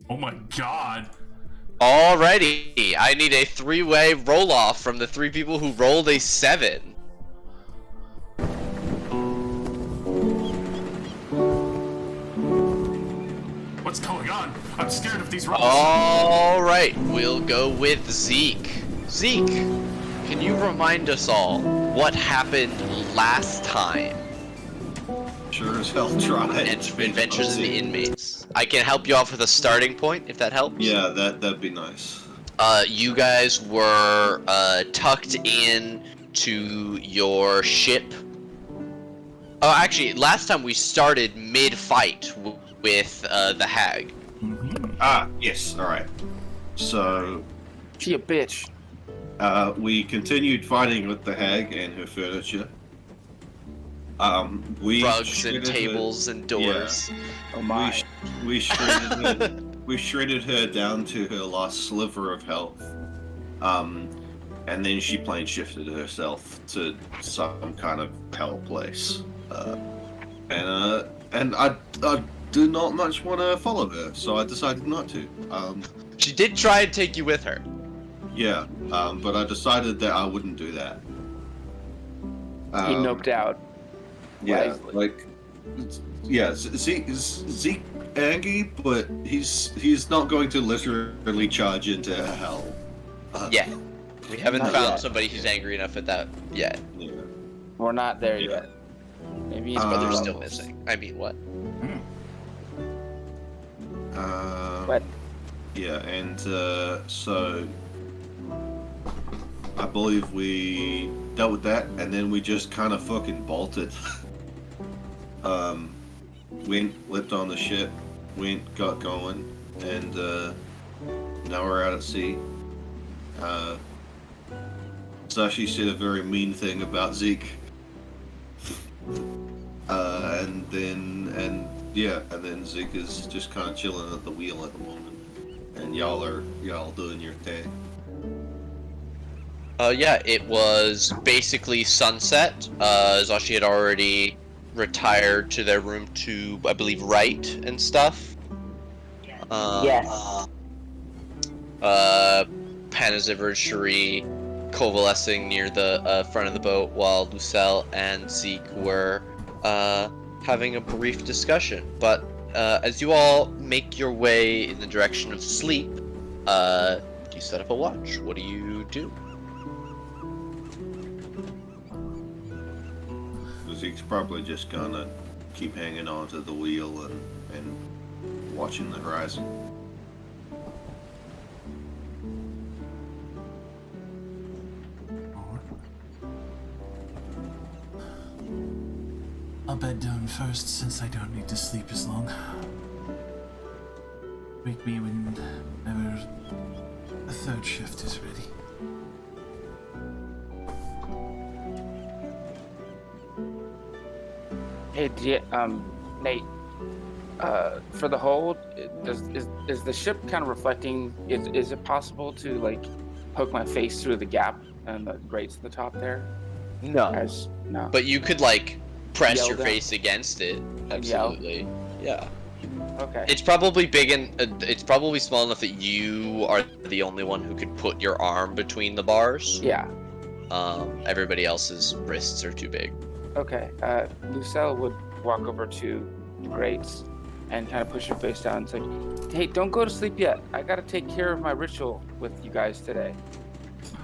Oh my god. Alrighty, I need a three-way roll-off from the three people who rolled a 7. What's going on? I'm scared of these rolls. Alright, we'll go with Zeke. Zeke, can you remind us all what happened last time? Sure as hell try. Adventures in the Inmates. I can help you off with a starting point, if that helps. Yeah, that'd be nice. You guys were tucked in to your ship. Oh, actually, last time we started mid-fight with the hag. Ah, yes, alright. So, She a bitch. we continued fighting with the hag and her furniture. We Rugs and shredded her- tables and doors. Oh my. We shredded her. We shredded her down to her last sliver of health. And then she plane shifted herself to some kind of hell place. And I do not much want to follow her, so I decided not to. She did try and take you with her. Yeah, but I decided that I wouldn't do that. He noped out. Yeah, wisely. like, yeah, Zeke angry, but he's not going to literally charge into hell. Yeah. We haven't Not found yet. somebody who's angry enough at that yet. Yeah. We're not there Yeah. yet. Maybe he's But they're below. still missing. I mean, what? What? Yeah, and so I believe we dealt with that, and then we just kind of fucking bolted. Went, lived on the ship, got going, and now we're out at sea. Sashi said a very mean thing about Zeke. And then Zeke is just kind of chilling at the wheel at the moment, and y'all doing your thing. Yeah, it was basically sunset. Zashi had already retired to their room to, I believe, write and stuff. Yes. Panaziver Cherie coalescing near the front of the boat while Lucelle and Zeke were having a brief discussion. But as you all make your way in the direction of sleep, you set up a watch. What do you do? Zeke's probably just gonna keep hanging on to the wheel and watching the horizon. I'll bed down first since I don't need to sleep as long. Wake me whenever the third shift is ready. Hey, Nate. For the hold, is the ship kind of reflecting? Is it possible to like poke my face through the gap and the grates at the top there? No. No. But you could like press Yell your down. face against it. And yell? Absolutely. Yeah. Okay. It's probably big and it's probably small enough that you are the only one who could put your arm between the bars. Yeah. Everybody else's wrists are too big. Okay. Lucelle would walk over to the grates and kind of push her face down and say, "Hey, don't go to sleep yet. I gotta take care of my ritual with you guys today.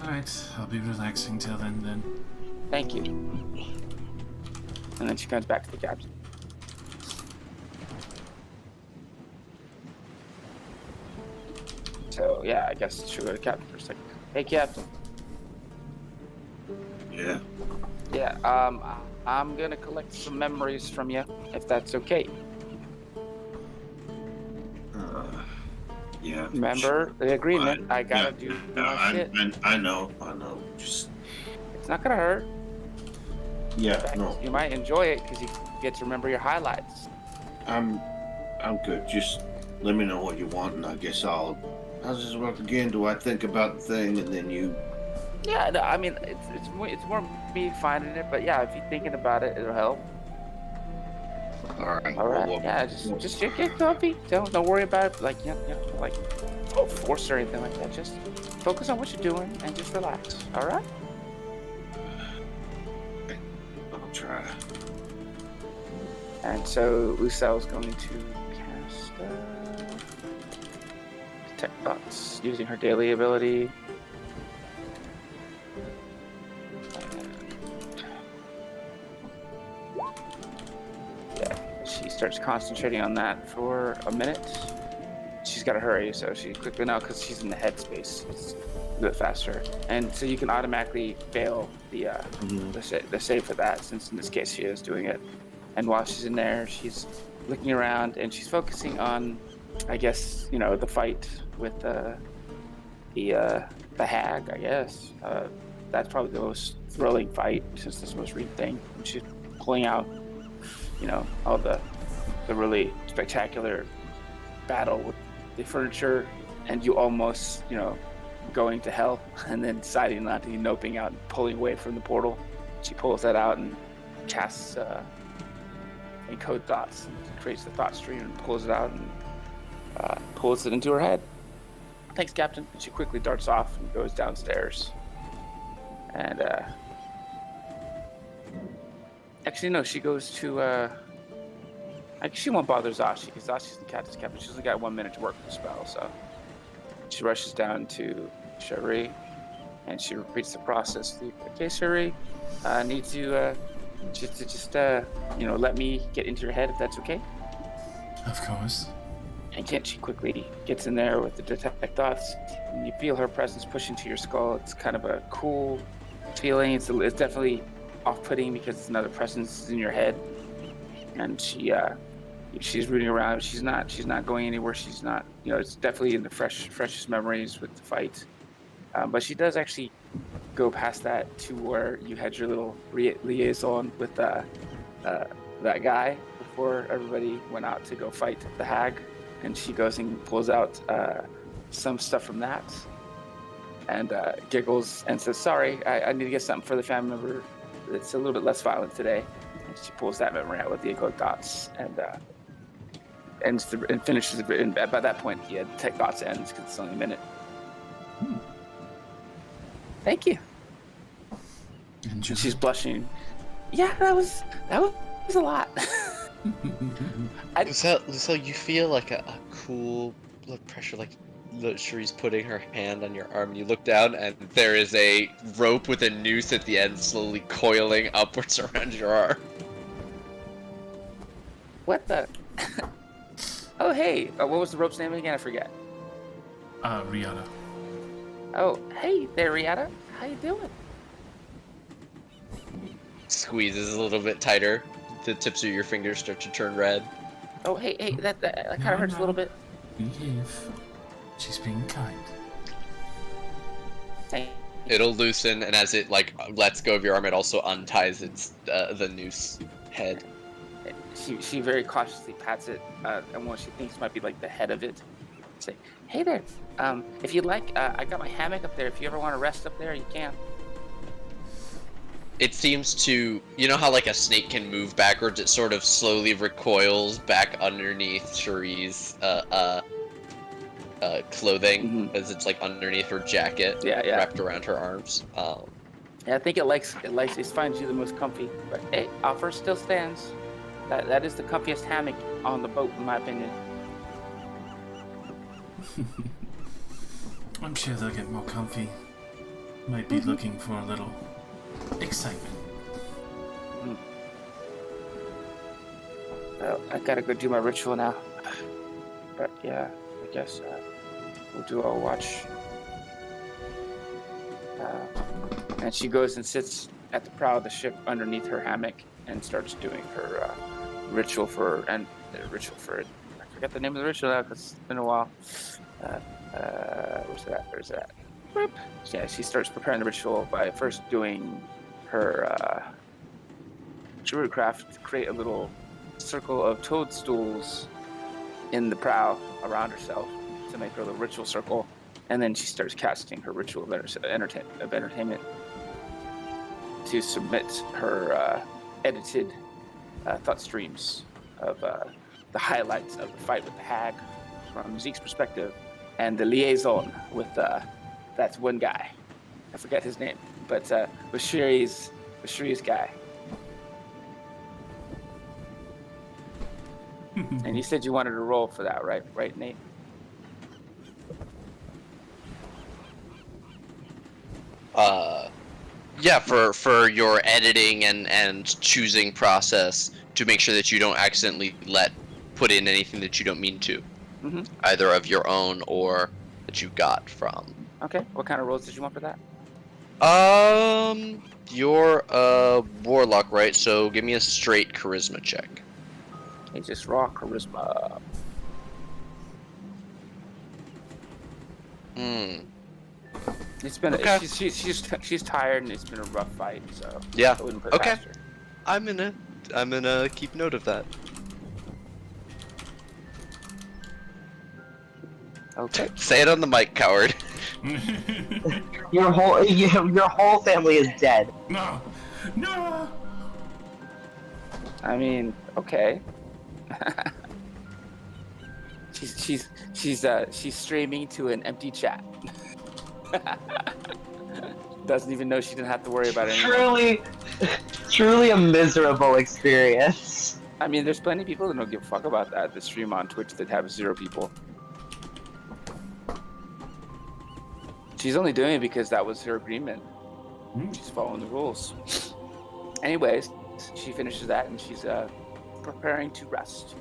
Alright, I'll be relaxing till then. Thank you." And then she comes back to the captain. So yeah, I guess she'll go to captain for a second. Hey, captain. Yeah. Yeah. I'm gonna collect some memories from you, if that's okay. Yeah. Remember the agreement? I gotta do my shit. I know. Just It's not gonna hurt. yeah. No, You might enjoy it because you get to remember your highlights. I'm good. Just let me know what you want, and I guess I'll. How does this work again? Do I think about the thing, and then you? Yeah, no, I mean it's more me finding it, but yeah, if you're thinking about it, it'll help. All right. All right. well, Yeah, just get comfy. Don't worry about it. Like like force or anything like that. Just focus on what you're doing and just relax. All right. I'll try. And so Lucelle's going to cast Detect Thoughts using her daily ability. Yeah, she starts concentrating on that for a minute. She's got to hurry, so she quickly now because she's in the headspace. It's a bit faster, and so you can automatically fail the save for that, since in this case she is doing it. And while she's in there, she's looking around and she's focusing on, I guess, the fight with the hag. I guess that's probably the most thrilling fight since this most recent thing. And she's pulling out, all the really spectacular battle with the furniture, and you almost, going to hell, and then deciding not to, noping out and pulling away from the portal. She pulls that out and casts encode thoughts, and creates the thought stream and pulls it out and pulls it into her head. Thanks, Captain. And she quickly darts off and goes downstairs. And actually, no, she goes to. I guess she won't bother Zashi because Zashi's the captain's captain. She's only got 1 minute to work the spell, so she rushes down to Cherie, and she repeats the process. Okay, Cherie, I need to just let me get into your head if that's okay. Of course. And she quickly gets in there with the detect thoughts, and you feel her presence push into your skull. It's kind of a cool feeling. It's definitely off-putting because it's another presence in your head, and she's rooting around. She's not going anywhere. She's not, it's definitely in the freshest memories with the fight. But she does actually go past that to where you had your little liaison with that guy before everybody went out to go fight the hag. And she goes and pulls out some stuff from that and giggles and says, sorry, I need to get something for the family member that's a little bit less violent today. And she pulls that memory out with the encode thoughts and finishes it. And by that point, the tech thoughts ends because it's only a minute. Thank you. And she's blushing. Yeah, that was a lot. Lucille, you feel like a cool blood pressure, like Cherie's putting her hand on your arm, and you look down, and there is a rope with a noose at the end slowly coiling upwards around your arm. What the? Oh, hey. What was the rope's name again? I forget. Rihanna. Oh, hey there, Rihanna. How you doing? Squeezes a little bit tighter. The tips of your fingers start to turn red. Oh, hey, that kind of hurts a little bit. Behave. She's being kind. Hey. It'll loosen, and as it lets go of your arm, it also unties its the noose head. She very cautiously pats it, and what she thinks might be like the head of it. Say, hey there. If you'd like, I got my hammock up there. If you ever want to rest up there, you can. It seems to, how like a snake can move backwards, it sort of slowly recoils back underneath Cherie's clothing, as it's like underneath her jacket, wrapped around her arms. Yeah, I think it finds you the most comfy. But hey, offer still stands. That is the comfiest hammock on the boat, in my opinion. I'm sure they'll get more comfy. Might be looking for a little excitement. Well, I gotta go do my ritual now. But yeah, I guess we'll do our watch. And she goes and sits at the prow of the ship underneath her hammock and starts doing her ritual for I forget the name of the ritual now because it's been a while. Where's that? Yeah, she starts preparing the ritual by first doing her druidcraft to create a little circle of toadstools in the prow around herself to make her little ritual circle, and then she starts casting her ritual of entertainment to submit her edited thought streams of the highlights of the fight with the hag from Zeke's perspective, and the liaison with that's one guy. I forget his name, but Bashiri's guy. And you said you wanted to roll for that, right? Right, Nate? Yeah, for your editing and choosing process to make sure that you don't accidentally put in anything that you don't mean to, either of your own or that you got from. Okay. What kind of rolls did you want for that? You're a warlock, right? So give me a straight charisma check. It's just raw charisma. It's been Okay. she's tired and it's been a rough fight, so Yeah. I wouldn't put Okay. past her. I'm gonna keep note of that. Okay. Say it on the mic, coward. Your whole family is dead. No! No! I mean, okay. she's streaming to an empty chat. Doesn't even know she didn't have to worry about it. Truly a miserable experience. I mean, there's plenty of people that don't give a fuck about that stream on Twitch that have 0 people. She's only doing it because that was her agreement. She's following the rules. Anyways, she finishes that and she's preparing to rest.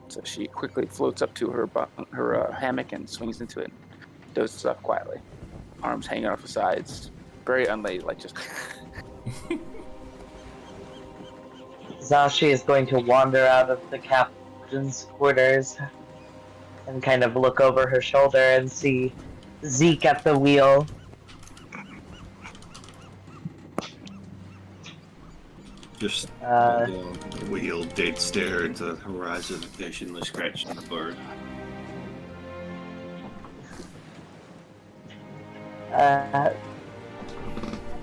So she quickly floats up to her hammock and swings into it. Dozes off quietly, arms hanging off the sides, very unladylike, like just. Zashi is going to wander out of the captain's quarters and kind of look over her shoulder and see Zeke at the wheel. Just wheel, dead stare into the horizon, occasionally scratching the bird.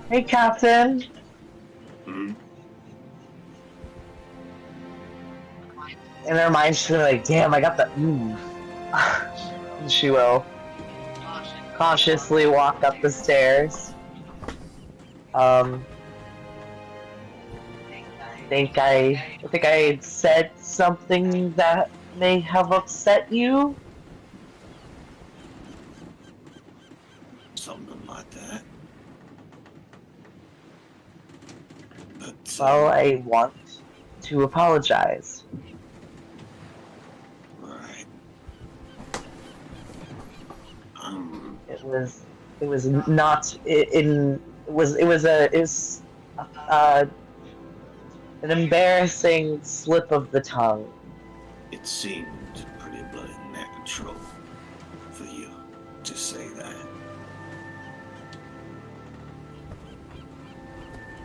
Hey, Captain. In her mind, she's gonna be like, damn, I got the And she will cautiously walk up the stairs. I think I said something that may have upset you. Something like that. But, Well, I want to apologize. right. It was not in. It was an embarrassing slip of the tongue. It seemed pretty bloody natural for you to say that.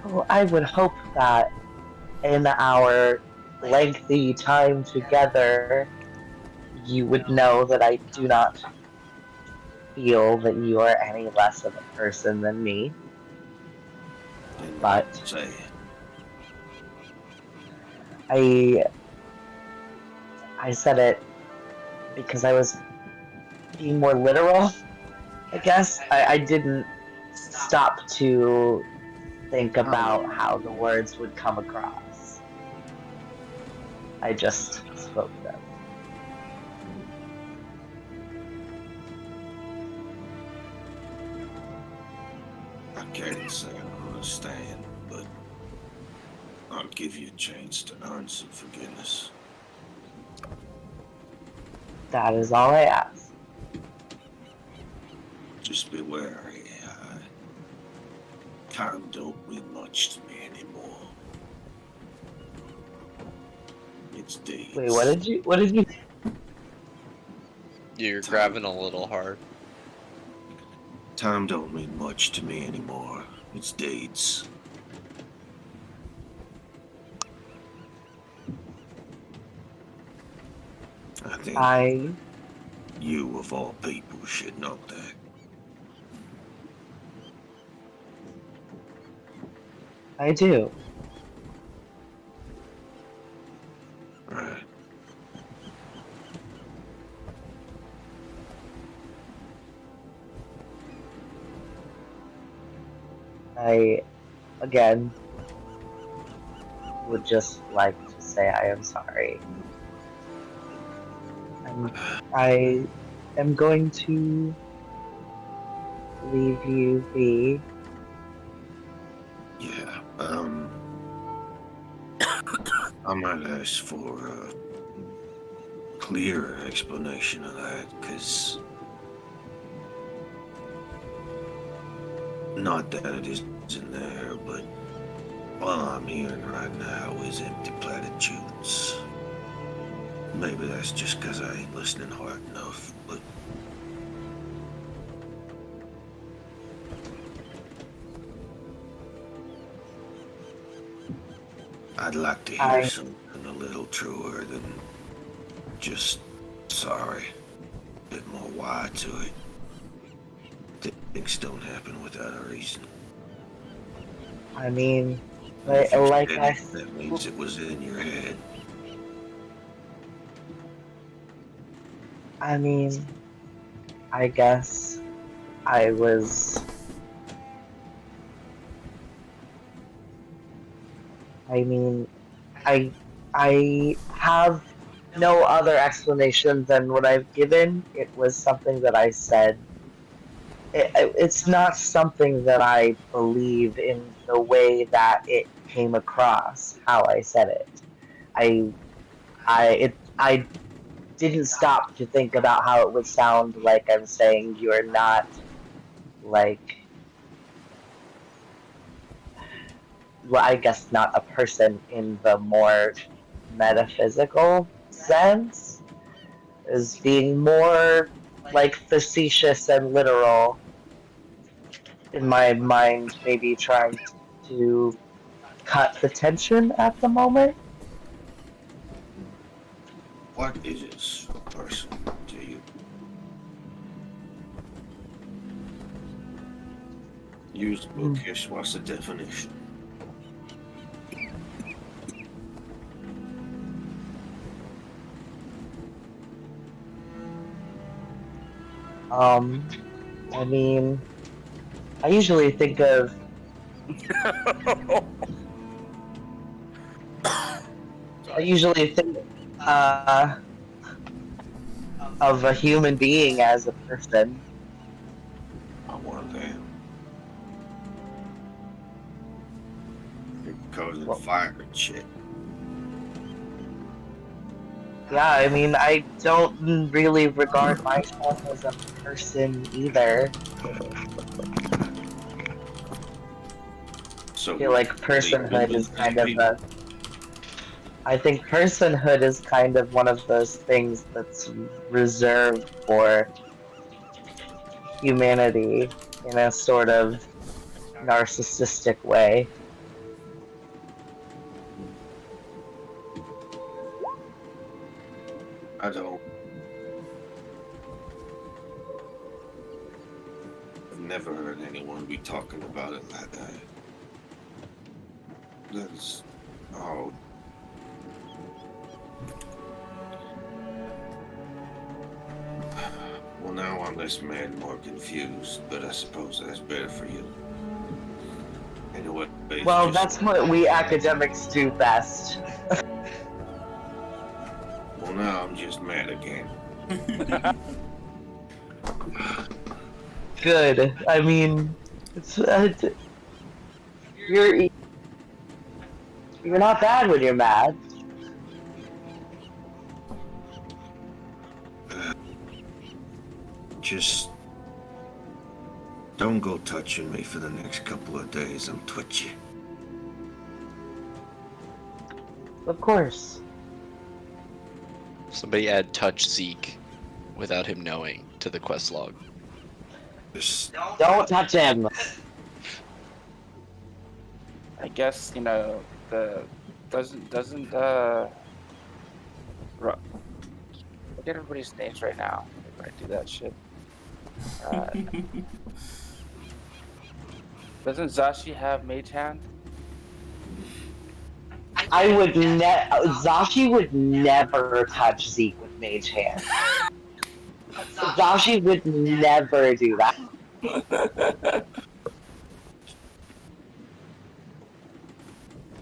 Well, I would hope that in our lengthy time together, you would know that I do not feel that you are any less of a person than me. Didn't But say it. I said it because I was being more literal, I guess. I didn't stop to think about how the words would come across. I just spoke them. I can't say I understand, but I'll give you a chance to earn some forgiveness. That is all I ask. Just be wary. Time don't mean much to me anymore. It's deeds. Wait, what did you? You're grabbing a little hard. Time don't mean much to me anymore. It's deeds. I think you, of all people, should know that. I do. I, again, would just like to say I am sorry. And I am going to leave you be. Yeah, I might ask for a clearer explanation of that, because not that it isn't there, but all I'm hearing right now is empty platitudes. Maybe that's just because I ain't listening hard enough, but I'd like to hear something a little truer than just sorry. A bit more why to it. Things don't happen without a reason. I mean, If you like said I it, that means it was in your head. I mean, I guess I was. I mean, I have no other explanation than what I've given. It was something that I said. It's not something that I believe in the way that it came across, how I said it. I didn't stop to think about how it would sound like I'm saying you're not like, well, I guess not a person in the more metaphysical sense, as being more like facetious and literal in my mind, maybe trying to cut the tension at the moment. What is this person to you? Use the bookish. What's the definition? I mean, I usually think of uh, of a human being as a person. I want that. You're causing Well, fire and shit. yeah, I mean, I don't really regard myself as a person either. So I feel like personhood is kind of a. I think personhood is kind of one of those things that's reserved for humanity in a sort of narcissistic way. I don't. I've never heard anyone be talking about it like that. That's. Oh. Well, now I'm less mad, more confused, but I suppose that's better for you. Anyway, Well, that's what we academics do best. Well, now I'm just mad again. Good. I mean, it's you're not bad when you're mad. Just don't go touching me for the next couple of days. I'm twitchy. Of course. Somebody add touch Zeke without him knowing to the quest log. Just Don't touch him. I guess the doesn't forget everybody's names right now. If I do that shit. Doesn't Zashi have Mage Hand? I would Zashi would never touch Zeke with Mage Hand. Zashi would never do that.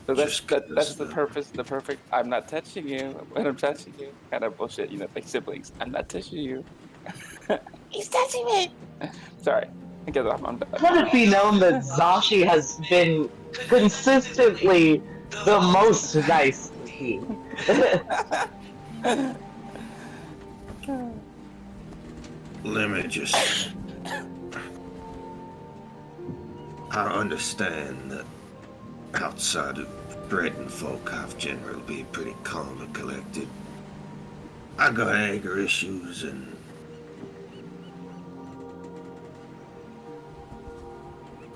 So that's Just that's the 'cause, purpose, the perfect. I'm not touching you when I'm touching you. Kind of bullshit, like siblings. I'm not touching you. He's touching me. Sorry, I get off. I'm done. Let it be known that Zashi has been consistently the most nice to me. let me just. I understand that outside of threatened folk, I've generally been pretty calm and collected. I got anger issues and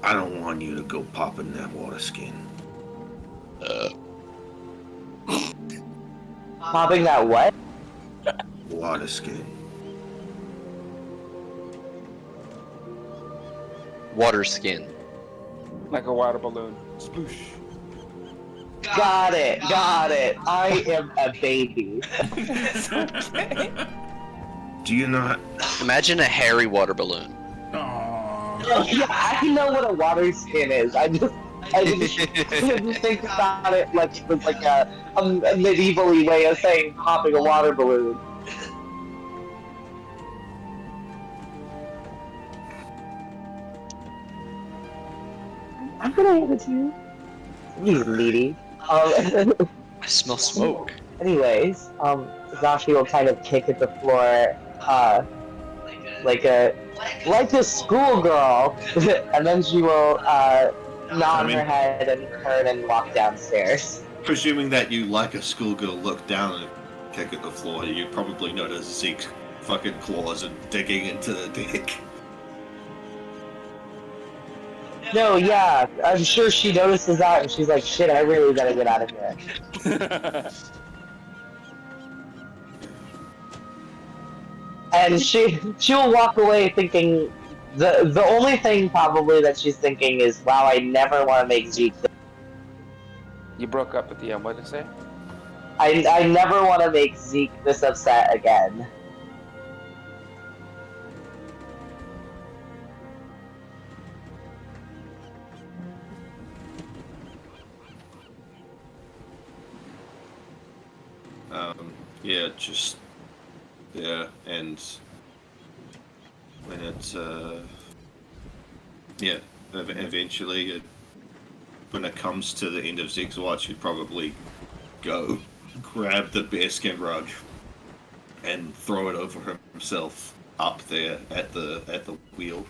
I don't want you to go popping that water skin. Popping that what? Water skin. Water skin. Like a water balloon. Sploosh. Got it, got it. I am a baby. It's okay. Do you not? Imagine a hairy water balloon. Aww. Yeah, I know what a water skin is. I didn't think about it like it was like a medievally way of saying popping a water balloon. I'm gonna hand it to you. He's needy. I smell smoke. Anyways, Zashi will kind of kick at the floor, like a schoolgirl, and then she will nod her head and turn and walk downstairs. Presuming that you, like a schoolgirl, look down and kick at the floor, you probably notice Zeke's fucking claws and digging into the deck. No, yeah, I'm sure she notices that, and she's like, "Shit, I really gotta get out of here." And she'll walk away thinking the only thing probably that she's thinking is, "Wow, I never want to make Zeke. You broke up at the end. What did it say? I never want to make Zeke this upset again." Yeah, just yeah, and when it's yeah, eventually, when it comes to the end of Zeke's watch, you'd probably go grab the bearskin rug and throw it over himself up there at the wheel.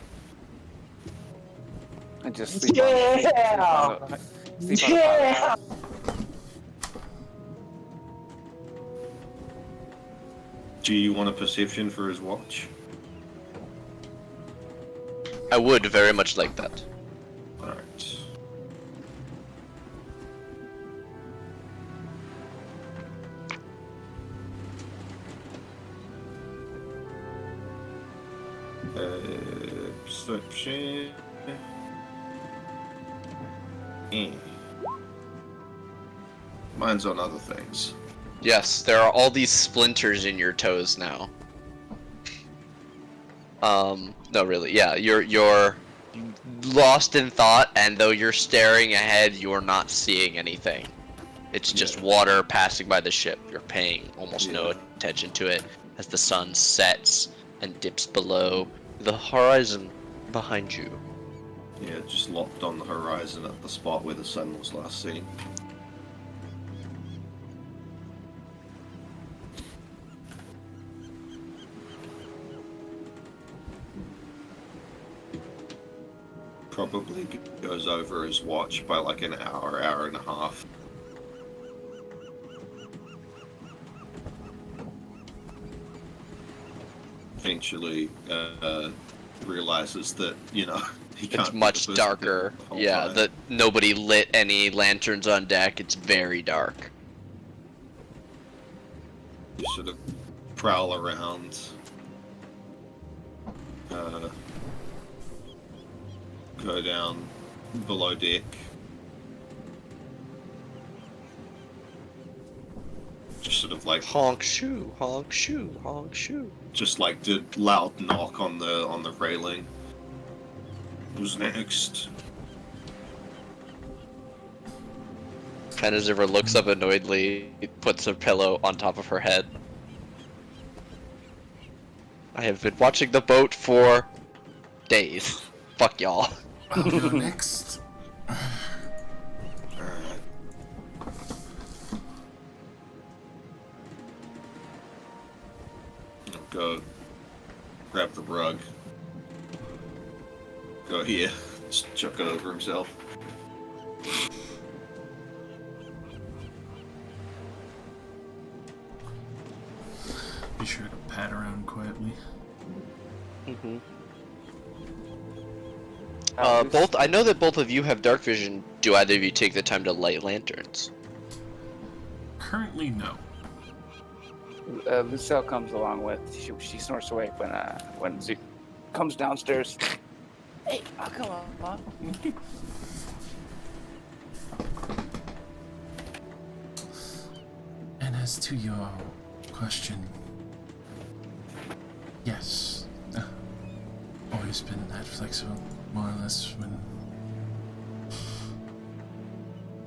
And just sleep Yeah! on the Yeah! Do you want a perception for his watch? I would very much like that. Alright. Perception. Mine's on other things. Yes, there are all these splinters in your toes now. No, really, yeah, you're lost in thought, and though you're staring ahead, you're not seeing anything. It's just water passing by the ship. You're paying almost no attention to it as the sun sets and dips below the horizon behind you. Yeah, just locked on the horizon at the spot where the sun was last seen. Probably goes over his watch by like an hour, hour and a half. Eventually, realizes that, he can't. It's much darker. Yeah, that nobody lit any lanterns on deck. It's very dark. You sort of prowl around. Go down below deck. Just sort of like Honk shoe, honk shoe, honk shoe. just like did loud knock on the railing. Who's next? Penizivra looks up annoyedly, puts a pillow on top of her head. I have been watching the boat for days. Fuck y'all. I'll go next. Alright. Go grab the rug. Go here. Just chuck it over himself. Be sure to pat around quietly. Mm-hmm. Oh, Both. I know that both of you have dark vision. Do either of you take the time to light lanterns? Currently, no. Lucille comes along with. She snorts away when Zeke comes downstairs. Hey, I'll come on. And as to your question, yes, always been that flexible, more or less, when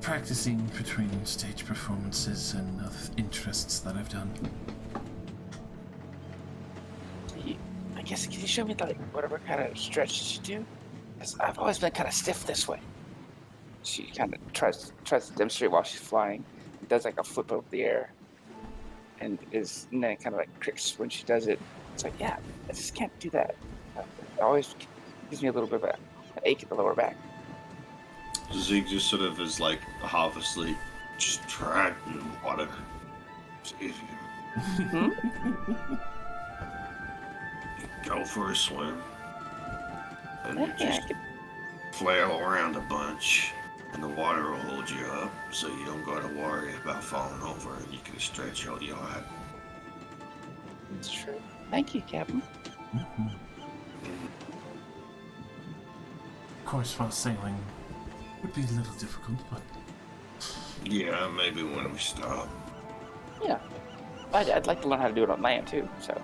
practicing between stage performances and other interests that I've done. I guess can you show me like whatever kind of stretches you do? 'Cause I've always been kind of stiff this way. She kind of tries to demonstrate while she's flying. Does like a flip over the air, and then it kind of like cricks when she does it. It's like, yeah, I just can't do that. It always gives me a little bit of an ache in the lower back. Zeke just sort of is like half asleep. Just try it in the water. See if you go for a swim. And you just flail around a bunch. And the water will hold you up so you don't got to worry about falling over and you can stretch all you like. It's true. Thank you, Captain. Mhm. Of course, while sailing would be a little difficult, but Yeah, maybe when we stop. Yeah, I'd like to learn how to do it on land too. So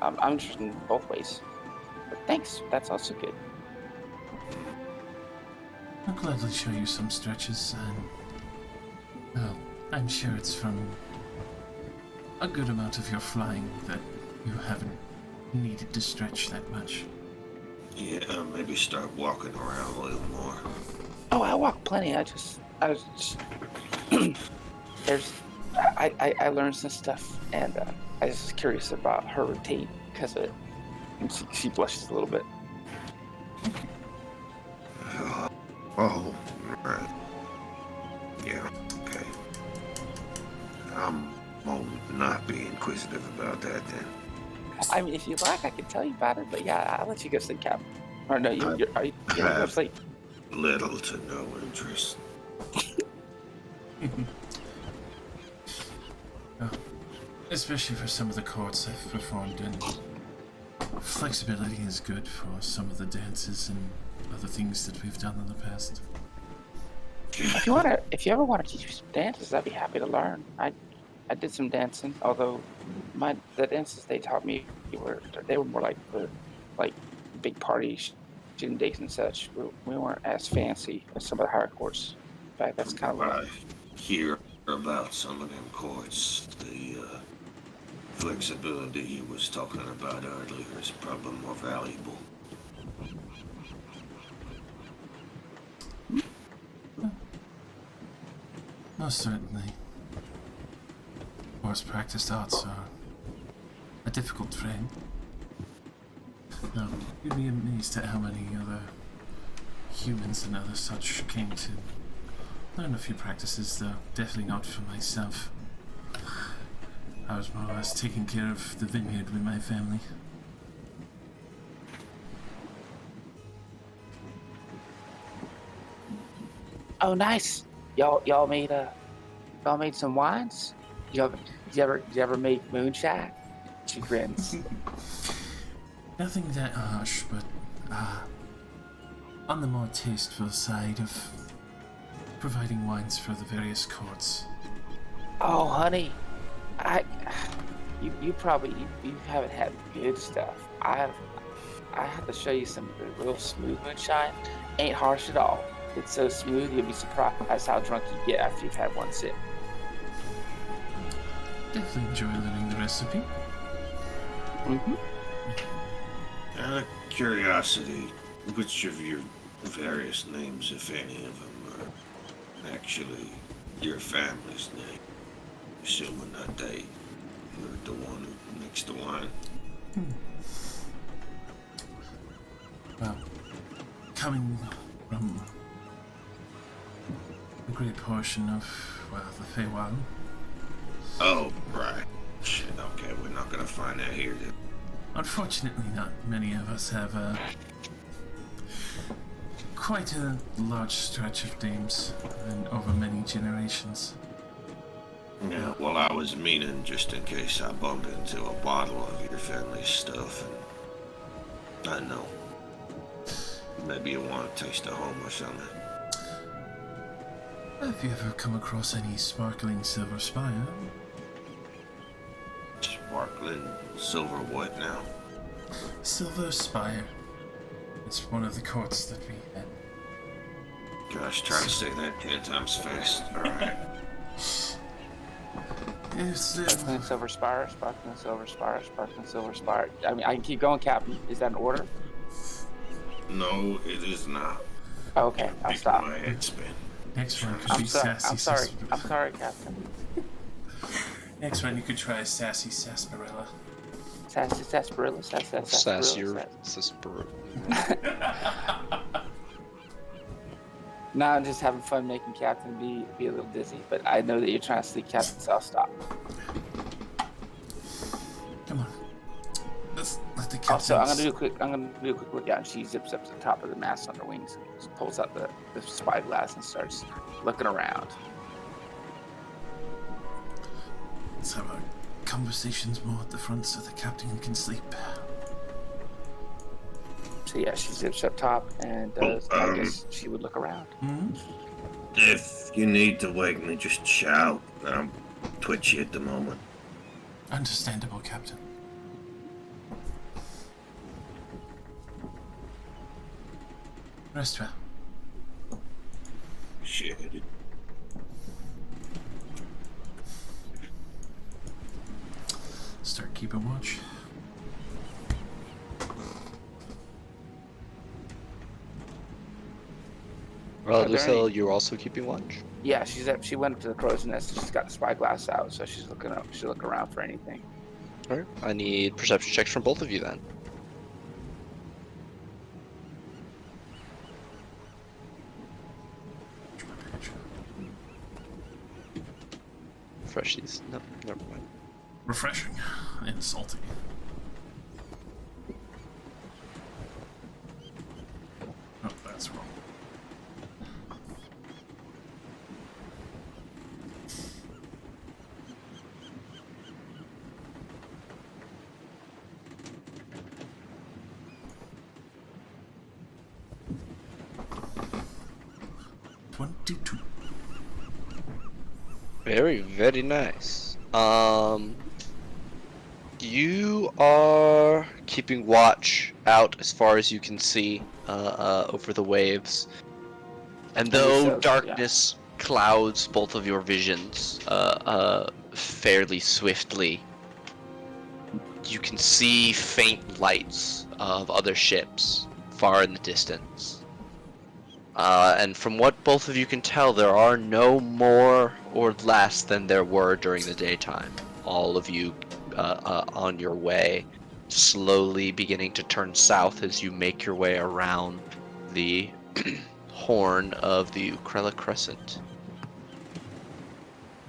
I'm interested in both ways. But thanks. That's also good. I'll gladly show you some stretches, and well, I'm sure it's from a good amount of your flying that you haven't needed to stretch that much. Yeah, maybe start walking around a little more. Oh, I walk plenty. I was just I learned some stuff, and I was just curious about her routine because of it. And she blushes a little bit. Oh, right. Yeah, okay. I'll not be inquisitive about that then. I mean, if you like, I can tell you about it. But yeah, I'll let you go sleep, Captain. Or no, you're going to go sleep. Little to no interest. Especially for some of the chords I've performed in. Flexibility is good for some of the dances and other things that we've done in the past. If you ever want to teach me some dances, I'd be happy to learn. I did some dancing, although the dances they taught me were more like for like big parties, shindigs and such. We weren't as fancy as some of the higher courts. In fact, that's kind of What what I hear about some of them chords, the flexibility he was talking about earlier is probably more valuable. Most certainly. Of course, practiced arts are a difficult thing. No, you'd be amazed at how many other humans and other such came to learn a few practices, though definitely not for myself. I was more or less taking care of the vineyard with my family. Oh, nice. Y'all made some wines. You ever make moonshine? She grins. Nothing that harsh, but on the more tasteful side of providing wines for the various courts. Oh, honey, you probably haven't had good stuff. I have to show you some of the real smooth moonshine. Ain't harsh at all. It's so smooth, you'll be surprised how drunk you get after you've had one sip. Definitely enjoy learning the recipe. Mm-hmm. Out of curiosity, which of your various names, if any of them, are actually your family's name? Assuming that you're the one who makes the wine. Well, coming from a great portion of, well, the Feywild. Oh, right. Shit, okay, we're not gonna find that here then. Unfortunately, not many of us have quite a large stretch of names and over many generations. Yeah, well, I was meaning just in case I bumped into a bottle of your family's stuff, and I know. Maybe you want to taste of home or something. Have you ever come across any sparkling silver spire? Sparkling silver what now? Silver spire. It's one of the courts that we had. Gosh, try to say that 10 times fast. Alright. It's Sparkling silver spire, sparkling silver spire, sparkling silver spire. I mean, I can keep going, Captain. Is that an order? No, it is not. Oh, okay, I'll Making stop. my head spin. next one could I'm be sorry. sassy. I'm sorry. I'm sorry, Captain. Next one you could try sassy sarsaparilla. Sassy sarsaparilla, sassy Sassier, sarsaparilla. Sisper. Now I'm just having fun making Captain be a little dizzy, but I know that you're trying to sleep, Captain, so I'll stop. Come on. Let's let the captain. Also, I'm gonna do a quick look out, and she zips up to the top of the mast on her wings, just pulls out the spyglass and starts looking around. Let's have our conversations more at the front so the captain can sleep. So yeah, she zips up top and I guess she would look around. Hmm? If you need to wake me, just shout. I'm twitchy at the moment. Understandable, Captain. Rest well. Shit. Start keeping watch. Well, Are there Lucille, any- you're also keeping watch? Yeah, she went up to the crow's nest and she's got the spyglass out, so she's looking around for anything. Alright, I need perception checks from both of you then. Freshies. No, never mind. Refreshing and salty. Oh, that's wrong. $22. Very, very nice. You are keeping watch out as far as you can see over the waves. And though So, darkness clouds both of your visions fairly swiftly, you can see faint lights of other ships far in the distance. And from what both of you can tell, there are no more or less than there were during the daytime. All of you on your way, slowly beginning to turn south as you make your way around the horn of the Ukrella Crescent.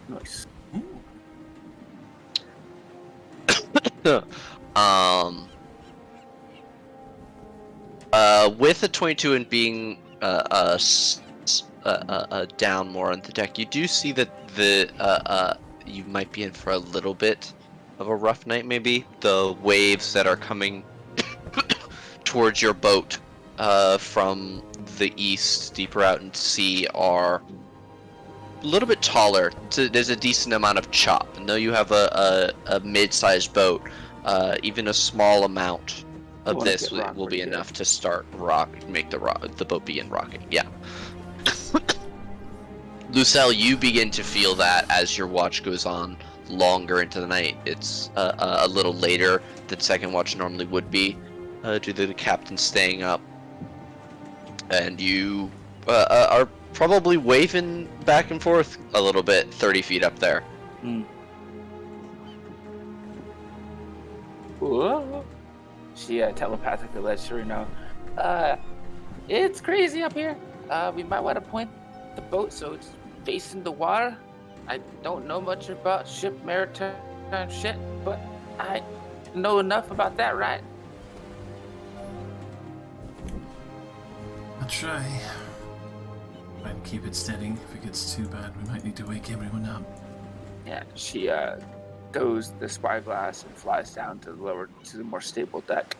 Nice. With a 22 and being down more on the deck, you do see that you might be in for a little bit of a rough night. Maybe the waves that are coming towards your boat from the east, deeper out into sea, are a little bit taller. There's a decent amount of chop, and though you have a mid-sized boat, even a small amount of Wanna this get rocked will be pretty good. enough to start make the boat begin rocking. Yeah. Lucelle, you begin to feel that as your watch goes on longer into the night. It's a little later than second watch normally would be, due to the captain staying up. And you are probably waving back and forth a little bit 30 feet up there. Whoa. She telepathically lets her know, it's crazy up here. We might want to point the boat so it's facing the water. I don't know much about maritime shit, but I know enough about that, right? I'll try. Try and keep it steady. If it gets too bad, we might need to wake everyone up. Yeah, she goes the spyglass and flies down to the more stable deck.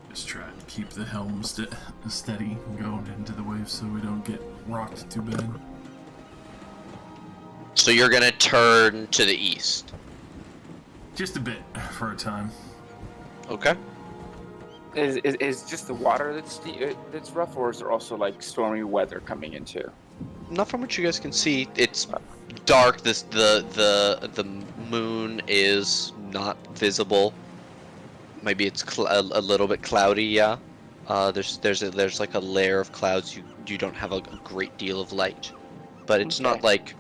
Just try and keep the helm steady and going into the waves so we don't get rocked too bad. So you're gonna turn to the east. Just a bit for a time. Okay. Is just the water that's rough, or is there also like stormy weather coming in too? Not from what you guys can see. It's dark. The moon is not visible. Maybe it's a little bit cloudy. Yeah. There's like a layer of clouds. You don't have a great deal of light, but it's not like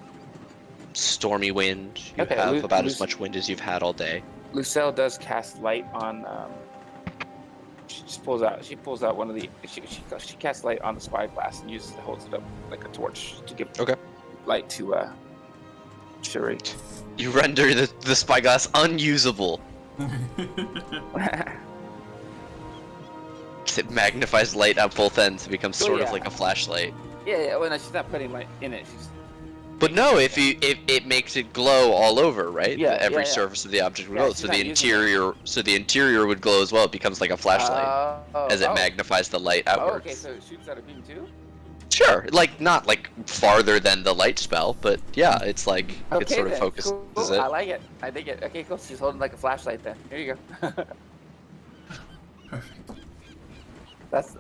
stormy wind. You have about as much wind as you've had all day. Lucelle does cast light on. She pulls out one of the. She casts light on the spyglass and holds it up like a torch to give light to Shuri. You render the spyglass unusable. It magnifies light at both ends. It becomes sort of like a flashlight. Yeah. Well, no, she's not putting light in it. But no, if it makes it glow all over, right? Yeah. Every surface of the object would glow. So the interior would glow as well. It becomes like a flashlight as it magnifies the light outwards. Oh, okay, so it shoots out a beam too? Sure, like not like farther than the light spell, but yeah, it's like it sort of focuses cool. it. I like it. I dig it. Okay, cool. She's holding like a flashlight then. Here you go. Perfect. That's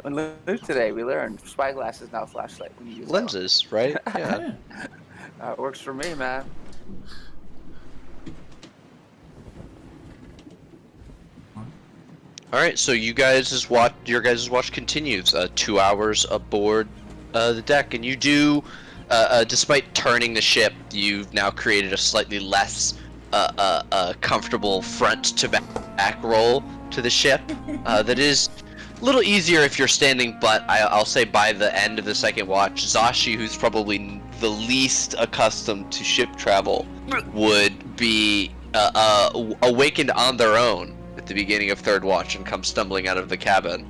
today we learned spyglass is now a flashlight when you use Lenses, right? Yeah. It works for me, man. All right, so your guys' watch continues. 2 hours aboard the deck, and you do, despite turning the ship, you've now created a slightly less comfortable front to back roll to the ship. That is a little easier if you're standing, but I'll say by the end of the second watch, Zashi, who's probably the least accustomed to ship travel, would be awakened on their own at the beginning of third watch and come stumbling out of the cabin,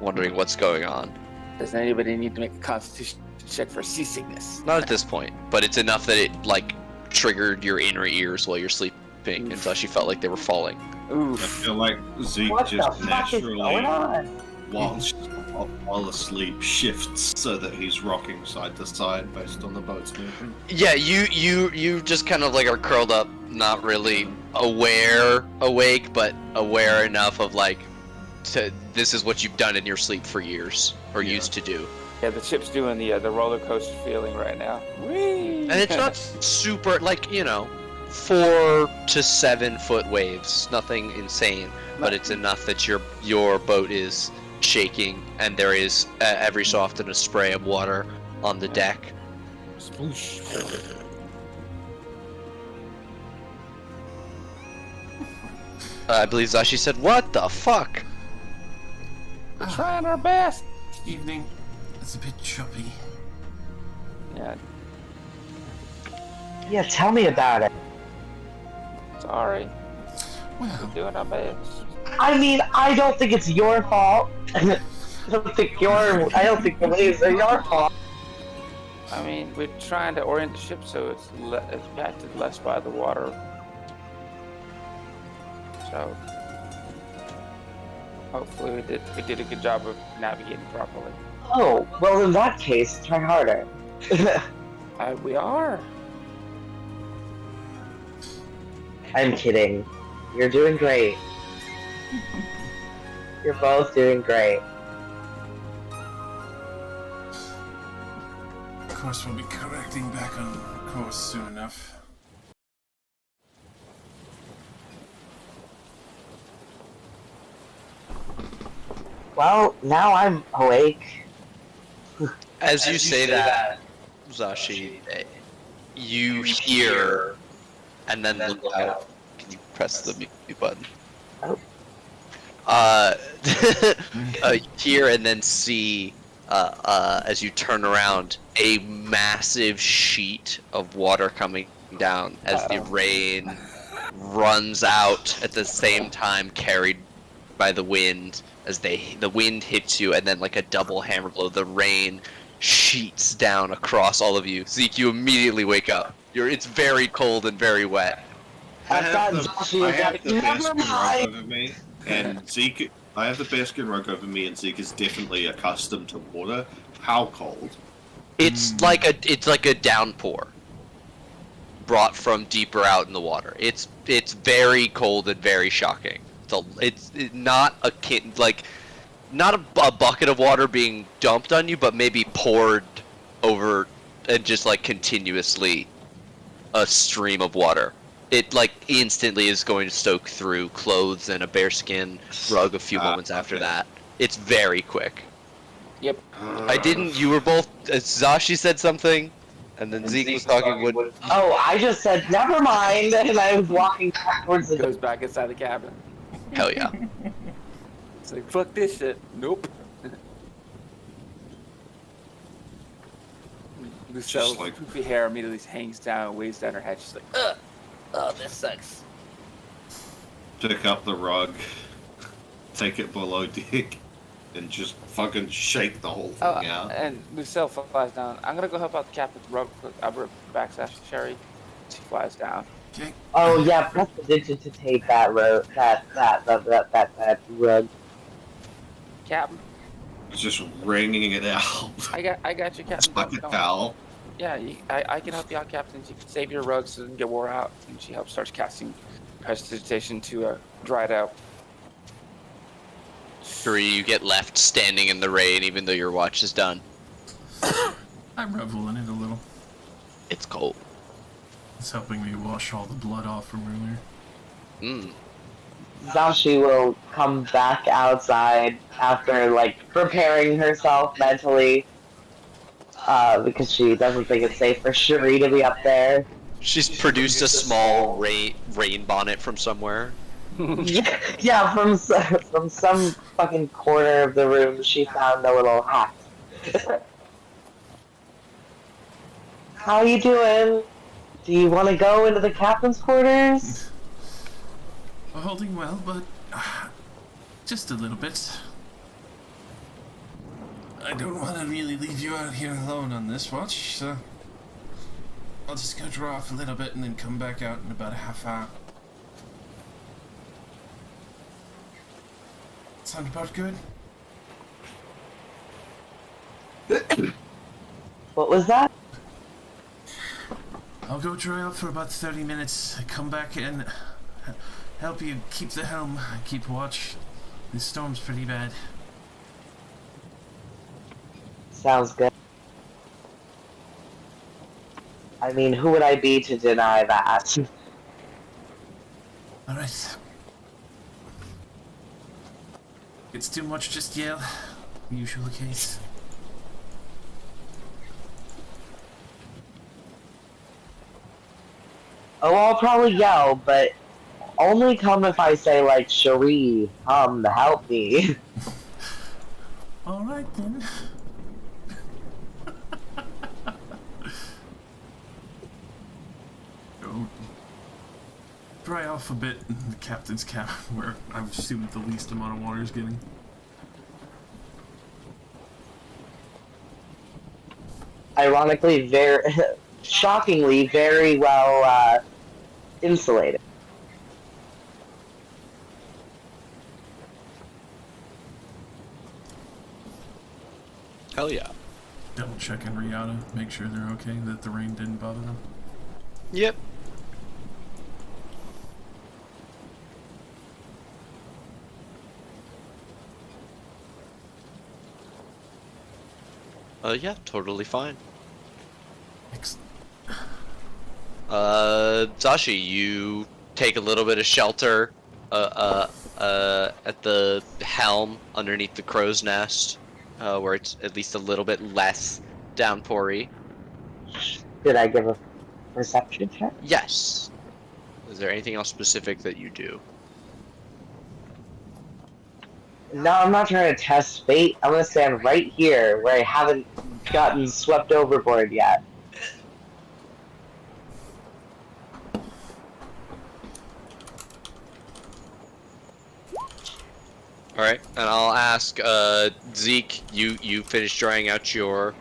wondering what's going on. Does anybody need to make a constitution check for seasickness? Not at this point, but it's enough that it like triggered your inner ears while you're sleeping, and Zashi felt like they were falling. I feel like Zeke just naturally, while asleep, shifts so that he's rocking side to side based on the boat's movement. Yeah, you just kind of like are curled up, not really awake, but aware enough of like, this is what you've done in your sleep for years, or used to do. Yeah, the ship's doing the roller coaster feeling right now. Whee! And it's not super, like, 4 to 7 foot waves, nothing insane, but it's enough that your boat is shaking, and there is every so often a spray of water on the deck. Sploosh. I believe Zashi said, "What the fuck?" We're trying our best. Evening. It's a bit choppy. Yeah, Yeah, tell me about it. sorry. Well, We're doing our best. I mean, I don't think it's your fault. I don't think the waves are your fault. I mean, we're trying to orient the ship so it's impacted less by the water. So hopefully we did a good job of navigating properly. Oh, well in that case, try harder. We are. I'm kidding. You're doing great. You're both doing great. Of course, we'll be correcting back on course soon enough. Well, now I'm awake. As you say that, Zashi, you hear, and then look out. Can you press the mute button? Oh. You hear and then see, as you turn around, a massive sheet of water coming down as the rain runs out at the same time, carried by the wind. As the wind hits you, and then like a double hammer blow, the rain sheets down across all of you. Zeke, you immediately wake up. It's very cold and very wet. I have the Never bearskin rug mind. over me, and Zeke. I have the bearskin rug over me, and Zeke is definitely accustomed to water. How cold? It's like a downpour brought from deeper out in the water. It's very cold and very shocking. It's not not a bucket of water being dumped on you, but maybe poured over and just like continuously a stream of water. It like instantly is going to soak through clothes and a bearskin rug a few moments after that. It's very quick. Yep. You were both, Zashi said something, and then Zeke was talking. Oh, I just said never mind, and I was walking back towards the door. Goes back inside the cabin. Hell yeah. It's like, fuck this shit. Nope. Lucelle's like- poofy hair immediately hangs down, weighs down her head. She's like, ugh. Oh, this sucks. Pick up the rug, take it below deck, and just fucking shake the whole thing out. And Lucelle flies down. I'm gonna go help out the captain's rug. I'll backslash Sherry. She flies down. Okay. Oh yeah, press the digit to take that rug. Captain, It's just wringing it out. I got you, It's Captain. like a Don't- towel. Yeah, I can help you out, Captain. You can save your rugs so it doesn't get wore out. And she helps starts casting prestidigitation to dry it out. Three, you get left standing in the rain even though your watch is done. I'm reveling it a little. It's cold. It's helping me wash all the blood off from earlier. Zashi will come back outside after like preparing herself mentally, because she doesn't think it's safe for Cherie to be up there. She's produced a small rain bonnet from somewhere. Yeah, from some fucking corner of the room, she found a little hat. How you doing? Do you want to go into the captain's quarters? Holding well, but just a little bit. I don't want to really leave you out here alone on this watch, so I'll just go draw off a little bit and then come back out in about a half hour. Sound about good? What was that? I'll go dry out for about 30 minutes, come back and help you keep the helm, keep watch. This storm's pretty bad. Sounds good. I mean, who would I be to deny that? Alright. It's too much, just yell. Usual case. Oh, I'll probably yell, but only come if I say, like, Cherie, come help me. Alright then. Go dry off a bit in the captain's cabin, where I've assumed the least amount of water is getting. Ironically, shockingly, very well, insulated. Hell yeah. Double check in Riata, make sure they're okay, that the rain didn't bother them. Yep. Yeah, totally fine. Ex- Zashi, you take a little bit of shelter, at the helm underneath the crow's nest, where it's at least a little bit less downpoury. Did I give a perception check? Yes. Is there anything else specific that you do? No, I'm not trying to test fate. I'm gonna stand right here where I haven't gotten swept overboard yet. All right, and I'll ask Zeke. You finished drying out your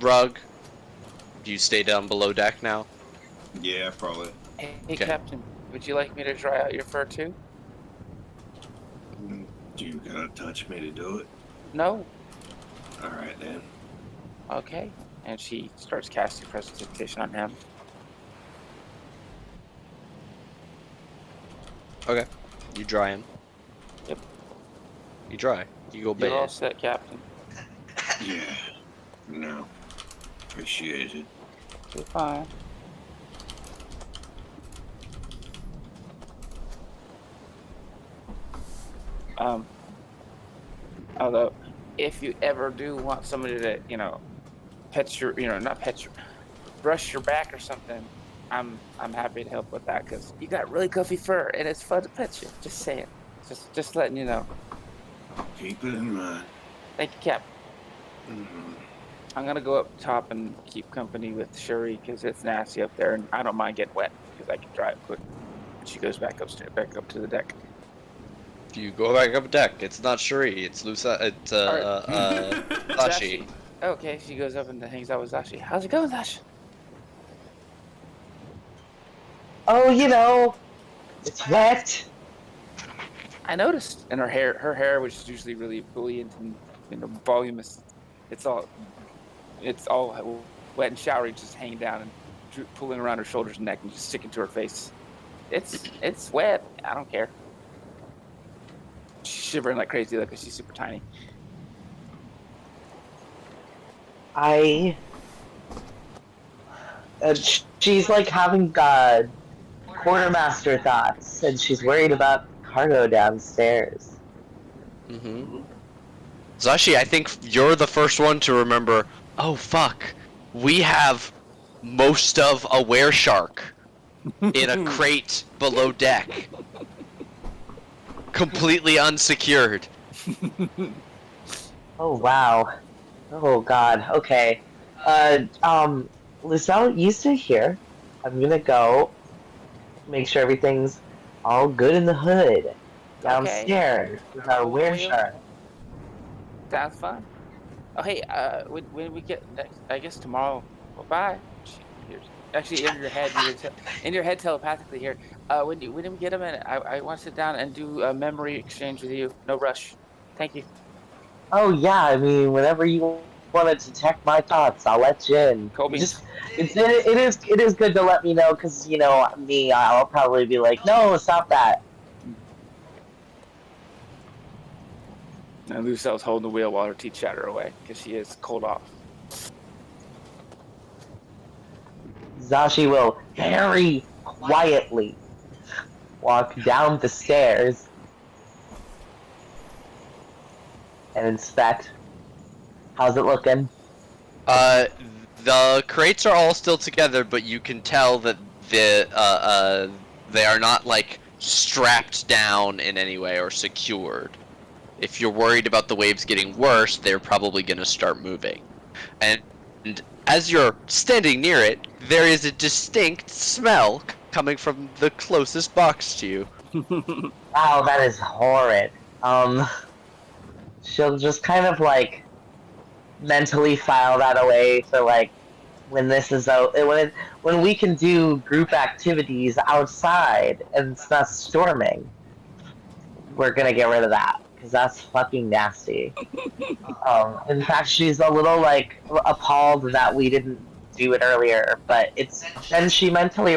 rug. Do you stay down below deck now? Yeah, probably. Hey, Okay. Captain, would you like me to dry out your fur too? Do you gotta touch me to do it? No. All right then. Okay. And she starts casting precipitation on him. Okay. You dry him. Yep. You dry. You go You're all bathe. set, Captain. Yeah. No. Appreciate it. You're fine. Although, if you ever do want somebody to, pet your, not pet your, brush your back or something, I'm happy to help with that because you got really comfy fur and it's fun to pet you. Just saying. Just letting you know. Keep it in mind. Thank you, Cap. Mhm. I'm gonna go up top and keep company with Shuri because it's nasty up there, and I don't mind getting wet because I can dry it quick. She goes back upstairs, back up to the deck. You go back up deck. It's not Shuri. It's Lusa. It's Zashi. Okay, she goes up and hangs out with Zashi. How's it going, Zashi? Oh, it's wet. I noticed. And her hair, which is usually really brilliant and voluminous, it's all wet and showery, just hanging down and pulling around her shoulders and neck and just sticking to her face. It's wet. I don't care. She's shivering like crazy though because she's super tiny. She's like having quartermaster thoughts, and she's worried about cargo downstairs. Mm-hmm. Zashi, I think you're the first one to remember. Oh fuck, we have most of a wereshark in a crate below deck, completely unsecured. Oh wow. Oh god. Okay. Lucelle, you stay here. I'm gonna go make sure everything's all good in the hood. Downstairs with our wereshark. Sounds fun. Oh hey, when we get next, I guess tomorrow. Well, bye. Actually, in your head, in your head telepathically here. When we get a minute, I want to sit down and do a memory exchange with you. No rush. Thank you. Oh yeah, I mean, whenever you want to detect my thoughts, I'll let you in. Colby. It is good to let me know because me, I'll probably be like, no, stop that. And Lucelle's holding the wheel while her teeth chatter away because she is cold off. Zashi will very quietly walk down the stairs and inspect. How's it looking? The crates are all still together, but you can tell that they are not like strapped down in any way or secured. If you're worried about the waves getting worse, they're probably going to start moving. And as you're standing near it, there is a distinct smell coming from the closest box to you. Wow, that is horrid. She'll just kind of like mentally file that away for like when this is out, when we can do group activities outside and it's not storming. We're gonna get rid of that because that's fucking nasty. In fact, she's a little like appalled that we didn't do it earlier, but then she mentally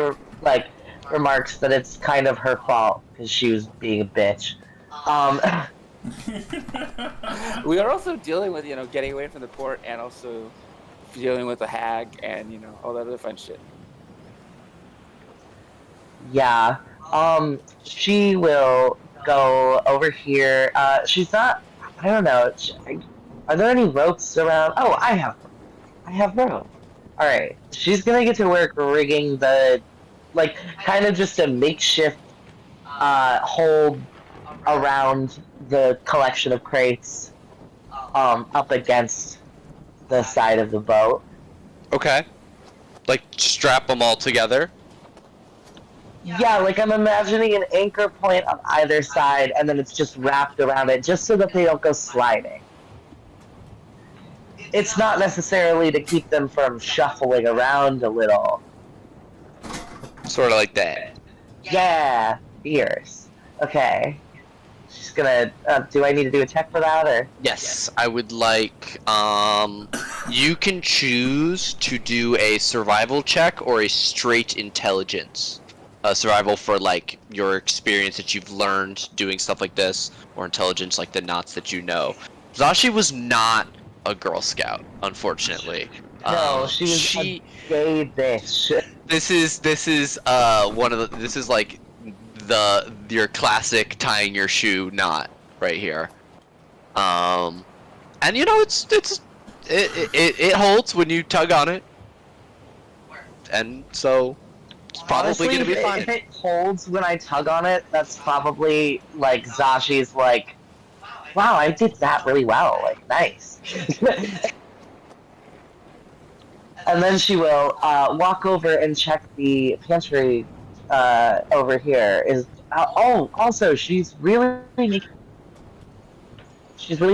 remarks that it's kind of her fault because she was being a bitch. We are also dealing with, getting away from the port and also dealing with the hag and, all that other fun shit. Yeah. She will go over here. She's not. I don't know. Are there any ropes around? Oh, I have rope. All right. She's gonna get to work rigging the, like, kind of just a makeshift hold around the collection of crates, up against the side of the boat. Okay. Like strap them all together. Yeah, like I'm imagining an anchor point on either side, and then it's just wrapped around it, just so that they don't go sliding. It's not necessarily to keep them from shuffling around a little. Sort of like that. Yeah, fierce. Okay. She's gonna. Do I need to do a check for that, or? Yes, I would like. You can choose to do a survival check or a straight intelligence. Survival for like your experience that you've learned doing stuff like this, or intelligence like the knots that you know. Zashi was not a Girl Scout, unfortunately. No, she was a gay bitch. This is one of the. This is like your classic tying your shoe knot right here. And it holds when you tug on it, and so it's probably Honestly, gonna be fine. If it holds when I tug on it, that's probably like Zashi's like, wow, I did that really well. Like, nice. And then she will walk over and check the pantry over here. Also, she's really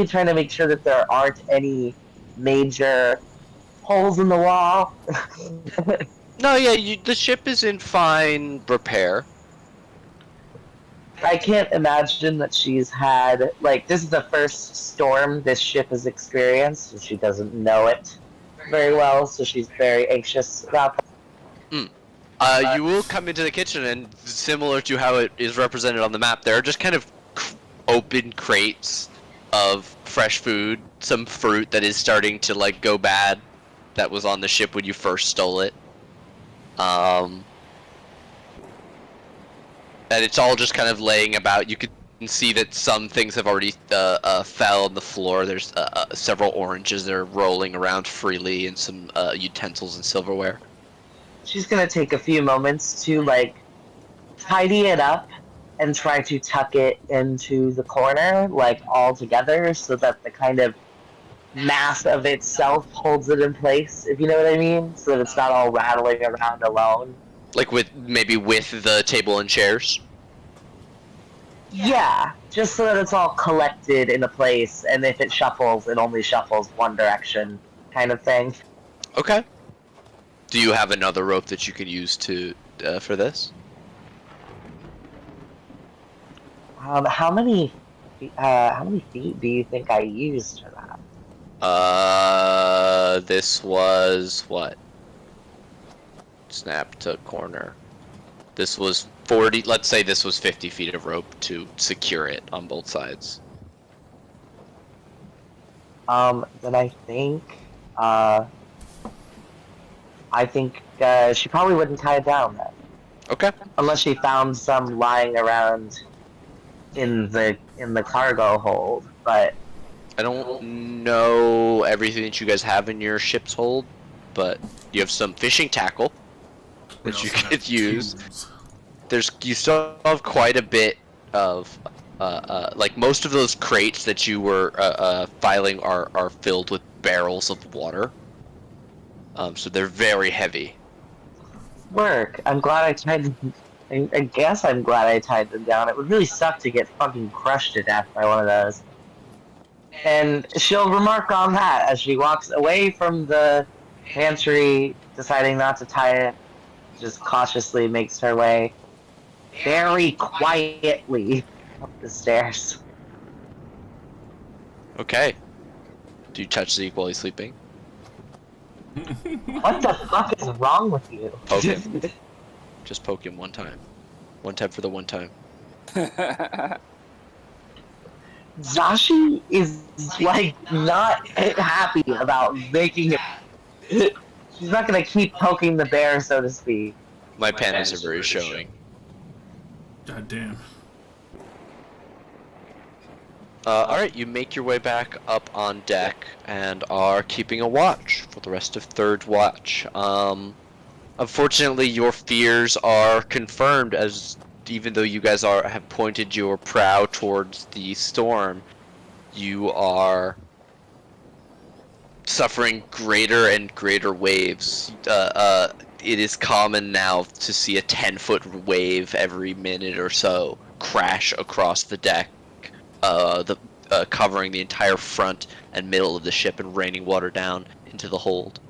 trying to make sure that there aren't any major holes in the wall. No, yeah, the ship is in fine repair. I can't imagine that she's had, like, this is the first storm this ship has experienced, and she doesn't know it very well, so she's very anxious about that. You will come into the kitchen, and similar to how it is represented on the map, there are just kind of open crates of fresh food, some fruit that is starting to like go bad, that was on the ship when you first stole it. And it's all just kind of laying about. You can see that some things have already fell on the floor. There's several oranges that are rolling around freely, and some utensils and silverware. She's gonna take a few moments to, like, tidy it up and try to tuck it into the corner, like, all together, so that the kind of mass of itself holds it in place, if you know what I mean? So that it's not all rattling around alone. Like maybe with the table and chairs? Yeah, just so that it's all collected in a place, and if it shuffles, it only shuffles one direction, kind of thing. Okay. Do you have another rope that you could use to for this? How many feet do you think I used for that? This was what? Snap to corner. This was 40, let's say this was 50 feet of rope to secure it on both sides. Then I think she probably wouldn't tie it down then. Okay. Unless she found some lying around in the cargo hold, but I don't know everything that you guys have in your ship's hold, but you have some fishing tackle We that you also could have use. tools. You still have quite a bit of like most of those crates that you were filing are filled with barrels of water. So they're very heavy. work. I'm glad I tied them. I guess I'm glad I tied them down. It would really suck to get fucking crushed to death by one of those. And she'll remark on that as she walks away from the pantry, deciding not to tie it. Just cautiously makes her way very quietly up the stairs. Okay. Do you touch Zeke while he's sleeping? What the fuck is wrong with you? Poke him. Just poke him one time. One time for the one time. Zashi is like not happy about making it. She's not gonna keep poking the bear, so to speak. My pandas are very showing. God damn. Alright, you make your way back up on deck and are keeping a watch for the rest of third watch. Unfortunately, your fears are confirmed, as even though you guys have pointed your prow towards the storm, you are suffering greater and greater waves. It is common now to see a 10-foot wave every minute or so crash across the deck, covering the entire front and middle of the ship and raining water down into the hold.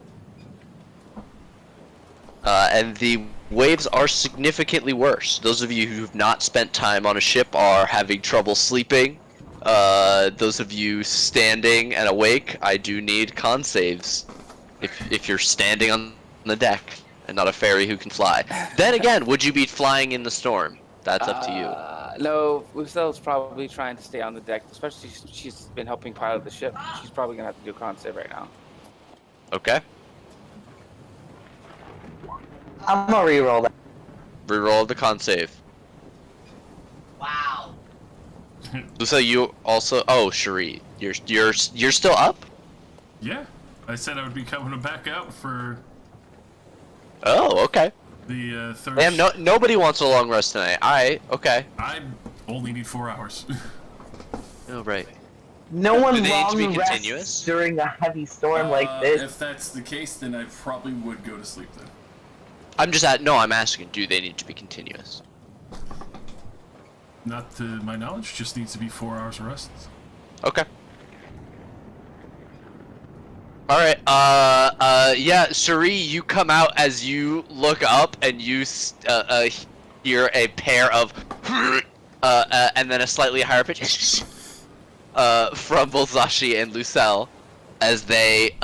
And the waves are significantly worse. Those of you who've not spent time on a ship are having trouble sleeping. Those of you standing and awake, I do need con saves. If you're standing on the deck and not a fairy who can fly. Then again, would you be flying in the storm? That's up to you. No, Lucelle's probably trying to stay on the deck, especially she's been helping pilot the ship. She's probably gonna have to do a con save right now. Okay. I'm gonna reroll that. Reroll the con save. Wow. So you also. Oh, Cherie, you're still up? Yeah. I said I would be coming back out for Oh, okay. the third. Damn, nobody wants a long rest tonight. Okay. I only need 4 hours. Oh, right. No one Do they need to be long continuous? rests during a heavy storm like this. If that's the case, then I probably would go to sleep then. I'm asking, do they need to be continuous? Not to my knowledge, just needs to be 4 hours of rest. Okay. Alright, yeah, Cherie, you come out as you look up and you hear a pair of and then a slightly higher pitch from both Zashi and Lucelle as they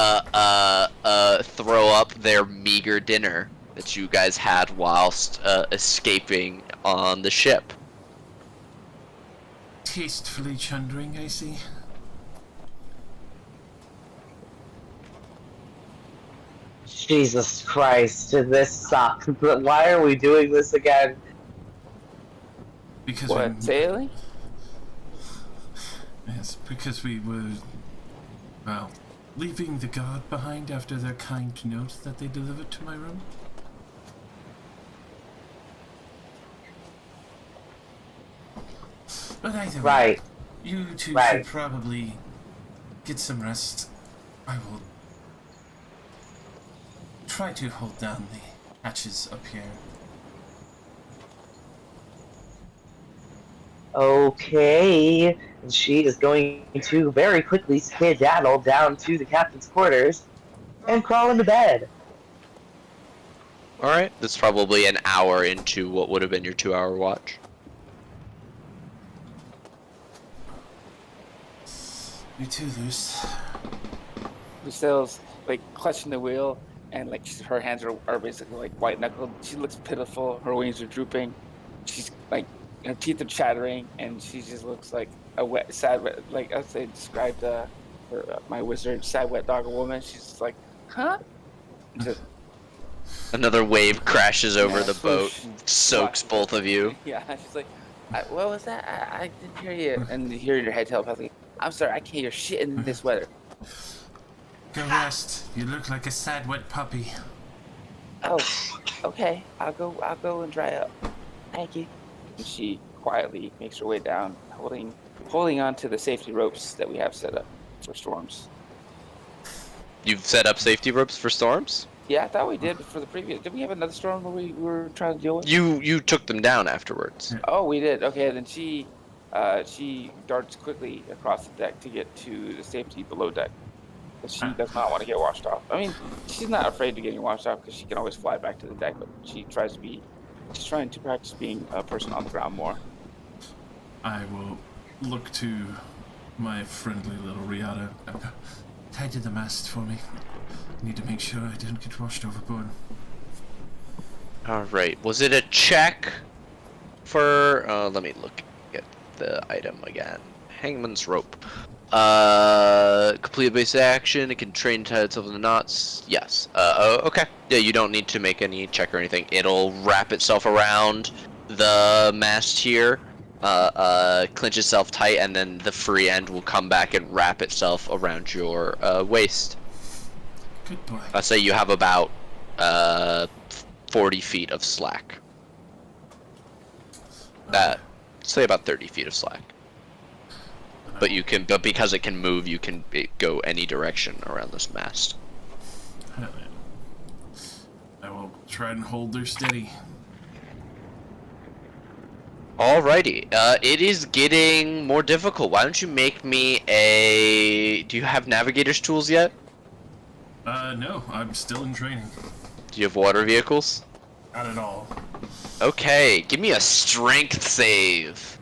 throw up their meager dinner that you guys had whilst escaping on the ship. Tastefully chundering, I see. Jesus Christ, this sucks. But why are we doing this again? Because What, sailing? Yes, because we were, well, leaving the guard behind after their kind note that they delivered to my room. But either way, Right. you two Right. should probably get some rest. I will try to hold down the hatches up here. Okay. And she is going to very quickly skedaddle down to the captain's quarters and crawl into bed. Alright, that's probably an hour into what would have been your 2-hour watch. You're too loose. Lucelle's like clutching the wheel, and like her hands are basically like white knuckled. She looks pitiful. Her wings are drooping. She's like, her teeth are chattering, and she just looks like a wet, sad, like as they described my wizard, sad wet dog woman. She's just like, huh? Just, Another wave crashes over Yeah, the boat, swoosh. soaks both of you. yeah, she's like, what was that? I didn't hear you. And you hear your head telepathically. I'm sorry, I can't hear shit in this weather. Go rest. You look like a sad wet puppy. Oh, okay. I'll go and dry up. Thank you. And she quietly makes her way down, holding on to the safety ropes that we have set up for storms. You've set up safety ropes for storms? Yeah, I thought we did for the previous. Did we have another storm where we were trying to deal with? You took them down afterwards. Oh, we did. Okay, then she darts quickly across the deck to get to the safety below deck. But she does not want to get washed off. I mean, she's not afraid to getting washed off because she can always fly back to the deck. But she's trying to practice being a person on the ground more. I will look to my friendly little Riata. Tie to the mast for me. Need to make sure I didn't get washed overboard. Alright, was it a check for... let me look at the item again. Hangman's rope. Complete a basic action. It can train to tie itself in the knots. Yes. Okay. Yeah, you don't need to make any check or anything. It'll wrap itself around the mast here, clinch itself tight, and then the free end will come back and wrap itself around your waist. Good boy. I say you have about 40 feet of slack. Say about 30 feet of slack. But because it can move, you can go any direction around this mast. Hell yeah. I will try and hold her steady. Alrighty, it is getting more difficult. Why don't you make me a... Do you have navigator's tools yet? No, I'm still in training. Do you have water vehicles? Not at all. Okay, give me a strength save.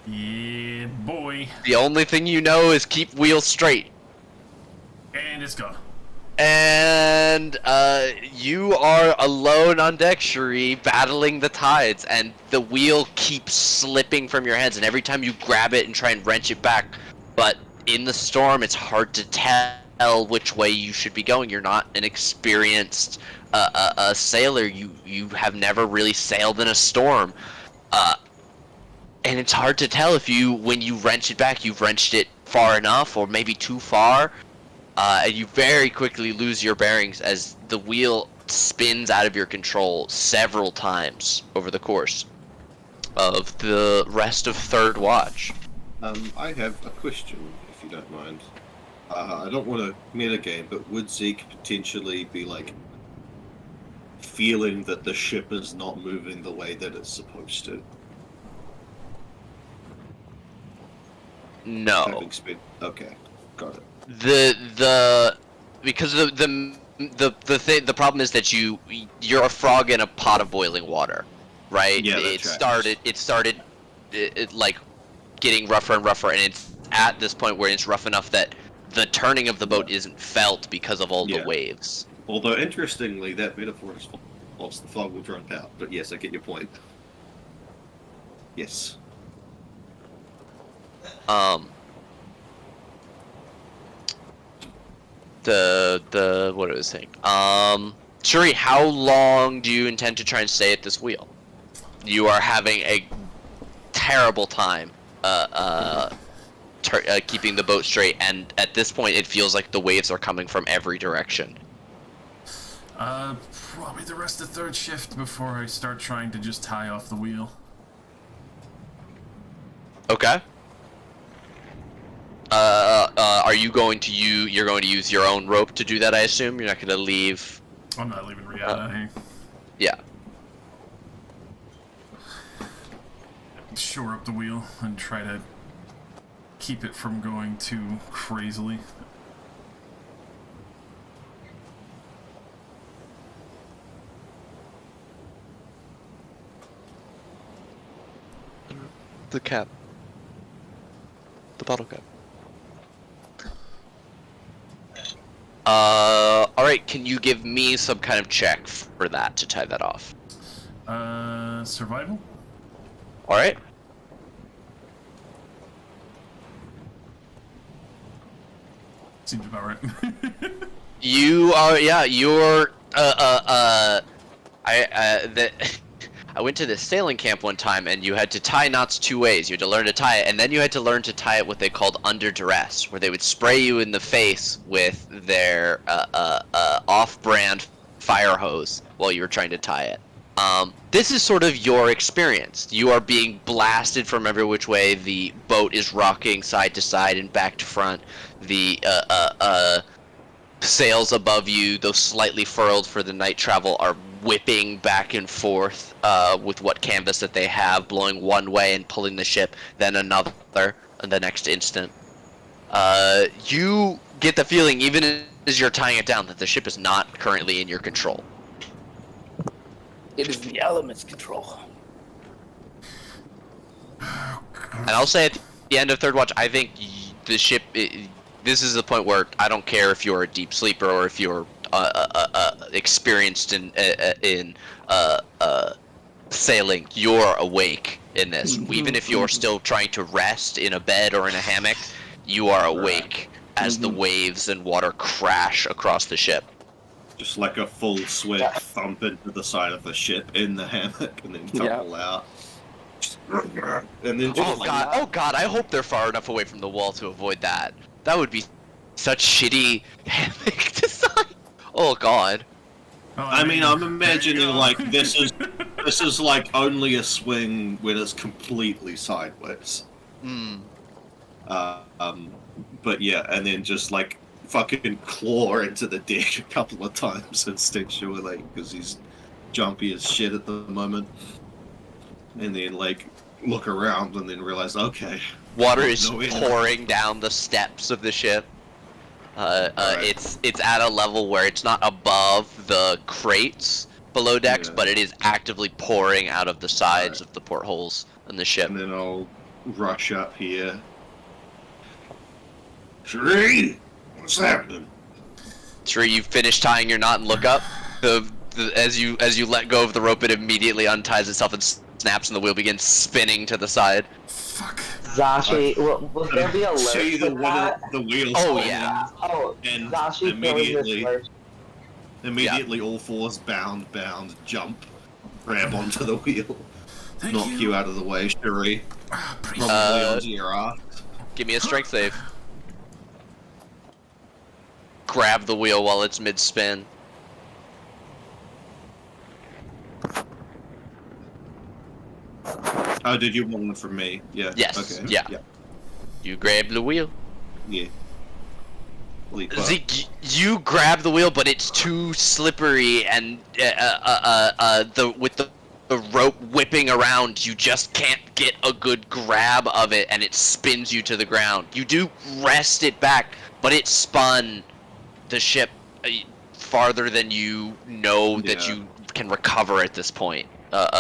Yeah, boy. The only thing you know is keep wheels straight. And it's gone. And you are alone on deck, Shuri, battling the tides, and the wheel keeps slipping from your hands, and every time you grab it and try and wrench it back, but in the storm, it's hard to tell which way you should be going. You're not an experienced sailor. You have never really sailed in a storm, and it's hard to tell if when you wrench it back, you've wrenched it far enough or maybe too far. And you very quickly lose your bearings as the wheel spins out of your control several times over the course of the rest of third watch. I have a question, if you don't mind. I don't want to metagame, but would Zeke potentially be like feeling that the ship is not moving the way that it's supposed to? No. Okay, got it. Because the problem is that you're a frog in a pot of boiling water, right? Yeah, it started like getting rougher and rougher, and it's at this point where it's rough enough that the turning of the boat isn't felt because of all the waves. Although interestingly, that metaphor is false. The fog will drop out. But yes, I get your point. Yes. What I was saying. Shuri, how long do you intend to try and stay at this wheel? You are having a terrible time keeping the boat straight, and at this point it feels like the waves are coming from every direction. Probably the rest of third shift before I start trying to just tie off the wheel. Okay. Are you going to you're going to use your own rope to do that, I assume? You're not going to leave... I'm not leaving Rihanna, hey. Yeah. Shore up the wheel and try to keep it from going too crazily. The cap. The bottle cap. Alright, can you give me some kind of check for that to tie that off? Survival? Alright. Seems about right. I went to this sailing camp one time, and you had to tie knots two ways. You had to learn to tie it, and then you had to learn to tie it what they called under duress, where they would spray you in the face with their off-brand fire hose while you were trying to tie it. This is sort of your experience. You are being blasted from every which way. The boat is rocking side to side and back to front. The sails above you, though slightly furled for the night travel, are whipping back and forth with what canvas that they have, blowing one way and pulling the ship, then another in the next instant. You get the feeling, even as you're tying it down, that the ship is not currently in your control. It is the elements' control. And I'll say at the end of third watch, I think the ship... this is the point where I don't care if you're a deep sleeper or if you're experienced in sailing, you're awake in this. Even if you're still trying to rest in a bed or in a hammock, you are awake as the waves and water crash across the ship. Just like a full sweat thump into the side of the ship in the hammock and then tumble out. And then just Oh god, I hope they're far enough away from the wall to avoid that. That would be such shitty hammock design. Oh god. I mean, I'm imagining like this is like only a swing when it's completely sideways. But yeah, and then just like fucking claw into the deck a couple of times instinctually because he's jumpy as shit at the moment. And then like look around and then realize, okay, Water is pouring down the steps of the ship. It's at a level where it's not above the crates below decks, but it is actively pouring out of the sides of the portholes in the ship. And then I'll rush up here. Sheree, what's happening? Sure, you finish tying your knot and look up. As you let go of the rope, it immediately unties itself and snaps, and the wheel begins spinning to the side. Fuck. Zashi, will there be a See lurch with that? the wheels. Oh, spinning, yeah. Oh, And Zashi feeling this lurch. immediately all fours bound, jump, grab onto the wheel, knock you out of the way, Sheree. Probably onto your ass. Give me a strength save. Grab the wheel while it's mid-spin. Oh, did you want one from me? Yeah. Yes. Okay. Yeah. You grab the wheel. Yeah. Leap up. Zeke, you grab the wheel, but it's too slippery, and with the rope whipping around, you just can't get a good grab of it, and it spins you to the ground. You do wrest it back, but it spun the ship farther than you know that you can recover at this point.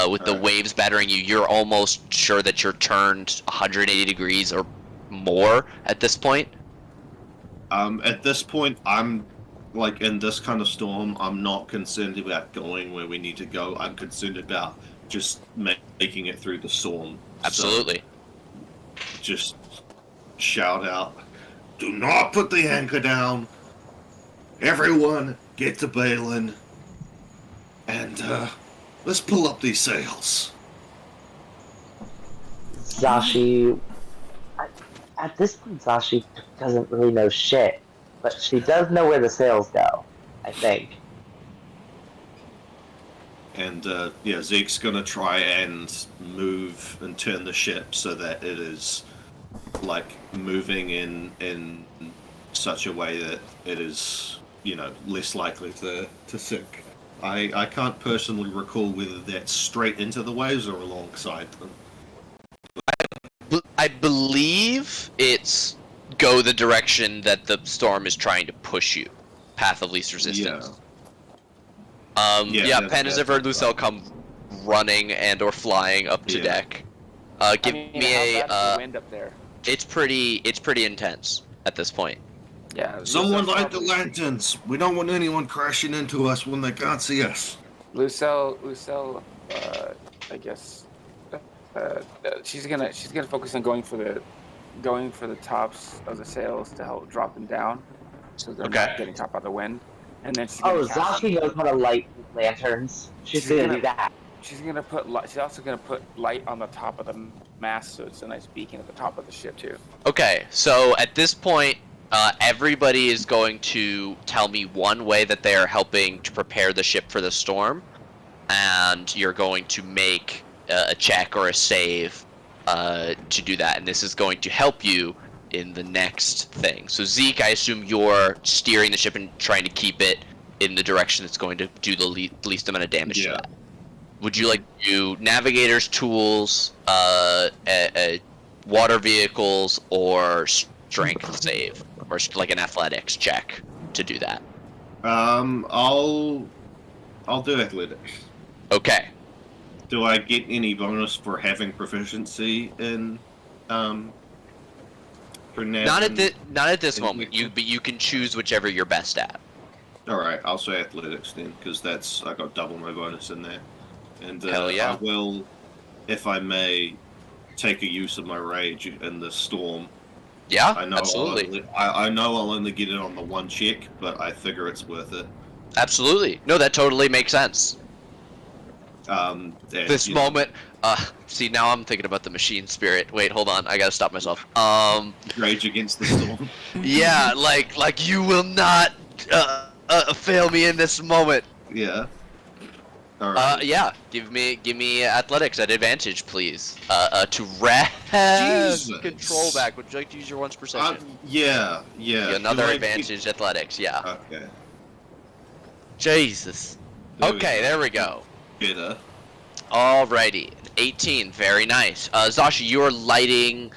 With the waves battering you, you're almost sure that you're turned 180 degrees or more at this point. At this point, I'm like in this kind of storm. I'm not concerned about going where we need to go. I'm concerned about just making it through the storm. Absolutely. So, just shout out, "Do not put the anchor down! Everyone, get to bailing, and let's pull up these sails." Zashi, at this point, Zashi doesn't really know shit, but she does know where the sails go, I think. And yeah, Zeke's gonna try and move and turn the ship so that it is like moving in such a way that it is, you know, less likely to sink. I can't personally recall whether that's straight into the waves or alongside them. I believe it's go the direction that the storm is trying to push you. Path of least resistance. Penn has ever Lucille come running and or flying up to deck. Give me how's the wind up there? It's pretty intense at this point. Yeah. Someone light the lanterns. We don't want anyone crashing into us when they can't see us. Lucille, I guess she's gonna focus on going for the tops of the sails to help drop them down, so they're not getting caught by the wind. And then she's gonna Zashi knows how to light lanterns. She's gonna do that. She's gonna put she's also gonna put light on the top of the mast, so it's a nice beacon at the top of the ship too. Okay, so at this point, everybody is going to tell me one way that they are helping to prepare the ship for the storm, and you're going to make a check or a save to do that, and this is going to help you in the next thing. So Zeke, I assume you're steering the ship and trying to keep it in the direction that's going to do the least amount of damage to that. Would you like to do navigators, tools, water vehicles, or strength save, or like an athletics check to do that? I'll do athletics. Okay. Do I get any bonus for having proficiency in for Not at this moment. But you can choose whichever you're best at. All right, I'll say athletics then, because I got double my bonus in there. and Hell yeah. I will, if I may, take a use of my rage in the storm. Yeah, I know absolutely. I know I'll only get it on the one check, but I figure it's worth it. Absolutely. No, that totally makes sense. And, This you know, moment, see, now I'm thinking about the machine spirit. Wait, hold on, I gotta stop myself. rage against the storm. Yeah, like you will not fail me in this moment. Yeah. All right. Yeah, give me athletics at advantage, please. To wrest Jesus. control back. Would you like to use your once perception? Yeah. Yeah, another advantage, athletics. Yeah. Okay. Jesus. Okay, there we go. Better. Alrighty, 18, very nice. Zasha, you are lighting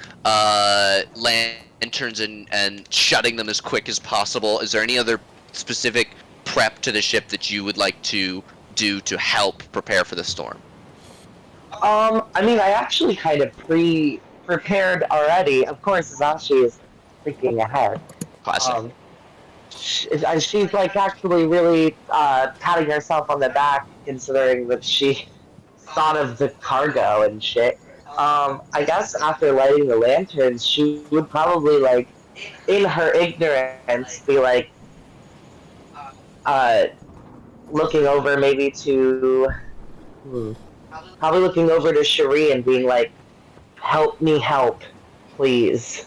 lanterns and shutting them as quick as possible. Is there any other specific prep to the ship that you would like to do to help prepare for the storm? I mean, I actually kind of prepared already. Of course, Zashi is thinking ahead. Classic. She's like actually really patting herself on the back, considering that she thought of the cargo and shit. I guess after lighting the lanterns, she would probably like, in her ignorance, be like, uh, looking over maybe to, probably looking over to Cherie and being like, "Help me, help, please."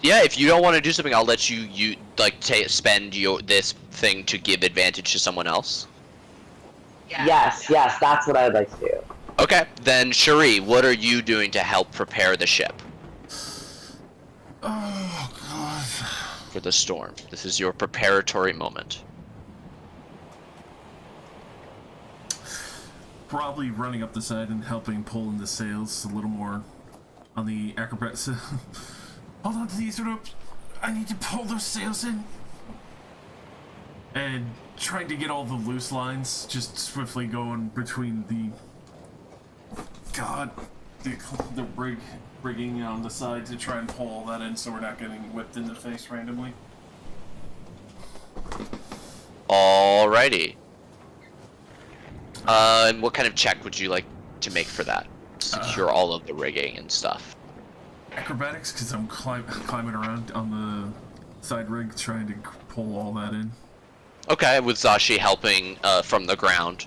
Yeah, if you don't want to do something, I'll let you like spend this thing to give advantage to someone else. Yes, that's what I'd like to do. Okay, then Cherie, what are you doing to help prepare the ship Oh god. for the storm? This is your preparatory moment. Probably running up the side and helping pull in the sails a little more on the acrobats. Hold on to these ropes. I need to pull those sails in. And trying to get all the loose lines just swiftly going between the rigging on the side to try and pull all that in so we're not getting whipped in the face randomly. Alrighty. And what kind of check would you like to make for that? Secure all of the rigging and stuff. Acrobatics, because I'm climbing around on the side rig trying to pull all that in. Okay, with Zashi helping from the ground.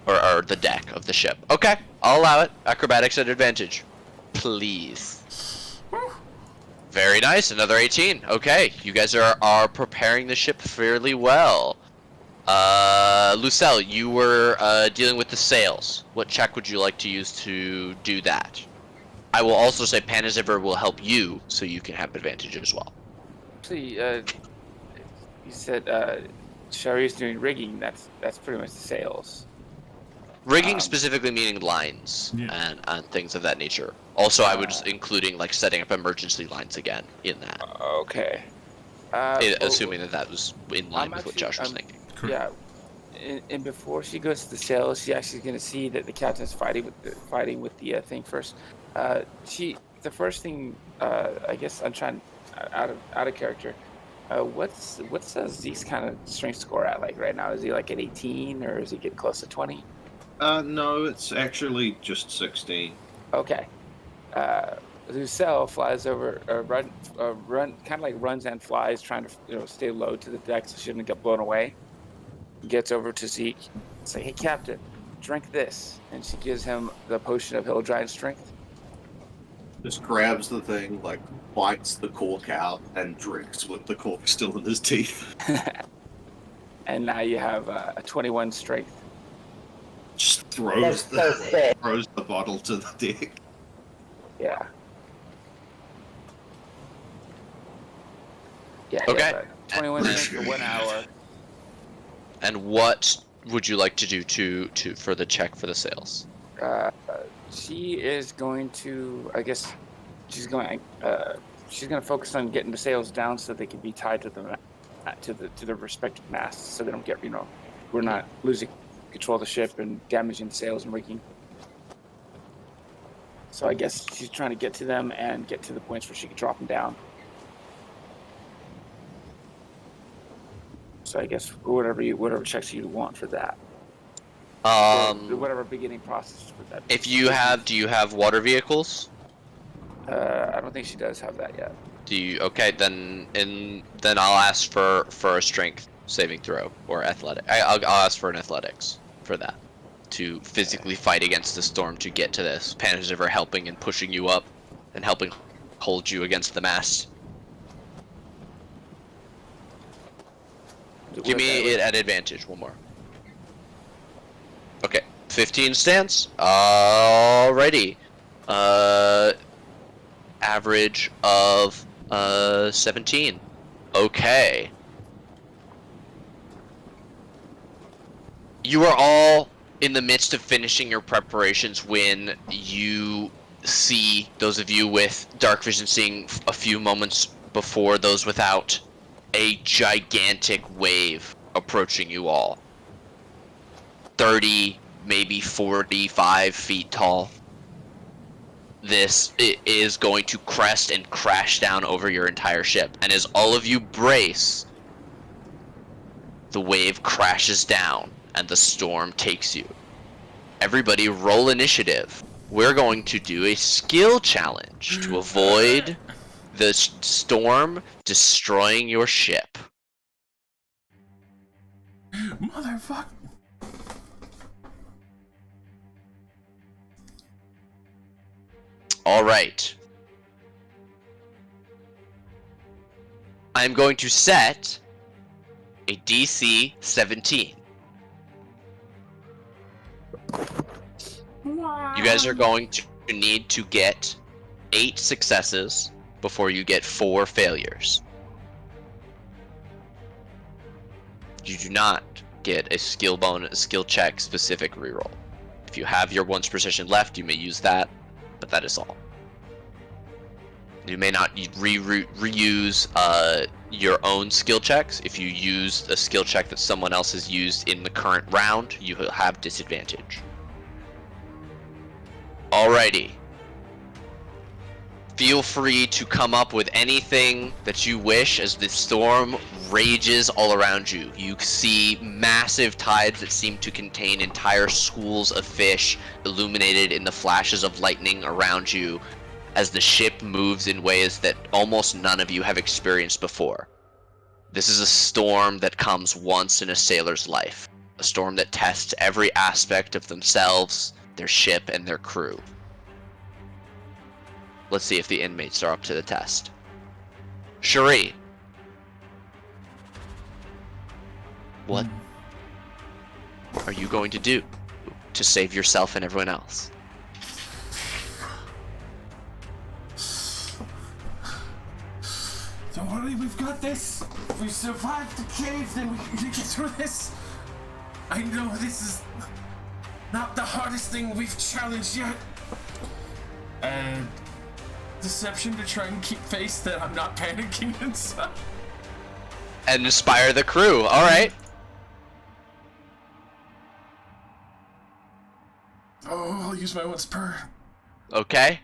Or the deck of the ship. Okay, I'll allow it. Acrobatics at advantage. Please. Woo. Very nice, another 18. Okay, you guys are preparing the ship fairly well. Lucelle, you were dealing with the sails. What check would you like to use to do that? I will also say Panaziver will help you, so you can have advantage as well. Actually, you said Cherie's doing rigging. That's pretty much the sails. Rigging specifically meaning lines and things of that nature. Also, I was including like setting up emergency lines again in that. Okay. Assuming that was in line with what Josh was thinking. Yeah. And before she goes to the sails, she actually going to see that the captain's fighting with the thing first. The first thing, I guess I'm trying out of character. What's Zeke's kind of strength score at like right now? Is he like at 18 or is he getting close to 20? No, it's actually just 16. Okay. Lucelle flies over, kind of like runs and flies, trying to stay low to the deck so she doesn't get blown away. Gets over to Zeke, say, "Hey, Captain, drink this," and she gives him the potion of Hill Giant Strength. Just grabs the thing, like bites the cork out, and drinks with the cork still in his teeth. And now you have a 21 strength. Just throws throws the bottle to the deck. Yeah. Yeah. Okay. 21 strength for 1 hour. And what would you like to do for the check for the sails? She is going to, I guess, she's going to focus on getting the sails down so they can be tied to the respective masts, so they don't get, we're not losing control of the ship and damaging the sails and rigging. So I guess she's trying to get to them and get to the points where she can drop them down. So I guess whatever checks you want for that. Or whatever beginning process for that. If you have, do you have water vehicles? I don't think she does have that yet. Do you? Okay, then I'll ask for a strength saving throw or athletic. I'll ask for an athletics for that to physically fight against the storm to get to this. Pan is ever helping and pushing you up and helping hold you against the mast. Give me it at advantage. One more. Okay, 15 stance. Alrighty. Average of 17. Okay. You are all in the midst of finishing your preparations when you see, those of you with dark vision seeing a few moments before those without, a gigantic wave approaching you all. 30, maybe 45 feet tall. This is going to crest and crash down over your entire ship. And as all of you brace, the wave crashes down and the storm takes you. Everybody roll initiative. We're going to do a skill challenge to avoid the storm destroying your ship. Motherfucker. All right. I'm going to set a DC 17. You guys are going to need to get 8 successes before you get 4 failures. You do not get a skill check specific reroll. If you have your 1's precision left, you may use that, but that is all. You may not reuse your own skill checks. If you use a skill check that someone else has used in the current round, you will have disadvantage. Alrighty. Feel free to come up with anything that you wish as the storm rages all around you. You see massive tides that seem to contain entire schools of fish illuminated in the flashes of lightning around you as the ship moves in ways that almost none of you have experienced before. This is a storm that comes once in a sailor's life. A storm that tests every aspect of themselves, their ship, and their crew. Let's see if the inmates are up to the test. Cherie. What are you going to do to save yourself and everyone else? Don't worry, we've got this. If we survive the cave, then we can get through this. I know this is not the hardest thing we've challenged yet. And deception to try and keep face that I'm not panicking and stuff. And inspire the crew. All right. Oh, I'll use my once per. Okay.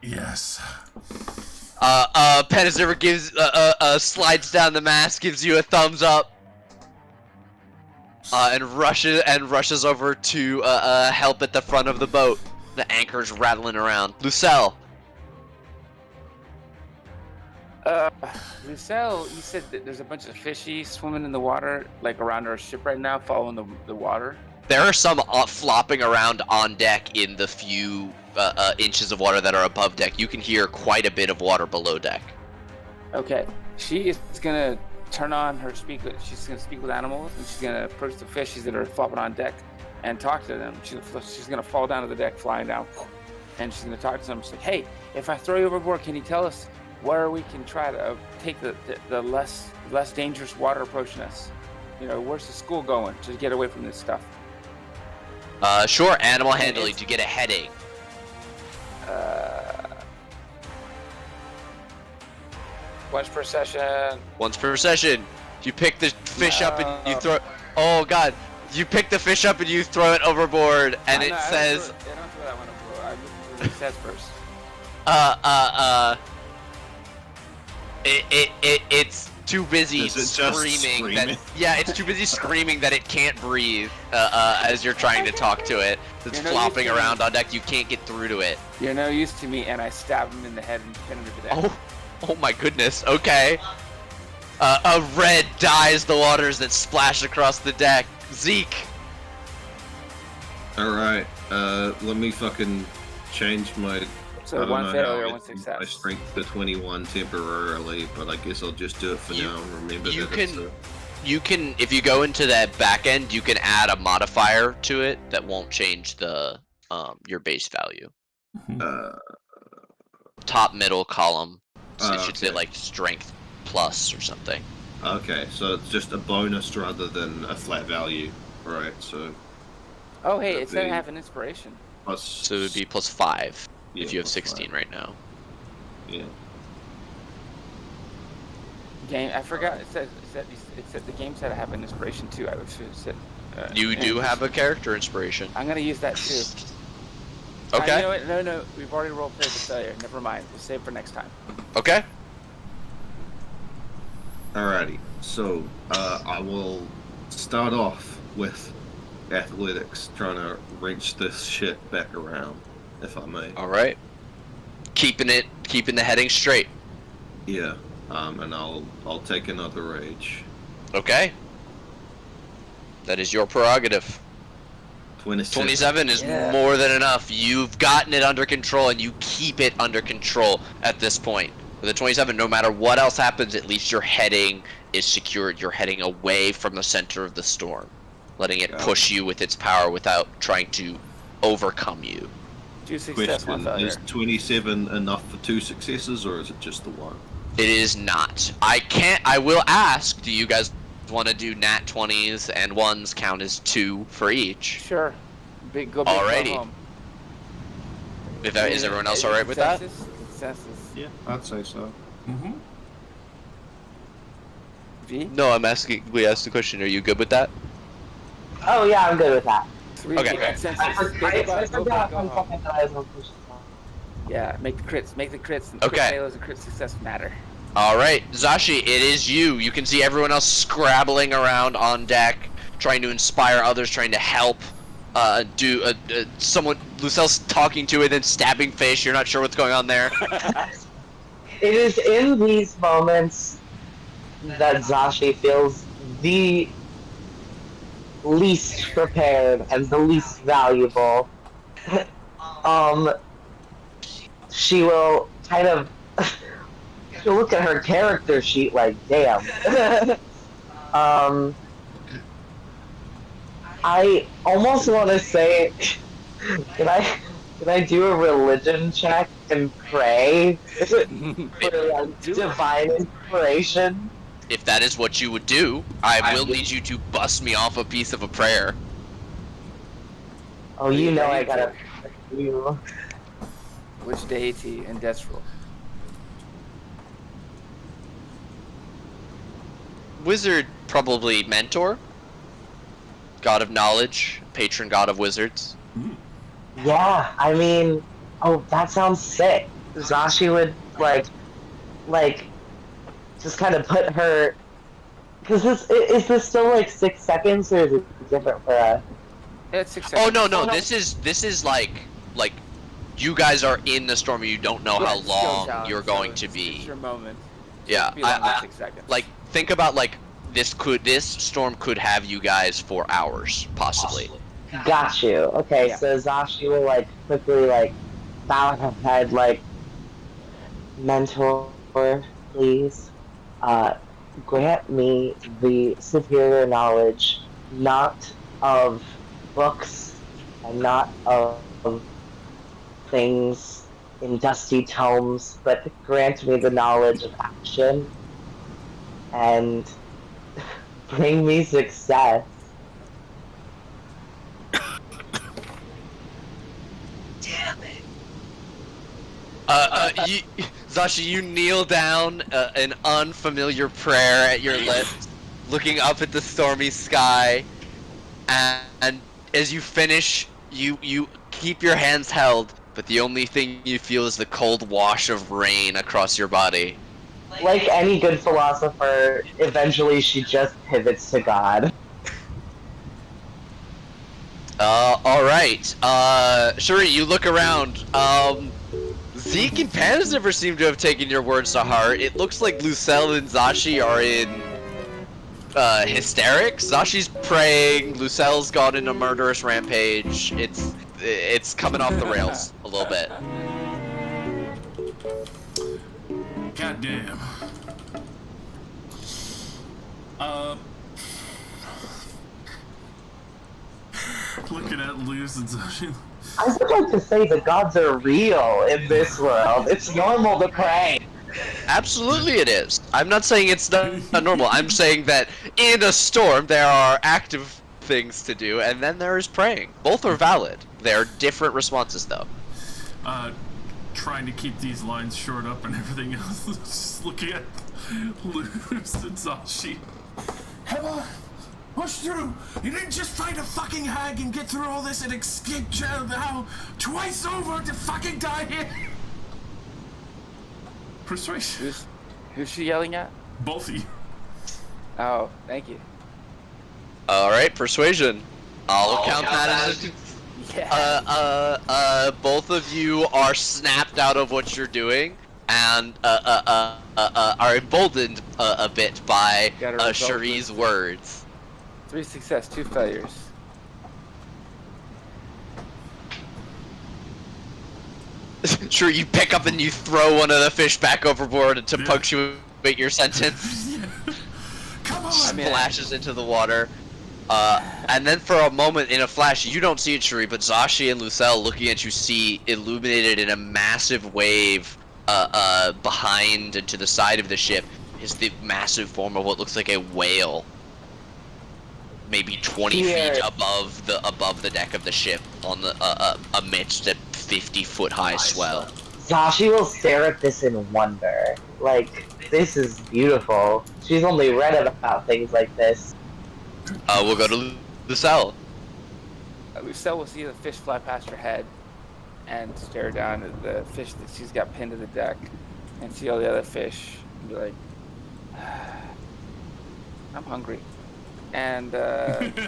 Yes. Penizerver gives slides down the mast, gives you a thumbs up, and rushes over to help at the front of the boat. The anchor's rattling around. Lucelle. Lucelle, you said that there's a bunch of fishies swimming in the water, like around our ship right now, following the water. There are some flopping around on deck in the few inches of water that are above deck. You can hear quite a bit of water below deck. Okay, she is gonna turn on her speaker. She's gonna speak with animals, and she's gonna approach the fishies that are flopping on deck and talk to them. She's gonna fall down to the deck, flying down, and she's gonna talk to them. She's like, "Hey, if I throw you overboard, can you tell us where we can try to take the less dangerous water approaching us? You know, where's the school going to get away from this stuff?" Sure, animal handling to get a heading. Once per session. Once per session. You pick the fish up and you throw. Oh god. You pick the fish up and you throw it overboard, and it says. I don't throw that one overboard. I look at what it says first. too busy Is it just screaming that. screaming? Yeah, it's too busy screaming that it can't breathe as you're trying to talk to it. It's You're no flopping use to around me. on deck. You can't get through to it. You're no use to me, and I stabbed him in the head and pinned him to death. Oh my goodness. Okay. A red dyes the waters that splash across the deck. Zeke. Alright, let me fucking change my... So I don't one know failure, how one I success. my strength to 21 temporarily, but I guess I'll just do it for now. Remember you that it's can- You can, if you go into that back end, you can add a modifier to it that won't change the your base value. Top middle column. So it should say okay. like strength plus or something. Okay, so it's just a bonus rather than a flat value. Right, so Oh, hey, That'd it said I be- have an inspiration. plus... So it would be plus 5 yeah, if you have plus 16 5. right now. Yeah. Game, I forgot. It said the game said I have an inspiration too. I should have said. You do have a character inspiration. I'm gonna use that too. Okay. You know what? No, we've already role played the failure. Never mind. We'll save for next time. Okay. Alrighty, so I will start off with athletics, trying to wrench this shit back around, if I may. All right. Keeping the heading straight. Yeah, and I'll take another rage. Okay. That is your prerogative. 27. 27 is Yeah. more than enough. You've gotten it under control, and you keep it under control at this point. With a 27, no matter what else happens, at least your heading is secured. You're heading away from the center of the storm, letting it Yeah. push you with its power without trying to overcome you. 2 success, 1 Question, failure. is 27 enough for 2 successes, or is it just the 1? It is not. I will ask, do you guys want to do nat 20s and 1s count as 2 for each? Sure. Go big, Alrighty. go home. Is everyone else alright with that? Consensus. Yeah, I'd say so. Mm-hmm. V. No, I'm asking. We asked the question. Are you good with that? Oh yeah, I'm good with that. 3 Okay. consensus. I Go forgot big, go for home. a second that I was on push. Yeah, make the crits. Make the crits. And Okay. Crit failures and crit success matter. All right, Zashi, it is you. You can see everyone else scrabbling around on deck, trying to inspire others, trying to help. Someone Lucelle's talking to it and stabbing fish. You're not sure what's going on there. It is in these moments that Zashi feels the least prepared and the least valuable. She will kind of she'll look at her character sheet like, damn. I almost want to say, can I do a religion check and pray for like, divine inspiration? If that is what you would do, I will need you to bust me off a piece of a prayer. Oh, you know I gotta. You. Which deity and death roll? Wizard, probably mentor. God of knowledge, patron god of wizards. Yeah, I mean, oh, that sounds sick. Zashi would like, just kind of put her. Cause is this still like 6 seconds or is it different for us? It's 6 Oh seconds. no, Oh, no. this is like you guys are in the storm. You don't know Yeah, how it's skill long challenge, you're so going to it's be. your moment. Yeah, Be longer than 6 seconds. like think about like this storm could have you guys for hours possibly. Got you. Okay, Yeah. so Zashi will like quickly like bow her head like, mentor, please, grant me the superior knowledge, not of books and not of things in dusty tomes, but grant me the knowledge of action and bring me success. Zashi, you kneel down, an unfamiliar prayer at your lips, looking up at the stormy sky, and as you finish, you keep your hands held, but the only thing you feel is the cold wash of rain across your body. like any good philosopher, eventually she just pivots to God. Alright. Shuri, you look around. Zeke and Pana's never seem to have taken your words to heart. It looks like Lucelle and Zashi are in hysterics. Zashi's praying, Lucelle's gone in a murderous rampage. It's coming off the rails a little bit. God damn. Looking at Luz and Zashi. I would like to say the gods are real in this world. It's normal to pray. Absolutely it is. I'm not saying it's not normal. I'm saying that in a storm there are active things to do, and then there is praying. Both are valid. They're different responses, though. Trying to keep these lines short up and everything else. Just looking at Luz and Zashi. Emma, push through! You didn't just fight a fucking hag and get through all this and escape jail now twice over to fucking die here! Persuasion. Who's she yelling at? Both of you. Oh, thank you. Alright, persuasion. I'll count that as... Yeah. Both of you are snapped out of what you're doing, and are emboldened a bit by Cherie's words. 3 success, 2 failures. Sure, you pick up and you throw one of the fish back overboard to punctuate your sentence. Yeah. Come on! Splashes into the water. And then for a moment, in a flash, you don't see it, Shuri, but Zashi and Lucelle looking at you see illuminated in a massive wave behind and to the side of the ship is the massive form of what looks like a whale. Maybe 20 feet above the deck of the ship on the amidst a 50-foot high swell. Zashi will stare at this in wonder. Like, this is beautiful. She's only read about things like this. We'll go to Lucelle. Lucelle will see the fish fly past her head and stare down at the fish that she's got pinned to the deck and see all the other fish and be like, I'm hungry. And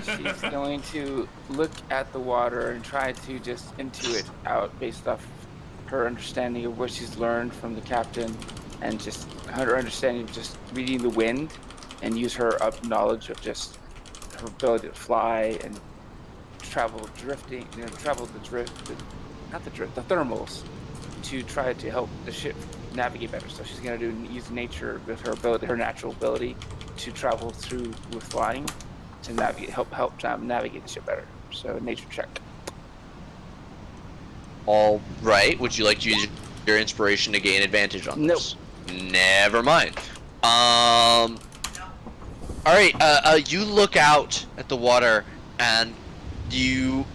she's going to look at the water and try to just intuit out based off her understanding of what she's learned from the captain and just her understanding of just reading the wind and use her knowledge of just her ability to fly and travel drifting, travel the the thermals to try to help the ship navigate better. So she's going to use nature with her ability, her natural ability to travel through with flying to navigate, help navigate the ship better. So nature check. All right. Would you like to use your inspiration to gain advantage on this? Nope. Never mind. All right. You look out at the water and you,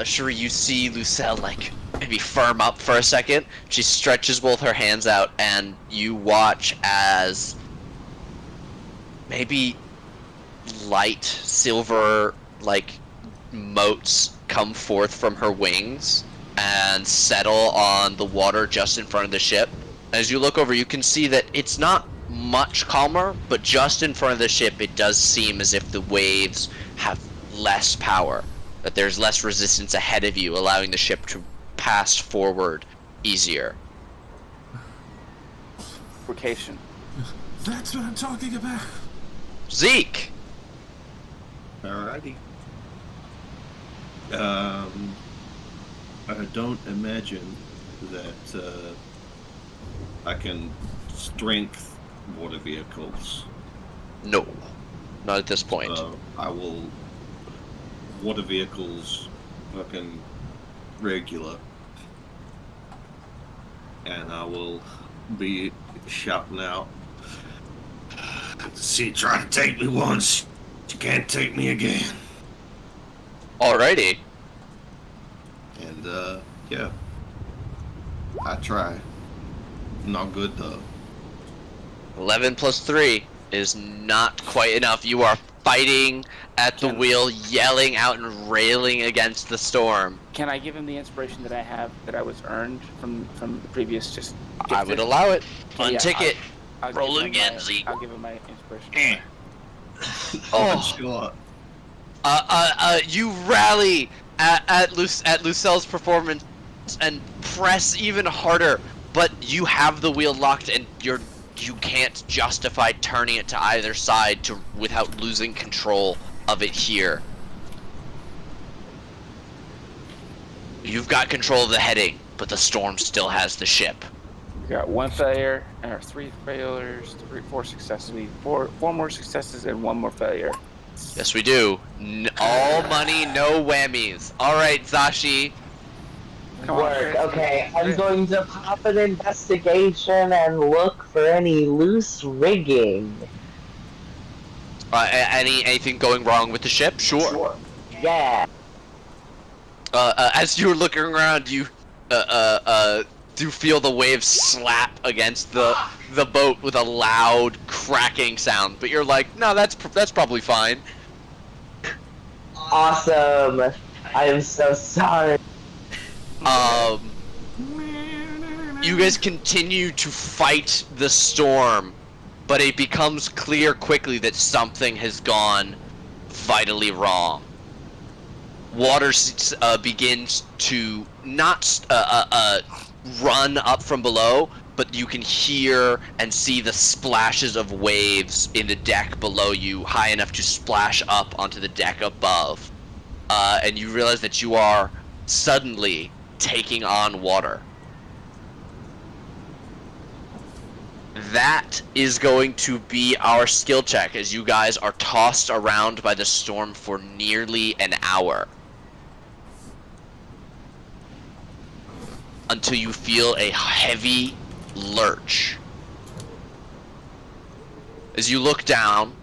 Shuri, you see Lucelle like maybe firm up for a second. She stretches both her hands out, and you watch as maybe light silver like motes come forth from her wings and settle on the water just in front of the ship. As you look over, you can see that it's not much calmer, but just in front of the ship it does seem as if the waves have less power, that there's less resistance ahead of you, allowing the ship to pass forward easier. Vacation. That's what I'm talking about. Zeke! Alrighty. I don't imagine that I can strength water vehicles. No, not at this point. I will water vehicles fucking regular, and I will be shouting out, "See, try to take me once, you can't take me again." Alrighty. And yeah, I try. Not good though. 11 plus 3 is not quite enough. You are fighting at the wheel, yelling out and railing against the storm. Can I give him the inspiration that I have, that I was earned from the previous just... I would allow it. Untick it. I'll Roll give him again, my- Zeke. I'll give him my inspiration. Oh. Sure. You rally at Lucelle's performance and press even harder, but you have the wheel locked and you can't justify turning it to either side without losing control of it here. You've got control of the heading, but the storm still has the ship. We got 1 failure, or 3 failures, 4 successes. We need 4 more successes and 1 more failure. Yes, we do. All money, no whammies. All right, Zashi. Come on, Work. Chris. Okay, I'm Chris. going to pop an investigation and look for any loose rigging. Anything going wrong with the ship? Sure. Yeah. As you're looking around, you do feel the waves slap against the boat with a loud cracking sound. But you're like, no, that's probably fine. Awesome. I am so sorry. You guys continue to fight the storm, but it becomes clear quickly that something has gone vitally wrong. Water begins to not run up from below, but you can hear and see the splashes of waves in the deck below you, high enough to splash up onto the deck above. And you realize that you are suddenly taking on water. That is going to be our skill check as you guys are tossed around by the storm for nearly an hour. Until you feel a heavy lurch. As you look down,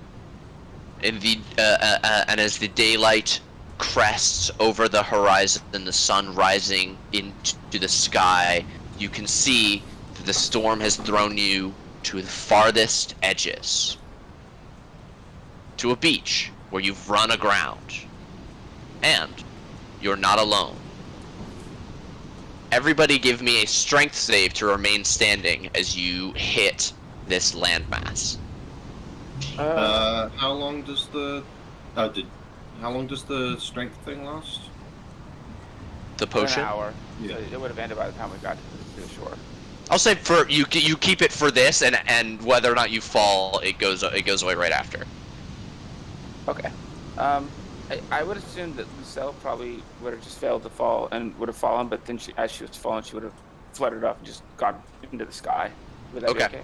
and as the daylight crests over the horizon and the sun rising into the sky, you can see that the storm has thrown you to the farthest edges. To a beach where you've run aground. And you're not alone. Everybody give me a strength save to remain standing as you hit this landmass. How long does the strength thing last? The potion? An hour. Yeah. So it would have ended by the time we got to the shore. I'll say for you keep it for this, and whether or not you fall, it goes away right after. Okay. I would assume that Lucille probably would have just failed to fall and would have fallen, but then as she was falling, she would have fluttered up and just gone into the sky. Would that be Okay. okay?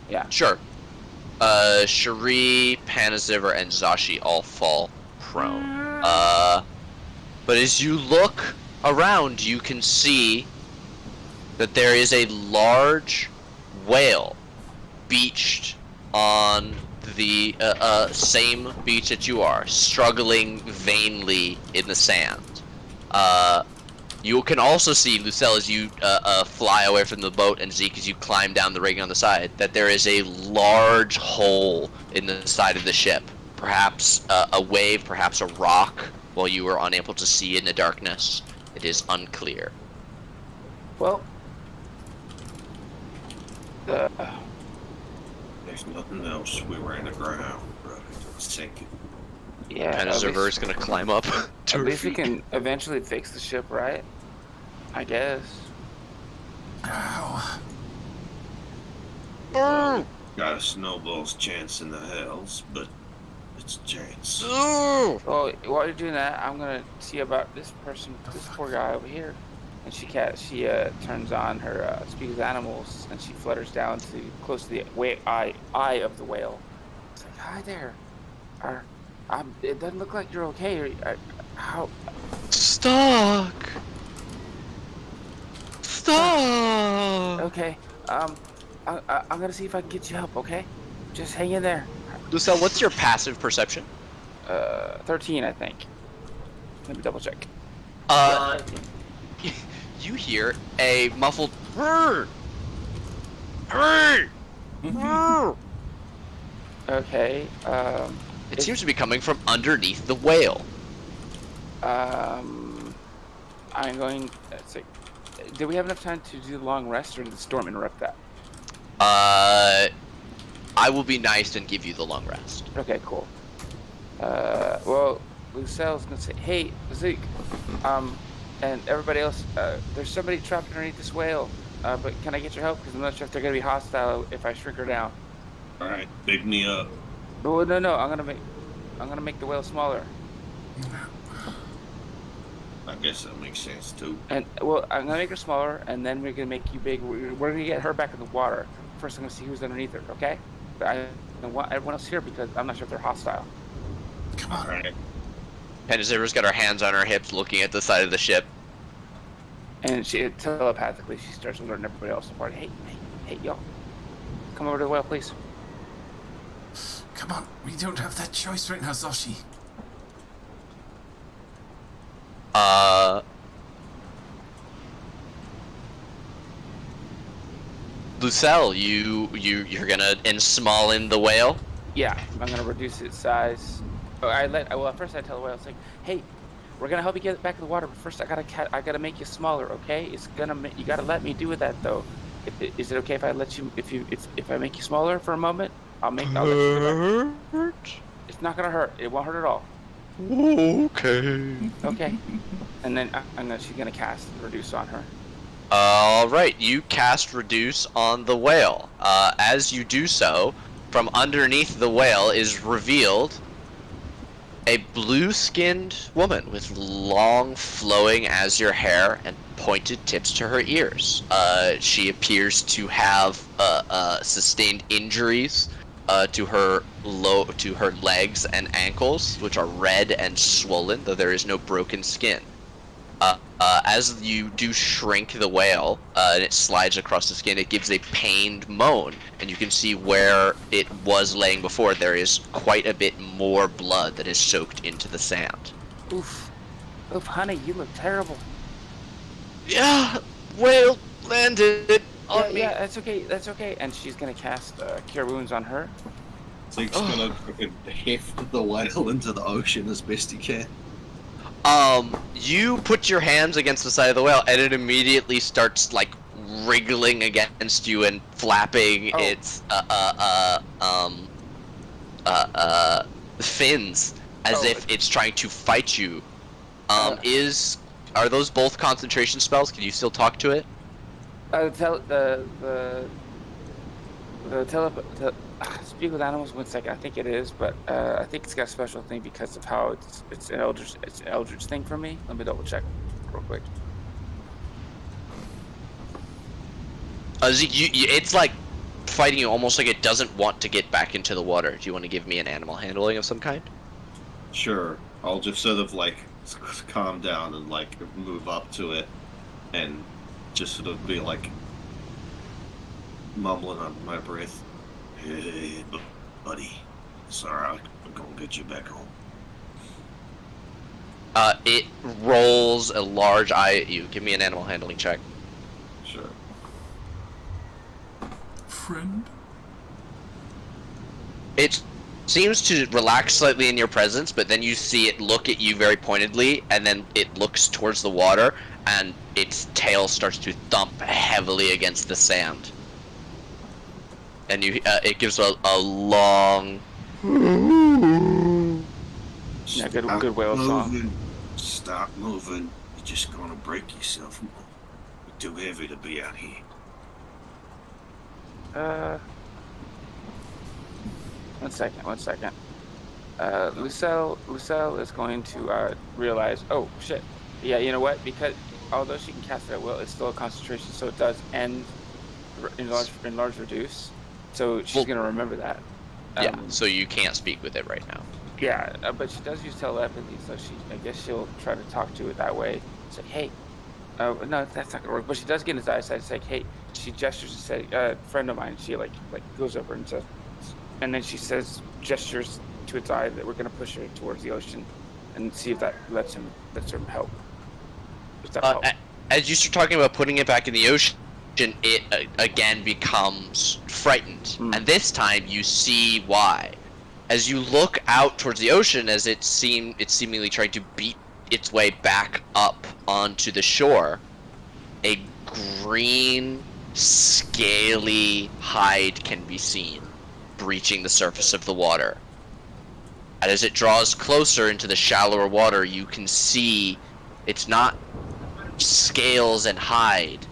Yeah. Sure. Cherie, Panaziver, and Zashi all fall prone. But as you look around, you can see that there is a large whale beached on the same beach that you are, struggling vainly in the sand. You can also see, Lucelle, as you fly away from the boat, and Zeke, as you climb down the rigging on the side, that there is a large hole in the side of the ship. Perhaps a wave, perhaps a rock, while you were unable to see in the darkness. It is unclear. Well, There's nothing else. We ran aground, right? Sinking. yeah. At Panaziver is going to climb up to at her least we feet. can eventually fix the ship, right? I guess. Ow. Got a snowball's chance in the hells, but it's a chance. Ooh. Well, while you're doing that, I'm gonna see about this person, this poor guy over here. And she turns on her speak with animals, and she flutters down to close to the eye of the whale. It's like, hi there. It doesn't look like you're okay. How? Stuck. Okay. I'm gonna see if I can get you help. Okay, just hang in there. Lucelle, what's your passive perception? 13, I think. Let me double check. You hear a muffled "Rrr! Rrr! Rrr!" Okay. It seems to be coming from underneath the whale. I'm going. Let's see. Do we have enough time to do the long rest, or did the storm interrupt that? I will be nice and give you the long rest. Okay, cool. Well, Lucelle's gonna say, "Hey, Zeke, and everybody else, there's somebody trapped underneath this whale. But can I get your help? Because I'm not sure if they're gonna be hostile if I shrink her down." All right, pick me up. No, no, no. I'm gonna make the whale smaller. I guess that makes sense too. And well, I'm gonna make her smaller, and then we're gonna make you big. We're gonna get her back in the water. First, I'm gonna see who's underneath her. Okay? But I want everyone else here because I'm not sure if they're hostile. Come All on. right. Pendazibra's got her hands on her hips, looking at the side of the ship. And she telepathically she starts alerting everybody else apart. Hey, y'all, come over to the whale, please. Come on. We don't have that choice right now, Zoshi. Lucelle, you're gonna ensmall the whale? Yeah, I'm gonna reduce its size. Well, first I tell the whale, it's like, hey, we're gonna help you get back in the water, but first I gotta make you smaller, okay? You gotta let me do with that though. Is it okay if I let you if I make you smaller for a moment? I'll let you get back. It's not gonna hurt. It won't hurt at all. Okay. Okay. And then she's gonna cast reduce on her. Alright, you cast Reduce on the whale. As you do so, from underneath the whale is revealed a blue-skinned woman with long, flowing azure hair and pointed tips to her ears. She appears to have sustained injuries to her legs and ankles, which are red and swollen, though there is no broken skin. As you do shrink the whale, and it slides across the skin, it gives a pained moan, and you can see where it was laying before, there is quite a bit more blood that is soaked into the sand. Oof, honey, you look terrible. Yeah, whale landed on me. Yeah, that's okay. And she's gonna cast Cure Wounds on her. Zeke's gonna fucking heft the whale into the ocean as best he can. You put your hands against the side of the whale, and it immediately starts, like, wriggling against you and flapping its, fins, as if it's trying to fight you. Are those both concentration spells? Can you still talk to it? Speak with animals. 1 second. I think it is, but I think it's got a special thing because of how it's an eldritch thing for me. Let me double check real quick. Zeke, it's like fighting you almost like it doesn't want to get back into the water. Do you want to give me an animal handling of some kind? Sure. I'll just sort of like calm down and like move up to it and just sort of be like mumbling under my breath. Hey, buddy. It's alright. I'm gonna get you back home. It rolls a large eye at you. Give me an animal handling check. Sure. Friend? It seems to relax slightly in your presence, but then you see it look at you very pointedly, and then it looks towards the water, and its tail starts to thump heavily against the sand. And it gives a long. Yeah, good whale song. Stop moving. You're just gonna break yourself. You're too heavy to be out here. 1 second. Lucelle is going to realize. Oh shit. Yeah, you know what? Because although she can cast it at will, it's still a concentration, so it does end enlarge reduce. So she's gonna remember that. Yeah. So you can't speak with it right now. Yeah, but she does use telepathy, so I guess she'll try to talk to it that way. It's like, hey, no, that's not gonna work. But she does get in his eyesight. It's like, hey, she gestures and says, friend of mine. She like goes over and says, and then she gestures to its eye that we're gonna push her towards the ocean, and see if that lets her help. If that helps. As you start talking about putting it back in the ocean, it again becomes frightened, and this time you see why. As you look out towards the ocean, as it's seemingly trying to beat its way back up onto the shore, a green, scaly hide can be seen breaching the surface of the water. And as it draws closer into the shallower water, you can see it's not scales and hide,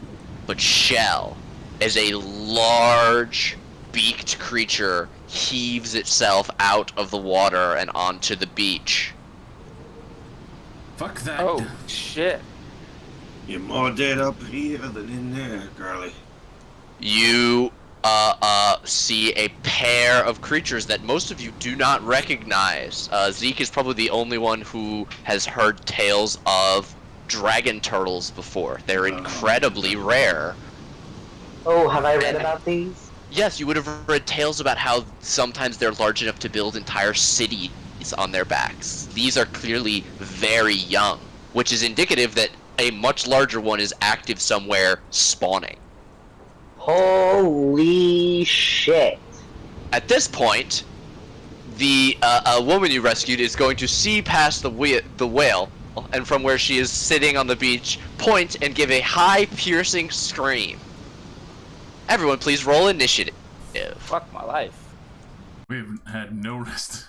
but shell, as a large beaked creature heaves itself out of the water and onto the beach. Fuck that. Oh shit! You're more dead up here than in there, girly. You see a pair of creatures that most of you do not recognize. Zeke is probably the only one who has heard tales of dragon turtles before. They're incredibly rare. Oh, have I read about these? Yes, you would have read tales about how sometimes they're large enough to build entire cities on their backs. These are clearly very young, which is indicative that a much larger one is active somewhere spawning. Holy shit. At this point, the woman you rescued is going to see past the whale, and from where she is sitting on the beach, point and give a high, piercing scream. Everyone, please roll initiative. Fuck my life. We've had no rest.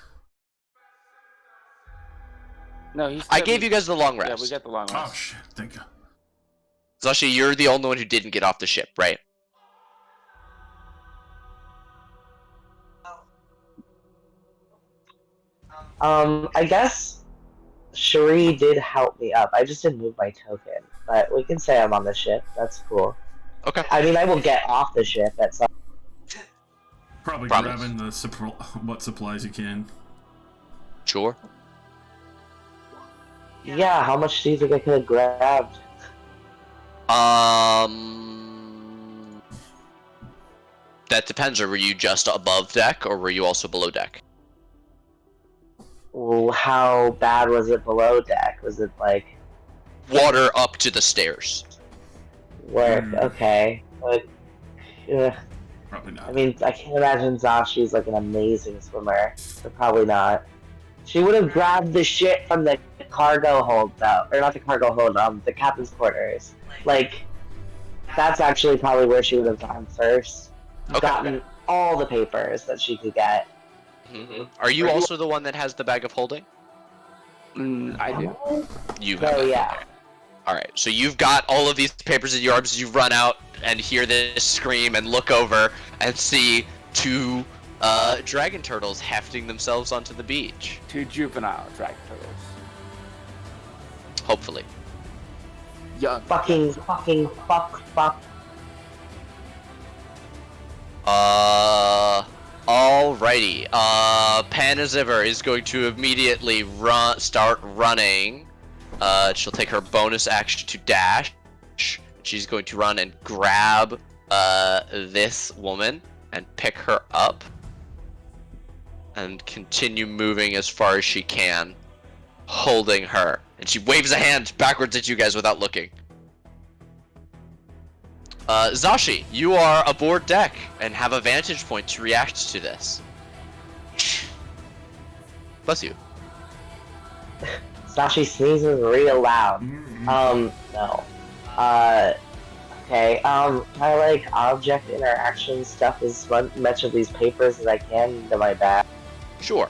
No, he I said gave we- you guys the long Yeah, rest. we got the long Oh rest. shit, thank God. Zashi, you're the only one who didn't get off the ship, right? I guess Cherie did help me up. I just didn't move my token. But we can say I'm on the ship. That's cool. Okay. I mean, I will get off the ship at some. Probably Promise. grabbing the what supplies you can. Sure. Yeah, how much do you think I could have grabbed? That depends. Or were you just above deck, or were you also below deck? Well, how bad was it below deck? Was it like Water up to the stairs. work? Okay. But, Probably not. I mean, I can't imagine Zashi's like an amazing swimmer. So probably not. She would have grabbed the shit from the cargo hold, though. Or not the cargo hold, the captain's quarters. Like, that's actually probably where she would have gone first. Okay. Gotten all the papers that she could get. Are you also the one that has the bag of holding? I do. You have Oh, it. yeah. Okay. Alright, so you've got all of these papers in your arms as you run out and hear this scream and look over and see two dragon turtles hefting themselves onto the beach. 2 juvenile dragon turtles. Hopefully. Young. Fuck. Alrighty. Panaziver is going to immediately start running. She'll take her bonus action to dash. She's going to run and grab this woman and pick her up and continue moving as far as she can, holding her. And she waves a hand backwards at you guys without looking. Zashi, you are aboard deck and have a vantage point to react to this. Bless you. Sashi sneezes real loud. No. Okay, can I, like, object interaction stuff as much of these papers as I can into my bag? Sure.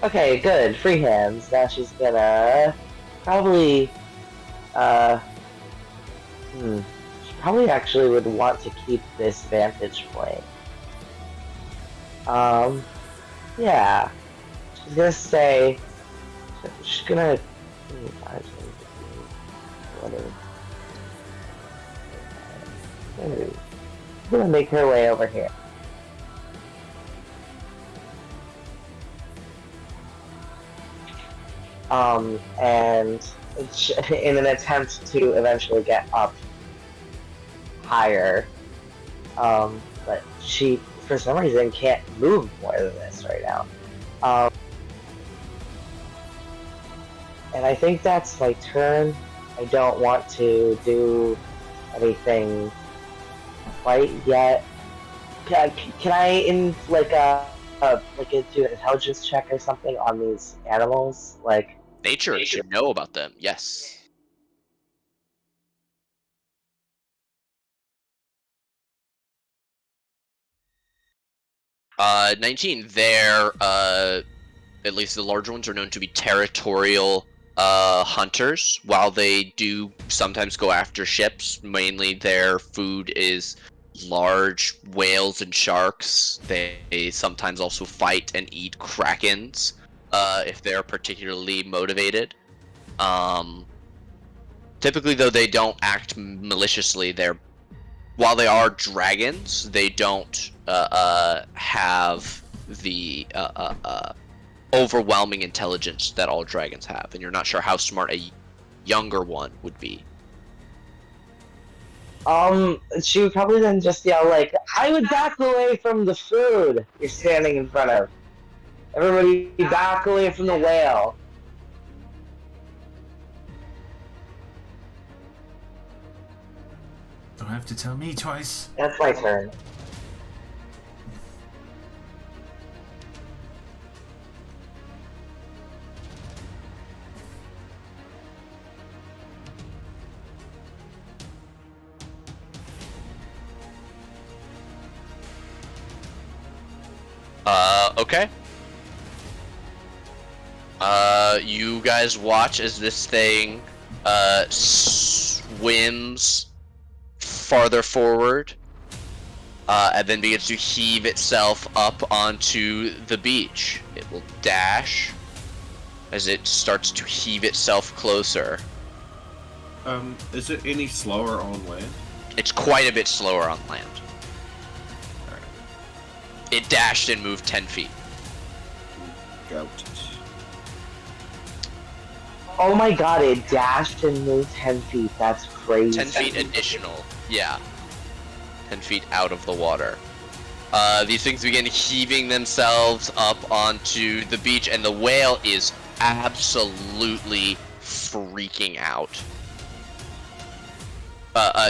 Okay, good. Free hands. Now she's gonna probably, she probably actually would want to keep this vantage point. Yeah. She's gonna say, she's gonna, she's gonna make her way over here. And in an attempt to eventually get up higher, but she, for some reason, can't move more than this right now. And I think that's my turn. I don't want to do anything quite yet. Can I do an intelligence check or something on these animals? Like, Nature should know about them, yes. 19. They're, at least the larger ones, are known to be territorial hunters. While they do sometimes go after ships, mainly their food is large whales and sharks. They sometimes also fight and eat krakens if they're particularly motivated. Typically, though, they don't act maliciously. While they are dragons, they don't have the overwhelming intelligence that all dragons have, and you're not sure how smart a younger one would be. She would probably then just yell like, "I would back away from the food you're standing in front of. Everybody back away from the whale." Don't have to tell me twice. That's my turn. Okay. You guys watch as this thing, swims farther forward, and then begins to heave itself up onto the beach. It will dash as it starts to heave itself closer. Is it any slower on land? It's quite a bit slower on land. It dashed and moved 10 feet. Goat. Oh my god, it dashed and moved 10 feet. That's crazy. 10 feet additional. Yeah. 10 feet out of the water. These things begin heaving themselves up onto the beach, and the whale is absolutely freaking out.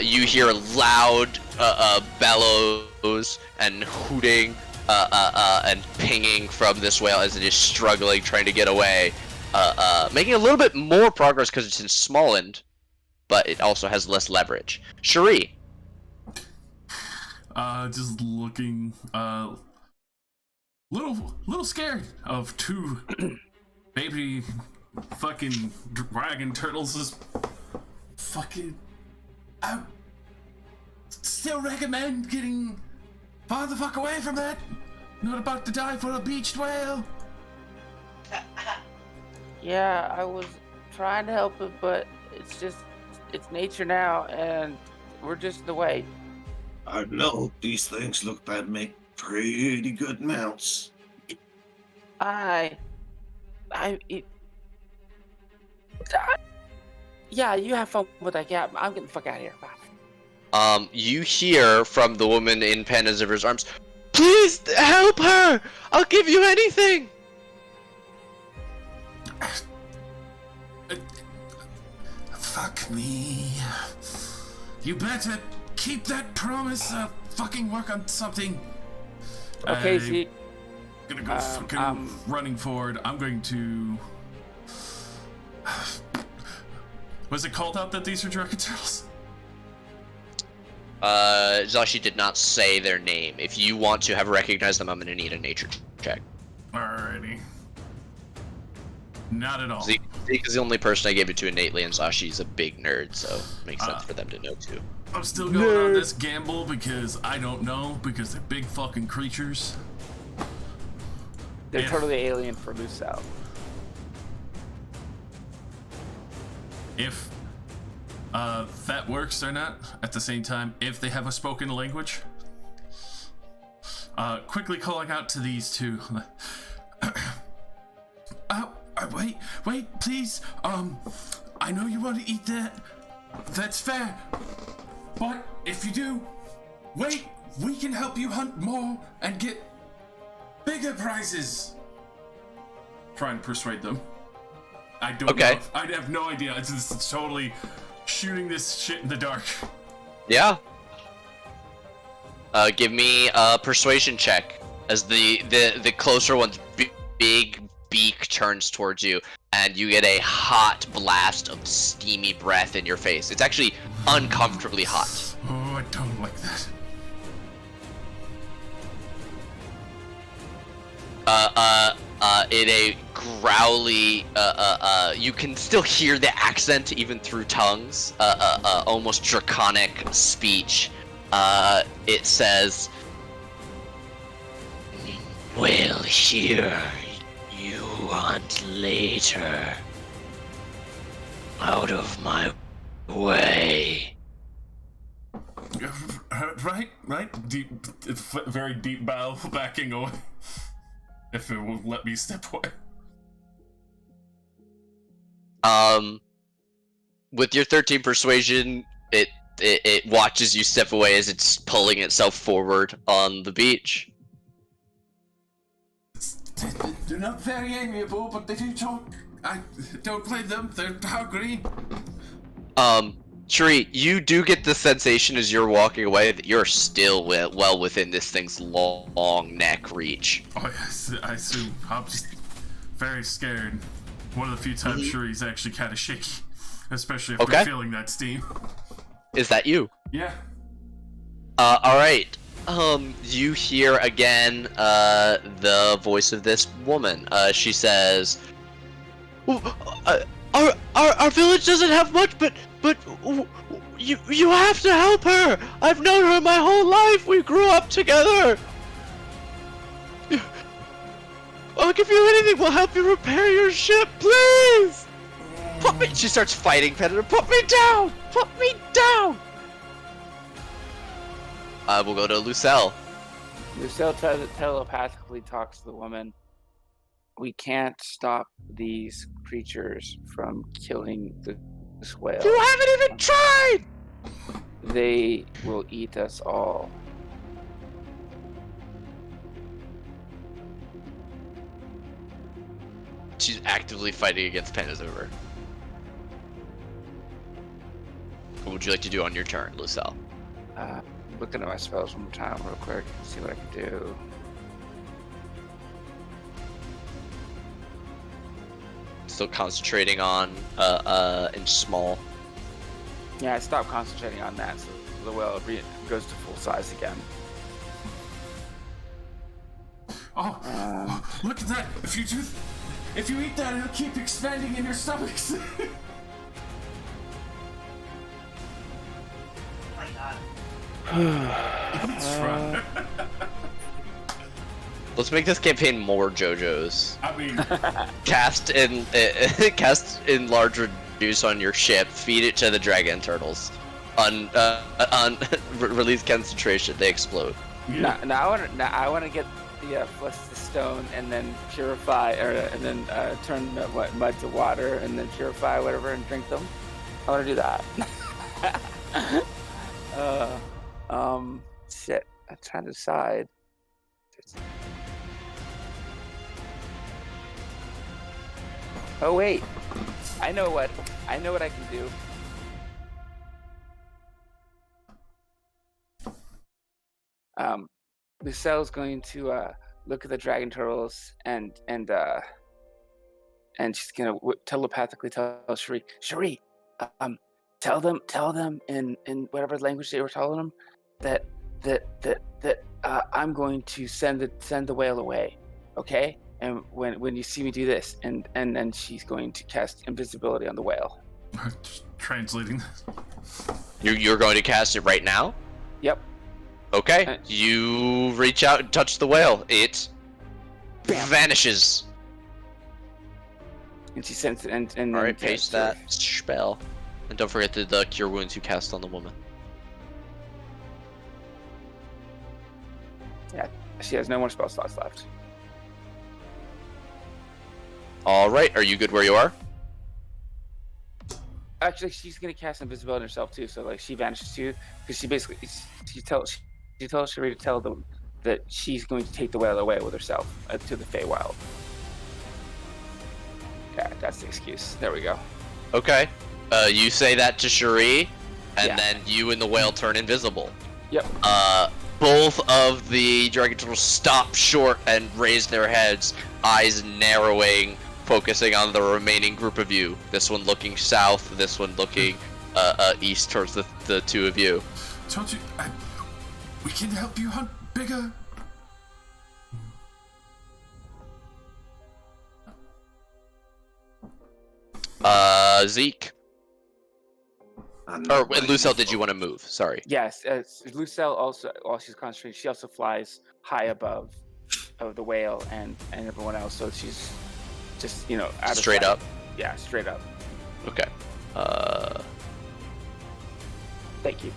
You hear loud bellows and hooting and pinging from this whale as it is struggling, trying to get away. Making a little bit more progress because it's in Smallland, but it also has less leverage. Cherie. Just looking, little scared of two baby fucking dragon turtles. Just fucking. I still recommend getting far the fuck away from that. Not about to die for a beached whale. Yeah, I was trying to help it, but it's nature now, and we're just in the way. I know these things look bad, make pretty good mounts. Yeah, you have fun with that. Yeah, I'm getting the fuck out of here. Bye. You hear from the woman in Panaziver's arms, "Please help her! I'll give you anything!" Fuck me. You better keep that promise. Fucking work on something. Okay, I'm see. gonna go fucking running forward. I'm going to. Was it called out that these are dragon turtles? Zashi did not say their name. If you want to have recognized them, I'm gonna need a nature check. Alrighty. Not at all. Zeke is the only person I gave it to innately, and Zashi's a big nerd, so it makes sense for them to know too. I'm still going on this gamble because I don't know, because they're big fucking creatures. They're totally alien for Lucelle. If that works or not, at the same time, if they have a spoken language, quickly calling out to these two. Wait, please. I know you want to eat that. That's fair. But if you do, wait, we can help you hunt more and get bigger prizes. Try and persuade them. I don't know. I have no idea. It's totally shooting this shit in the dark. Yeah. Give me a persuasion check as the closer one's big beak turns towards you, and you get a hot blast of steamy breath in your face. It's actually uncomfortably hot. Oh, I don't like that. in a growly, you can still hear the accent even through tongues, almost draconic speech. It says, "We'll hear you want later. Out of my way." Right. Deep, very deep bow, backing away. If it will let me step away. With your 13 persuasion, it watches you step away as it's pulling itself forward on the beach. They're not very amiable, but they do talk. I don't blame them. They're hungry. Shuri, you do get the sensation as you're walking away that you're still well within this thing's long neck reach. Oh yes, I assume. I'm just very scared. One of the few times Shuri's actually kind of shaky, especially if they're feeling that steam. Is that you? Yeah. All right. You hear again the voice of this woman. She says, "Our village doesn't have much, but you have to help her. I've known her my whole life. We grew up together. I'll give you anything. We'll help you repair your ship, please. Put me." She starts fighting Predator. "Put me down. Put me down." We'll go to Lucelle. Lucille telepathically talks to the woman. "We can't stop these creatures from killing this whale. You haven't even tried! They will eat us all." She's actively fighting against Panazover. What would you like to do on your turn, Lucelle? Looking at my spells one more time real quick, see what I can do. Still concentrating on in small. Yeah, I stopped concentrating on that, so the whale goes to full size again. Oh, look at that! If you eat that, it'll keep expanding in your stomachs. Let's try. Let's make this campaign more JoJo's. I mean, Cast in large reduce on your ship. Feed it to the dragon turtles. Release concentration. They explode. yeah. Now I want to get the flesh to stone and then purify, and then turn mud to water and then purify whatever and drink them. I want to do that. Shit. I'm trying to decide. Oh wait, I know what I can do. Lucelle's going to look at the dragon turtles and she's gonna telepathically tell Shuri, tell them in whatever language they were telling them that I'm going to send the whale away, okay? And when you see me do this, and then she's going to cast invisibility on the whale. Just translating this. You're going to cast it right now? Yep. Okay. You reach out and touch the whale. It vanishes. And she sends it and All right, paste that spell, and don't forget the cure wounds you cast on the woman. Yeah, she has no more spell slots left. All right, are you good where you are? Actually, she's gonna cast invisibility herself too, so like she vanishes too, because she tells Shuri to tell them that she's going to take the whale away with herself to the Feywild. Yeah, that's the excuse. There we go. Okay. You say that to Shuri, and Yeah. then you and the whale turn invisible. Yep. Both of the dragon turtles stop short and raise their heads, eyes narrowing, focusing on the remaining group of you. This one looking south, this one looking east towards the two of you. Told you, we can help you hunt bigger. Zeke. I know Or about Lucille, you did you want to folks. move? Sorry. Yes, Lucille also, while she's concentrating, she also flies high above of the whale and everyone else. So she's just, out of Straight sight. up? Yeah, straight up. Okay. Thank you.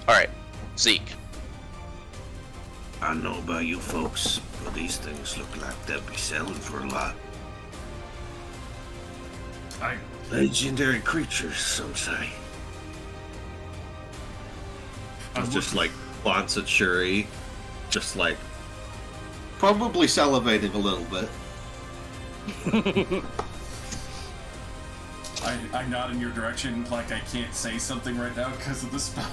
Alright. Zeke. I know about you folks, but these things look like they'll be selling for a lot. Legendary creatures, some say. It's just like glance at Shuri, just like Probably salivating a little bit. I nod in your direction like I can't say something right now because of the spell.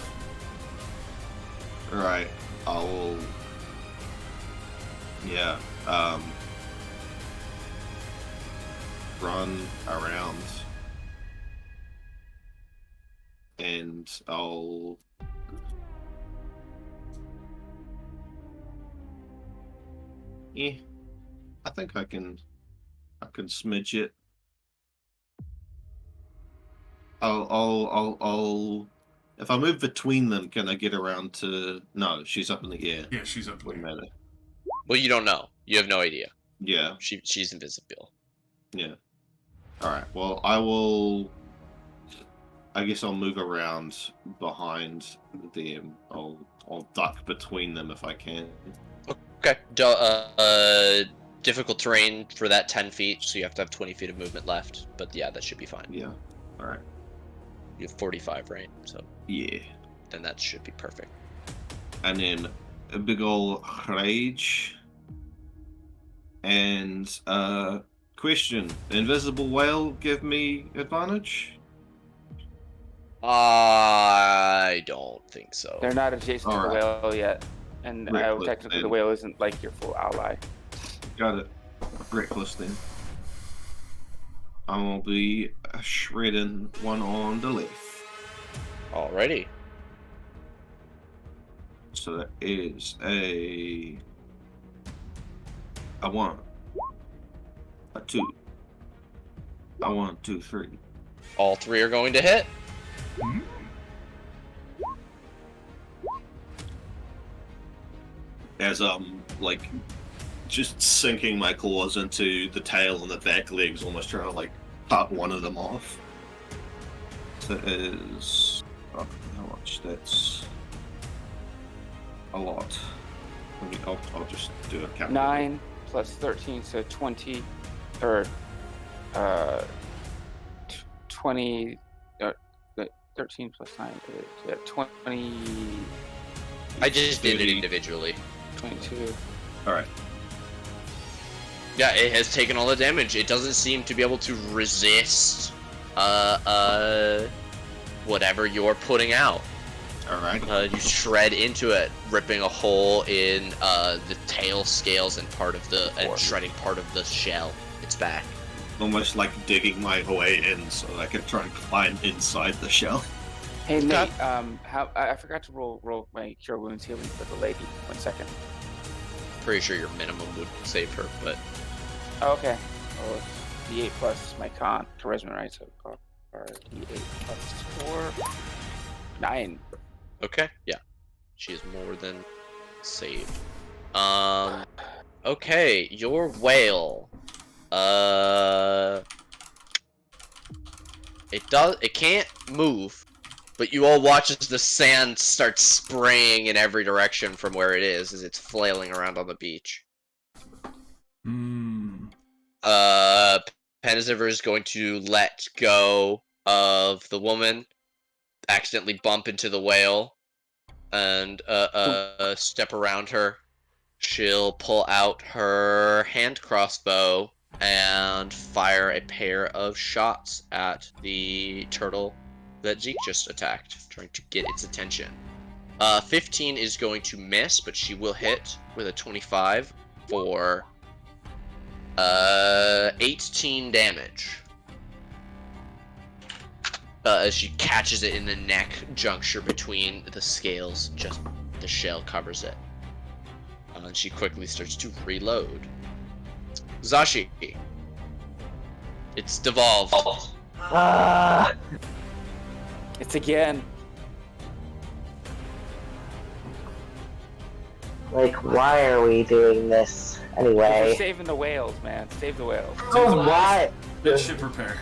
Right. I'll. Yeah. Run around. And I'll. Yeah. I think I can smidge it. I'll if I move between them, can I get around to? No, she's up in the air. Yeah, she's up Wouldn't there. matter. Well, you don't know. You have no idea. Yeah, She's invisible. yeah. All right. Well, I will. I guess I'll move around behind them. I'll duck between them if I can. Okay. Difficult terrain for that 10 feet, so you have to have 20 feet of movement left. But yeah, that should be fine. Yeah. All right. You have 45, right? So Yeah. then that should be perfect. And then a big ol' rage. And question: Invisible whale give me advantage? I don't think so. They're not adjacent to the Alright. whale yet, and Reckless, technically the then. whale isn't like your full ally. Got it. Reckless then. I'm gonna be shredding one on the left. Alrighty. So that is a 1, a 2, a 1, 2, 3. All 3 are going to hit. As like just sinking my claws into the tail and the back legs, almost trying to like cut one of them off. So that is how much? That's a lot. I'll just do a count. 9 plus 13, so 20, or 20. 13 plus 9 is 20. I just did it individually. 22. All right. Yeah, it has taken all the damage. It doesn't seem to be able to resist whatever you're putting out. All right. You shred into it, ripping a hole in the tail scales and shredding part of the shell. Its back. Almost like digging my way in so I can try and climb inside the shell. Hey Nate, Okay. I forgot to roll my cure wounds healing for the lady. 1 second. Pretty sure your minimum would save her, but Oh, okay. Oh, it's D8 plus my charisma, right? So D8 plus 4, 9. okay, yeah, she is more than saved. Okay, your whale. It can't move, but you all watch as the sand starts spraying in every direction from where it is as it's flailing around on the beach. Peniziver is going to let go of the woman, accidentally bump into the whale, and step around her. She'll pull out her hand crossbow and fire a pair of shots at the turtle that Zeke just attacked, trying to get its attention. 15 is going to miss, but she will hit with a 25 for 18 damage. As she catches it in the neck juncture between the scales, just the shell covers it. And she quickly starts to reload. Zashi. It's devolved. It's again. Like, why are we doing this We're anyway? saving the whales, man. Save the whales. Oh, what? Good ship repair.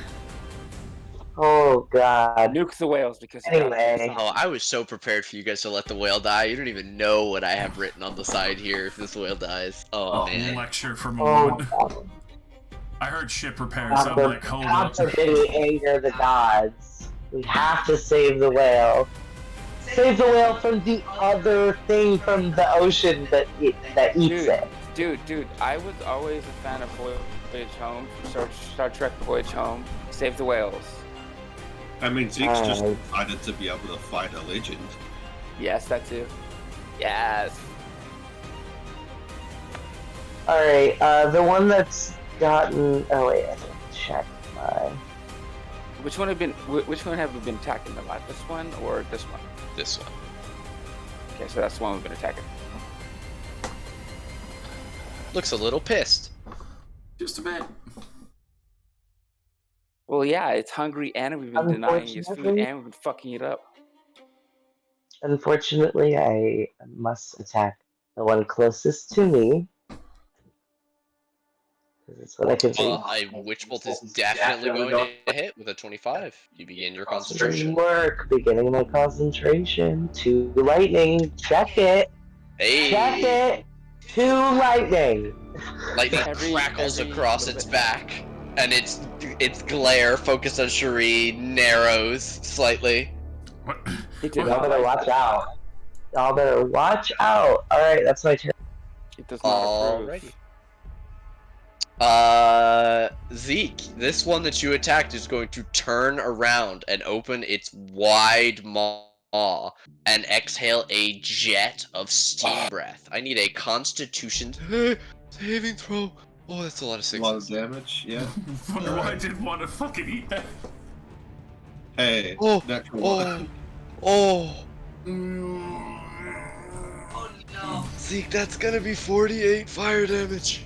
Oh god. Nuke the whales because you gotta Anyway. do something. Oh, I was so prepared for you guys to let the whale die. You don't even know what I have written on the side here if this whale dies. Oh, man. Lecture from a Oh, moment. I heard ship repairs. God, I'm like, hold God up. forbid we anger the gods. We have to save the whale. Save the whale from the other thing from the ocean that eats it. Dude, I was always a fan of Voyage Home, Star Trek Voyage Home. Save the whales. I mean, Zeke's just excited to be able to fight a legend. Yes, that too. Yes. Alright, the one that's gotten... Oh wait, I didn't check my... Which one have we been attacking a lot? This one or this one? This one. Okay, so that's the one we've been attacking. Looks a little pissed. Just a bit. Well, yeah, it's hungry and we've been denying his food and we've been fucking it up. Unfortunately, I must attack the one closest to me. That's what I can do. Witch Bolt is definitely going to hit with a 25. You begin your concentration. Work, beginning my concentration. 2 lightning. Check it. Hey! Check it. 2 lightning. Lightning crackles across its back, and its glare focused on Cherie narrows slightly. What? Y'all better watch out. Y'all better watch out. Alright, that's my turn. It does not approve. Zeke, this one that you attacked is going to turn around and open its wide maw and exhale a jet of steam breath. I need a Constitution saving throw. Oh, that's a lot of sixes. A lot of damage, yeah. Wonder why I didn't want to fucking eat that. Hey, Oh, natural oh, one. oh. Oh no. Zeke, that's gonna be 48 fire damage.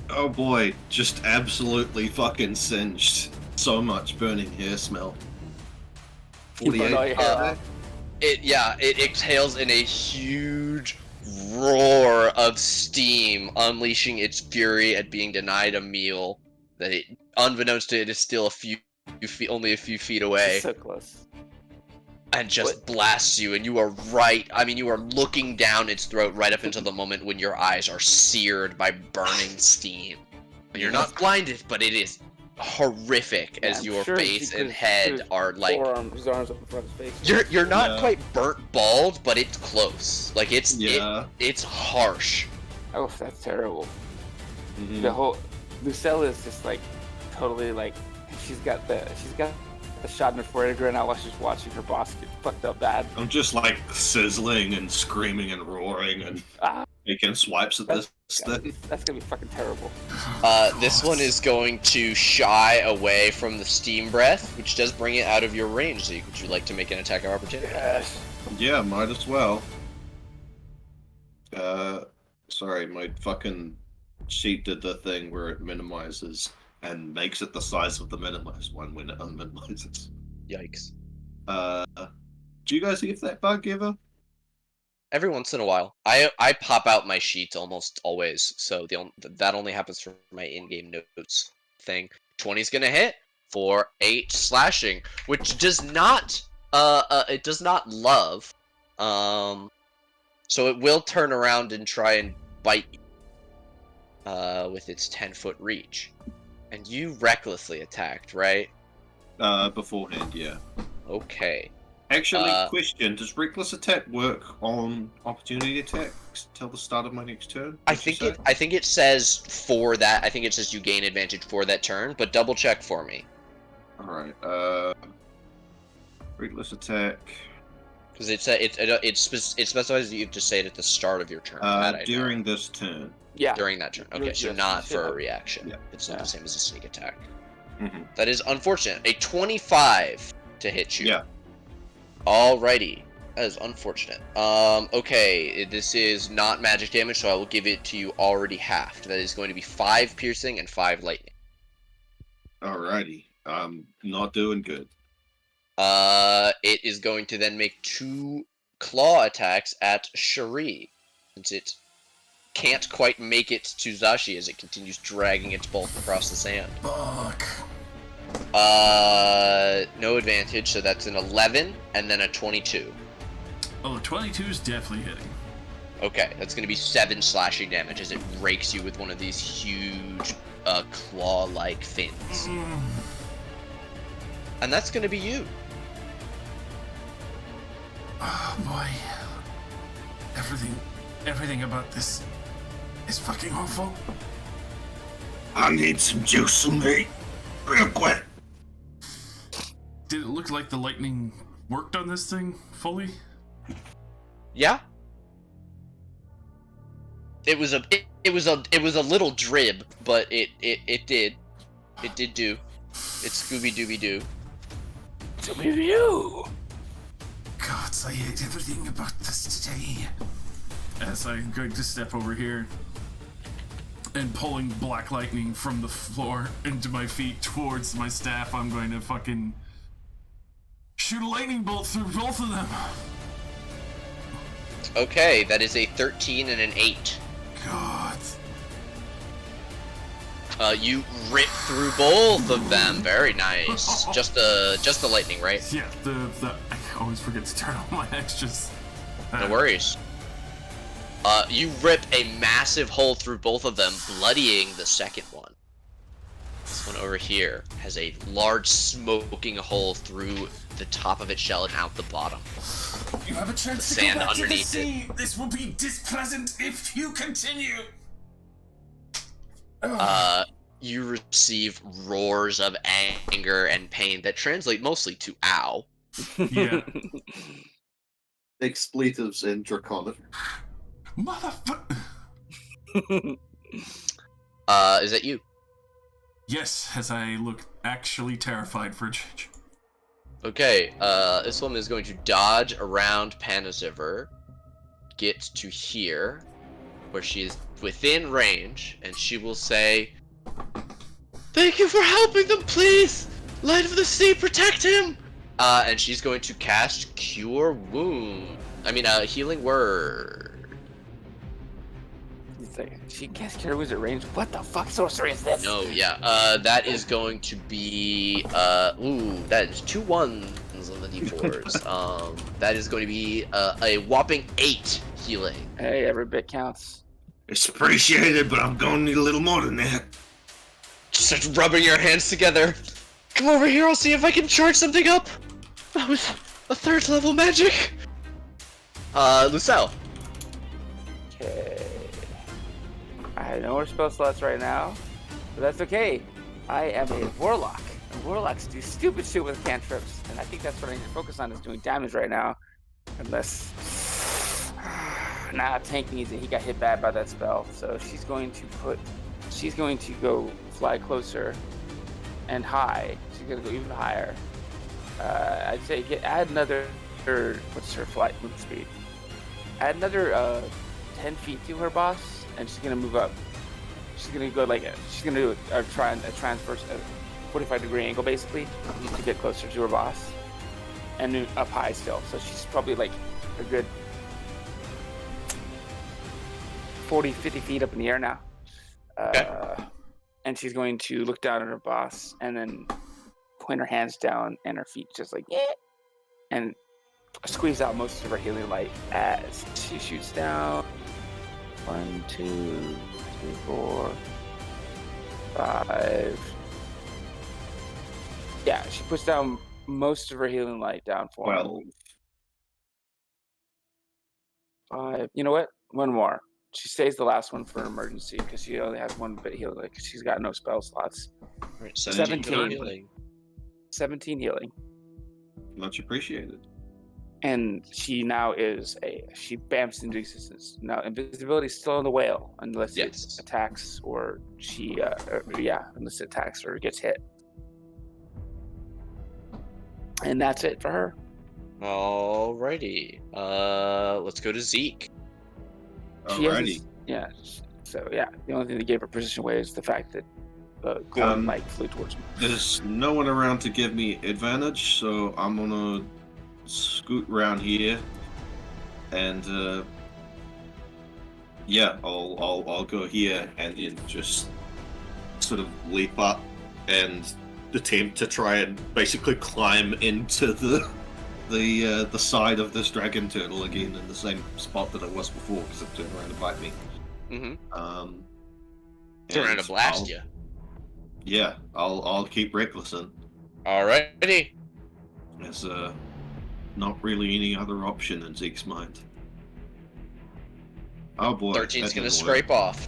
Oh boy, just absolutely fucking singed. So much burning hair smell. You burned all your hair off. It exhales in a huge roar of steam, unleashing its fury at being denied a meal that it, unbeknownst to it, is still only a few feet away. So close. And just blasts you, and you are right. I mean, you are looking down its throat right up until the moment when your eyes are seared by burning steam. You're not blinded, but it is horrific as your face and head are like. His arms up in front of his face. You're not quite burnt bald, but it's close. Like it's it's harsh. Oh, that's terrible. Mm-hmm. The whole Lucelle is just like totally like she's got the shot in her forehead right now while she's watching her boss get fucked up bad. I'm just like sizzling and screaming and roaring and making swipes at this thing. That's gonna be fucking terrible. This one is going to shy away from the steam breath, which does bring it out of your range. Zeke, would you like to make an attack of opportunity? Yes. Yeah, might as well. Sorry, my fucking sheet did the thing where it minimizes and makes it the size of the minimized one when it unminimizes. Yikes. Do you guys get that bug ever? Every once in a while. I pop out my sheets almost always, so that only happens for my in-game notes thing. 20's gonna hit for 8 slashing, which does not it does not love. So it will turn around and try and bite you with its 10-foot reach. And you recklessly attacked, right? Beforehand, yeah. Okay. Actually, question: does reckless attack work on opportunity attacks till the start of my next turn? I think it says for that. I think it says you gain advantage for that turn, but double check for me. All right. Reckless attack. Because it specifies that you have to say it at the start of your turn. During this turn. Yeah. During that turn. Okay, so Yes, not for a yeah. reaction. Yeah. It's not the same as a sneak attack. Mm-hmm. That is unfortunate. A 25 to hit you. Yeah. Alrighty. That is unfortunate. Okay, this is not magic damage, so I will give it to you already halved. That is going to be 5 piercing and 5 lightning. Alrighty. I'm not doing good. It is going to then make 2 claw attacks at Cherie, since it can't quite make it to Zashi as it continues dragging its bulk across the sand. Fuck. No advantage, so that's an 11 and then a 22. Oh, 22 is definitely hitting. Okay, that's going to be 7 slashing damage as it rakes you with one of these huge claw-like fins. And that's going to be you. Oh boy. Everything about this is fucking awful. I need some juice and meat, real quick. Did it look like the lightning worked on this thing fully? Yeah. It was a little drib, but it did do. It's Scooby Dooby Doo. Scooby-Doo! Gods, I hate everything about this today. As I'm going to step over here and pulling black lightning from the floor into my feet towards my staff, I'm going to fucking shoot a lightning bolt through both of them. Okay, that is a 13 and an 8. God. You rip through both of them. Very nice. Just the lightning, right? Yeah, I always forget to turn on my extras. No worries. You rip a massive hole through both of them, bloodying the second one. This one over here has a large smoking hole through the top of its shell and out the bottom. You have a chance The to go sand back to the underneath sea. This will be displeasant if you continue. You receive roars of anger and pain that translate mostly to ow. Yeah. Expletives in Draconic. Motherfucker. Is that you? Yes, as I look actually terrified for a change. Okay, this woman is going to dodge around Panaziver, get to here, where she is within range, and she will say, "Thank you for helping them, please! Light of the Sea, protect him!" And she's going to cast Cure Wound. Healing Word. She cast Cure Wounds at range. What the fuck sorcery is this? No, yeah, that is going to be, that is 2 1s on the d4s. That is going to be a whopping 8 healing. Hey, every bit counts. It's appreciated, but I'm gonna need a little more than that. Just start rubbing your hands together. Come over here, I'll see if I can charge something up. That was a 3rd level magic. Lucelle. Okay. I have no more spell slots right now, but that's okay. I am a warlock. And warlocks do stupid shit with cantrips, and I think that's what I need to focus on is doing damage right now. Unless Tank needs it. He got hit bad by that spell, so she's going to go fly closer and high. She's gonna go even higher. I'd say add another. What's her flight move speed? Add another 10 feet to her boss, and she's gonna move up. She's gonna go she's gonna do a transverse, 45-degree angle basically to get closer to her boss, and then up high still. So she's probably like a good 40-50 feet up in the air now. Okay. And she's going to look down at her boss and then point her hands down and her feet just like, yeah, and squeeze out most of her healing light as she shoots down. 1, 2, 3, 4, 5. Yeah, she puts down most of her healing light down for 12. 5. You know what? One more. She saves the last one for emergency because she only has 1 bit healing. Like she's got no spell slots. Right, 17 healing. 17 healing. Much appreciated. And she now she bamps into existence. Now invisibility is still on the whale unless it attacks or unless it attacks or gets hit. And that's it for her. Alrighty. Let's go to Zeke. Alrighty. So the only thing that gave her position away is the fact that glowing light flew towards me. There's no one around to give me advantage, so I'm gonna scoot around here, and yeah, I'll go here and then just sort of leap up and attempt to try and basically climb into the side of this dragon turtle again in the same spot that I was before because it turned around to bite me. Mm-hmm. Turn around to blast you. Yeah, I'll keep recklessing. Alrighty. There's not really any other option in Zeke's mind. Oh boy. 13's gonna scrape off.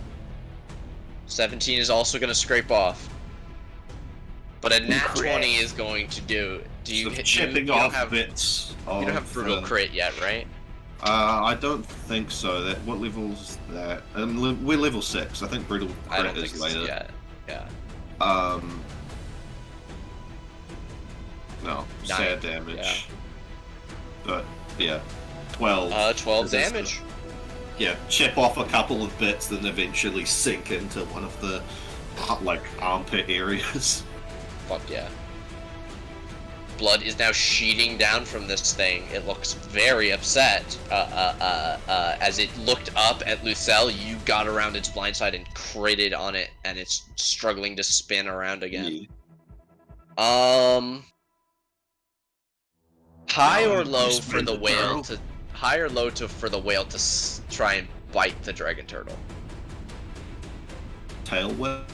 17 is also gonna scrape off. But a nat 20 is going to do. Do you hit chipping off bits? You don't have brutal crit yet, right? I don't think so. That what level is that? We're level 6. I think brutal crit I don't is think later. so yet. Yeah. No, 9, sad damage. yeah. But yeah, 12. 12 Is this damage. Yeah, chip off a couple of bits, then eventually sink into one of the like armpit areas. Fuck yeah. Blood is now sheeting down from this thing. It looks very upset. As it looked up at Lucelle, you got around its blind side and critted on it, and it's struggling to spin around again. Yeah. High No, or it's low just for the been whale turtle. to high or low for the whale to try and bite the dragon turtle. Tail whip.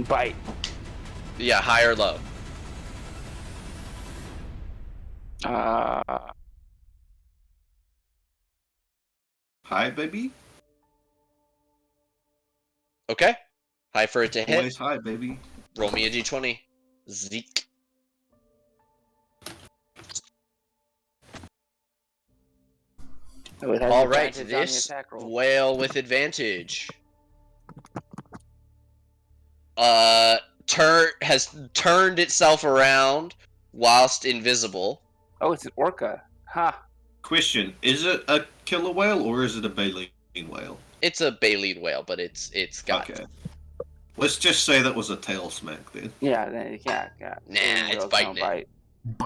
Bite. Yeah, high or low. Hi, baby. Okay. High for it to hit. Always hi, baby. Roll me a d20. Zeke. So it has All right, advantage on the this attack roll. whale with advantage. Has turned itself around whilst invisible. Oh, it's an orca. Ha. Question: is it a killer whale or is it a baleen whale? It's a baleen whale, but it's got. Okay. Let's just say that was a tail smack then. Yeah, yeah. Nah, it's biting it.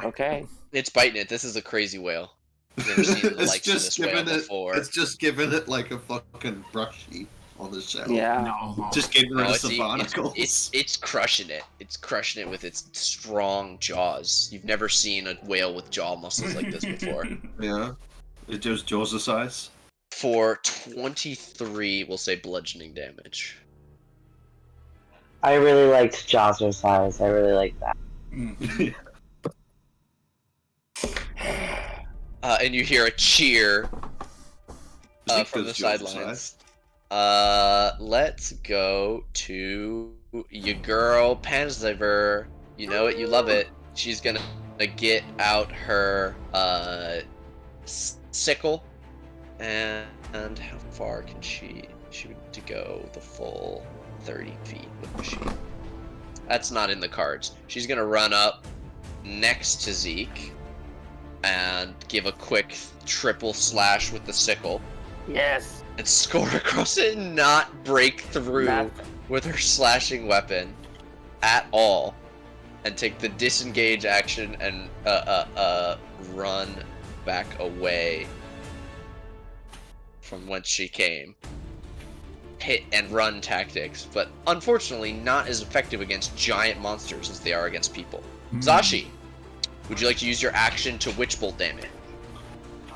Okay. It's biting it. This is a crazy whale. I've never seen the likes of this whale before. It's just giving it like a fucking brushy on the shell. Yeah. No. Just getting rid of it's, some barnacles. it's crushing it. It's crushing it with its strong jaws. You've never seen a whale with jaw muscles like this before. Yeah. It just jaws the size. For 23, we'll say bludgeoning damage. I really liked Jazzercise. I really like that. And you hear a cheer from the sidelines. Let's go to your girl Panziver. You know it, you love it. She's gonna get out her sickle, and how far can she? She would to go the full 30 feet, wouldn't she? That's not in the cards. She's gonna run up next to Zeke and give a quick triple slash with the sickle. Yes. And score across it and not break through with her slashing weapon at all. And take the disengage action and run back away from whence she came. Hit and run tactics, but unfortunately not as effective against giant monsters as they are against people. Zashi, would you like to use your action to Witch Bolt damage?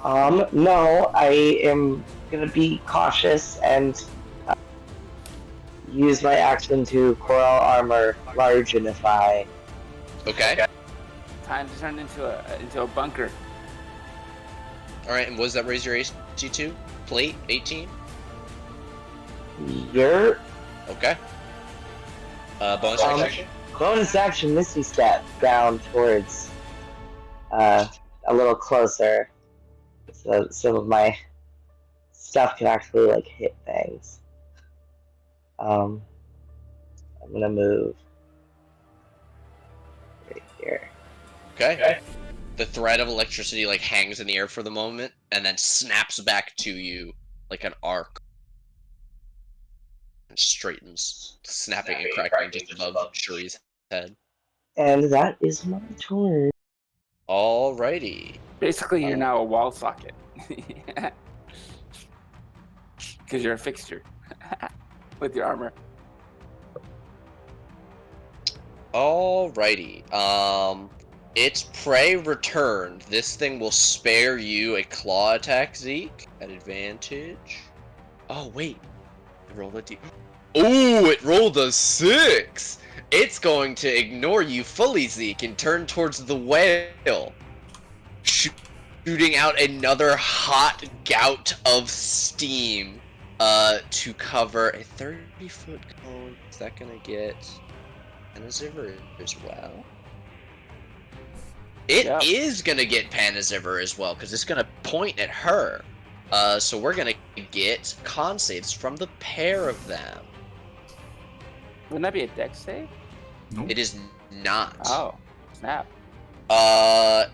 No, I am gonna be cautious and use my action to Coral Armor Largenify. Okay. Time to turn into a bunker. Alright, and what does that raise your AC to? Plate? 18? Your Okay. Bonus action? bonus action Misty Step down towards a little closer. So some of my stuff can actually like hit things. I'm gonna move right here. Okay. The thread of electricity like hangs in the air for the moment and then snaps back to you like an arc. and straightens, snapping and cracking just above Shuri's head. And that is my turn. Alrighty. Basically, you're now a wall socket. Because you're a fixture with your armor. Alrighty. Its prey returned. This thing will spare you a claw attack, Zeke, at advantage. Oh, wait. It rolled a D. Ooh, it rolled a 6! It's going to ignore you fully, Zeke, and turn towards the whale. Shooting out another hot gout of steam to cover a 30-foot cone. Is that going to get Panaziver as well? It is going to get Panaziver as well, because it's going to point at her. So we're going to get con saves from the pair of them. Wouldn't that be a dex save? Nope. It is not. Oh, snap. A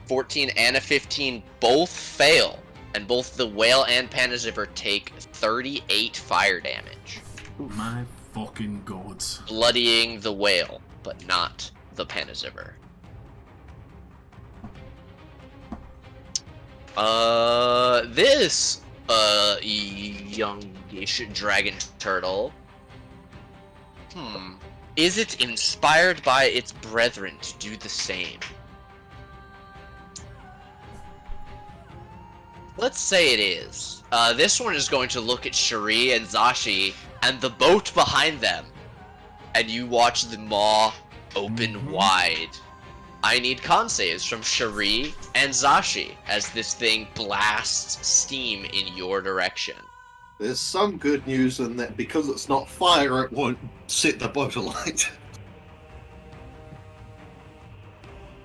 14 and a 15 both fail, and both the whale and Panaziver take 38 fire damage, My fucking gods. bloodying the whale, but not the Panaziver. This youngish dragon turtle. Is it inspired by its brethren to do the same? Let's say it is. This one is going to look at Shuri and Zashi and the boat behind them. And you watch the maw open wide. I need con saves from Shuri and Zashi as this thing blasts steam in your direction. There's some good news in that because it's not fire, it won't set the boat alight.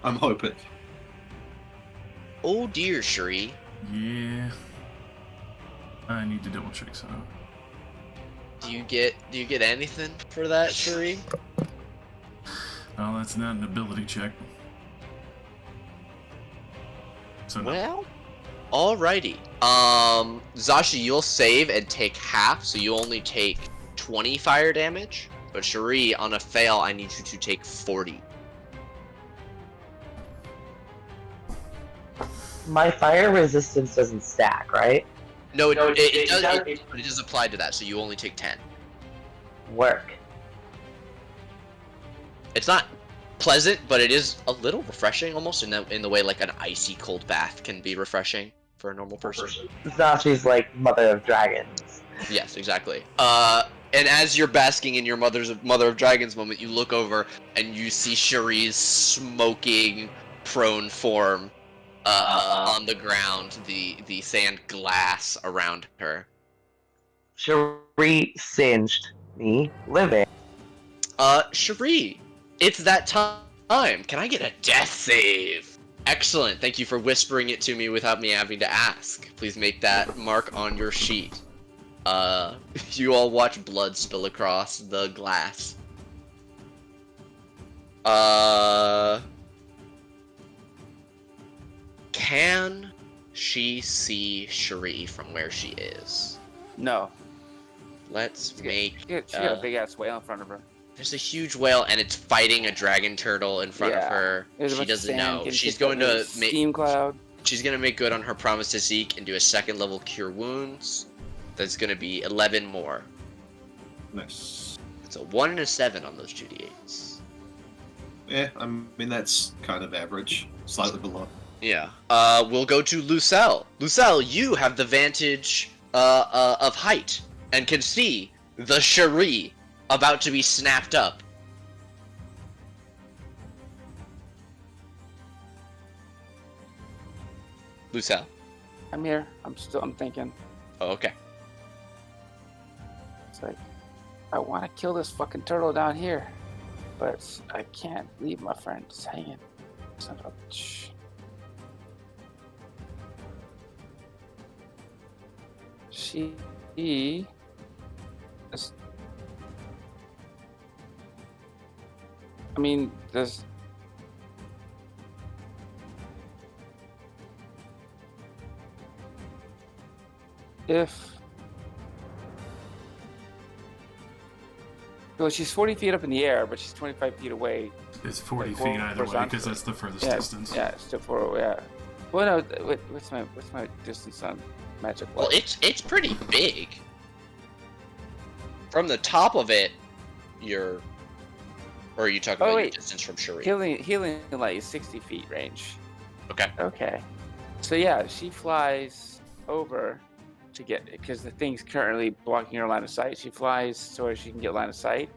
I'm hoping. Oh dear, Shuri. Yeah. I need to double check so. Do you get anything for that, Shuri? Well, that's not an ability check. So no. Well, alrighty. Zashi, you'll save and take half, so you only take 20 fire damage. But Shuri, on a fail, I need you to take 40. My fire resistance doesn't stack, right? No, it does. It does apply to that, so you only take 10. Work. It's not pleasant, but it is a little refreshing, almost in the way like an icy cold bath can be refreshing for a normal person. Zashi's like mother of dragons. Yes, exactly. And as you're basking in your mother of dragons moment, you look over and you see Shuri's smoking, prone form on the ground, the sand glass around her. Shuri singed me living. Shuri, it's that time. Can I get a death save? Excellent. Thank you for whispering it to me without me having to ask. Please make that mark on your sheet. You all watch blood spill across the glass. Can she see Shuri from where she is? No. Let's make... She got a big ass whale in front of her. There's a huge whale and it's fighting a dragon turtle in front of her. There's a She bunch of doesn't sand know. getting She's kicked up going in to a steam cloud. She's going to make good on her promise to Zeke and do a 2nd level cure wounds. That's going to be 11 more. Nice. It's a 1 and a 7 on those 2d8s. Yeah, I mean, that's kind of average. Slightly below. Yeah. We'll go to Lucelle. Lucelle, you have the vantage of height and can see the Shuri about to be snapped up. Lucelle. I'm here. I'm thinking. Oh, okay. It's like, I want to kill this fucking turtle down here, but I can't leave my friends hanging. Son of a bitch. She is... I mean, there's... If Well, she's 40 feet up in the air, but she's 25 feet away. It's 40 Like, feet either way horizontally. because that's the furthest Yeah, distance. yeah, it's still 4. Yeah. Well, no. What's my distance on magic? Well, it's pretty big. From the top of it, or are you talking about your wait. distance from Shuri? Healing light is 60 feet range. Okay. Okay. So yeah, she flies over to get, because the thing's currently blocking her line of sight. She flies so where she can get line of sight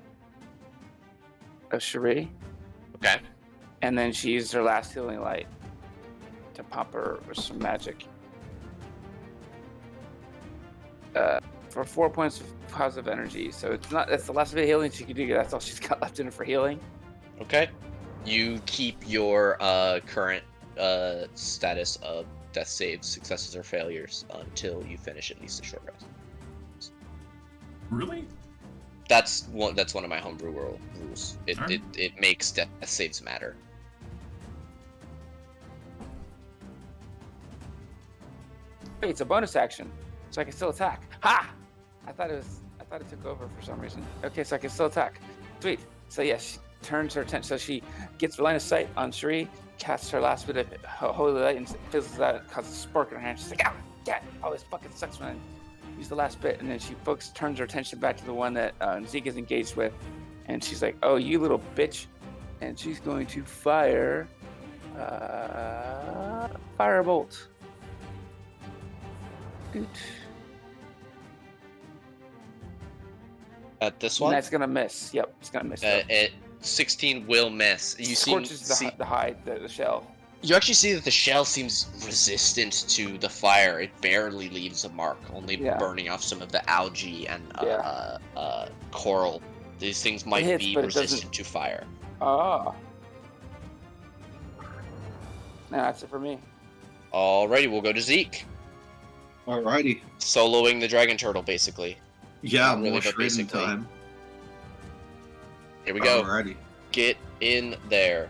of Cherie, Okay. and then she used her last healing light to pop her with some magic. For 4 points of positive energy. So that's the last bit of healing she can do. That's all she's got left in her for healing. Okay. You keep your current status of death saves, successes, or failures until you finish at least a short rest. Really? That's one of my homebrew rules. Alright. It makes death saves matter. Wait, it's a bonus action, so I can still attack. Ha! I thought it took over for some reason. Okay, so I can still attack. Sweet. So yeah, she turns her attention. So she gets line of sight on Cherie, casts her last bit of holy light, and fizzles out, causes a spark in her hand. She's like, ah, yeah, always fucking sucks when I use the last bit. And then she turns her attention back to the one that Zeke is engaged with, and she's like, oh, you little bitch. And she's going to fire firebolt. At this And one, that's gonna miss. Yep, it's gonna miss. Yep. 16 will miss. You Scorches the hide, the shell. You actually see that the shell seems resistant to the fire. It barely leaves a mark, only Yeah. burning off some of the algae and Yeah. coral. These things might hits, be but it doesn't- resistant to fire. Ah. No, that's it for me. Alrighty, we'll go to Zeke. Alrighty. Soloing the dragon turtle, basically. Yeah, Not really, more but shredding basically. time. Here we go. Alrighty. Get in there.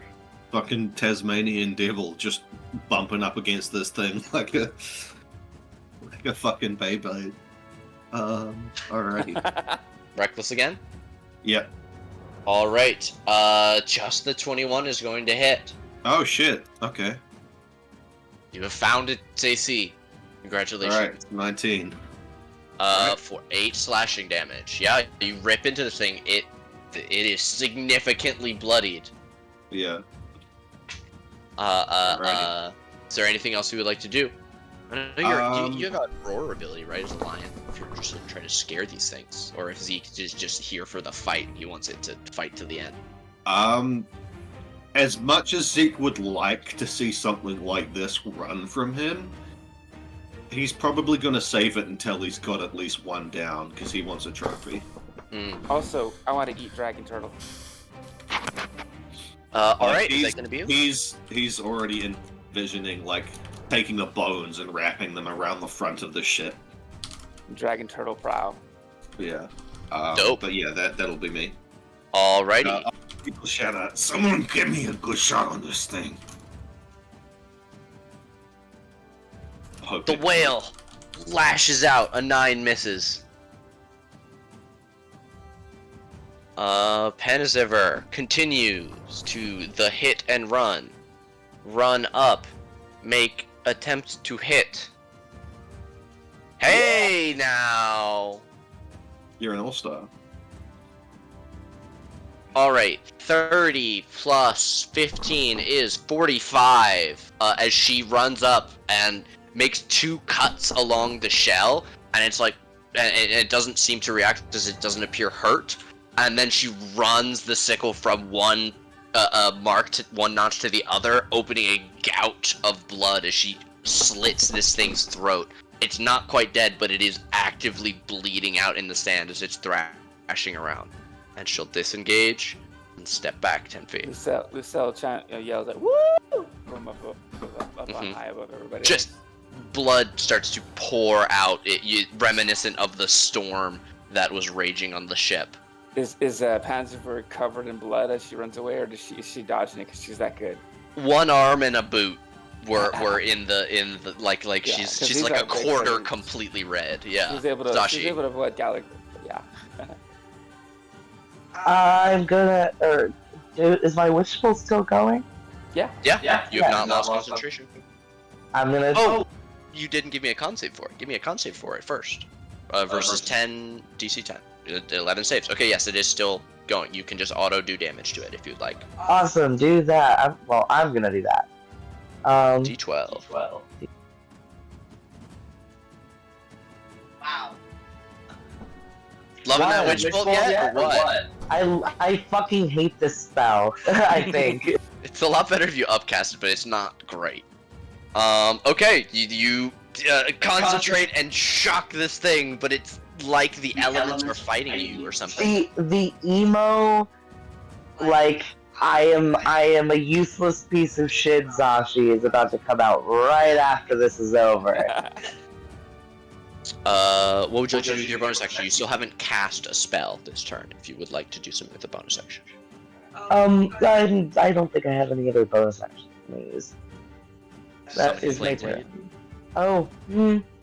Fucking Tasmanian devil just bumping up against this thing like a fucking Beyblade. Alrighty. Reckless again? Yep. Alright. Just the 21 is going to hit. Oh shit. Okay. You have found its AC. Congratulations. Alright, 19. For 8 slashing damage. Yeah, you rip into this thing. It is significantly bloodied. Yeah. Is there anything else you would like to do? I know you have a roar ability, right, as a lion, if you're just like, trying to scare these things. Or if Zeke is just here for the fight, he wants it to fight to the end. As much as Zeke would like to see something like this run from him, he's probably going to save it until he's got at least one down, because he wants a trophy. Also, I want to eat dragon turtle. Alright, is that going to be you? He's already envisioning, like, taking the bones and wrapping them around the front of the ship. Dragon turtle prow. Yeah. Dope. But yeah, that'll be me. Alrighty. People shout out, someone give me a good shot on this thing. The whale lashes out. A 9 misses. Panaziver continues to the hit and run. Run up. Make attempt to hit. Hey now! You're an all-star. Alright, 30 plus 15 is 45. As she runs up and makes 2 cuts along the shell, and it's like, and it doesn't seem to react because it doesn't appear hurt. And then she runs the sickle from one mark to one notch to the other, opening a gout of blood as she slits this thing's throat. It's not quite dead, but it is actively bleeding out in the sand as it's thrashing around. And she'll disengage and step back 10 feet. Lucille yells like, woo! From up on high above everybody. Just blood starts to pour out, reminiscent of the storm that was raging on the ship. Is Panzer covered in blood as she runs away, or is she dodging it because she's that good? One arm and a boot were in the like Yeah, she's 'cause she's these like a are big quarter things. completely red. Yeah. She's able to Dashi. blood Gallagher. Yeah. I'm gonna. Is my witch bolt still going? Yeah, you have not lost concentration. I'm gonna. Oh, you didn't give me a con save for it. Give me a con save for it first. Versus 10 DC 10. 11 saves. Okay, yes, it is still going. You can just auto do damage to it if you'd like. Awesome, do that. I'm gonna do that. D12. Wow. Loving that witch bolt yet, or what? I fucking hate this spell. I think. It's a lot better if you upcast it, but it's not great. Okay, you concentrate and shock this thing, but it's like the elements are fighting you or something. The emo, like I am a useless piece of shit. Zashi is about to come out right after this is over. What would you like to do with your bonus action? You still haven't cast a spell this turn. If you would like to do something with the bonus action. I don't think I have any other bonus actions to use. That Summon is my Flame turn. Blade. Oh,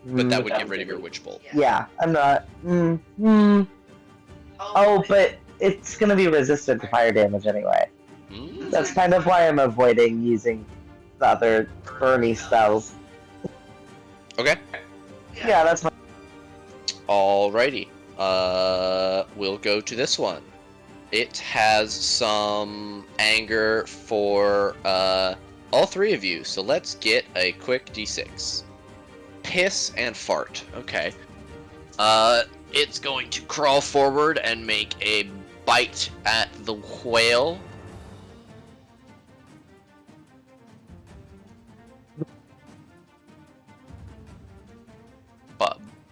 But that would get rid of your witch bolt. Yeah, I'm not. Oh, but it's gonna be resistant to fire damage anyway. That's kind of why I'm avoiding using the other burny spells. Okay. Yeah, that's my. Alrighty. We'll go to this one. It has some anger for all three of you, so let's get a quick d6. Piss and fart. Okay. It's going to crawl forward and make a bite at the whale.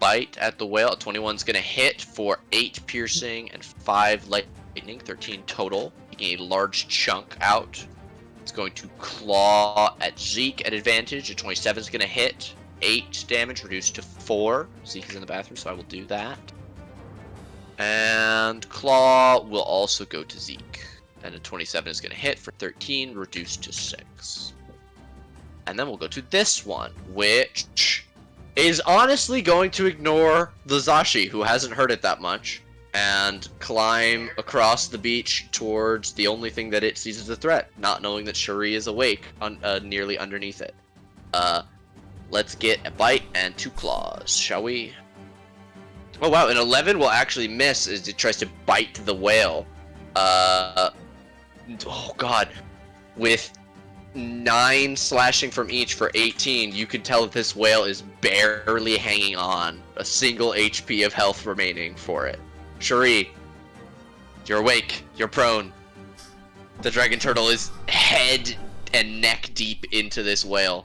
Bite at the whale. 21's going to hit for 8 piercing and 5 lightning, 13 total, taking a large chunk out. It's going to claw at Zeke at advantage. A 27 is going to hit, 8 damage reduced to 4. Zeke is in the bathroom, so I will do that. And claw will also go to Zeke. And a 27 is going to hit for 13, reduced to 6. And then we'll go to this one, which is honestly going to ignore the Zashi, who hasn't heard it that much, and climb across the beach towards the only thing that it sees as a threat, not knowing that Shuri is awake nearly underneath it. Let's get a bite and 2 claws, shall we? Oh wow, an 11 will actually miss as it tries to bite the whale. Oh god. With 9 slashing from each for 18, you can tell that this whale is barely hanging on. A single HP of health remaining for it. Shuri, you're awake. You're prone. The dragon turtle is head and neck deep into this whale.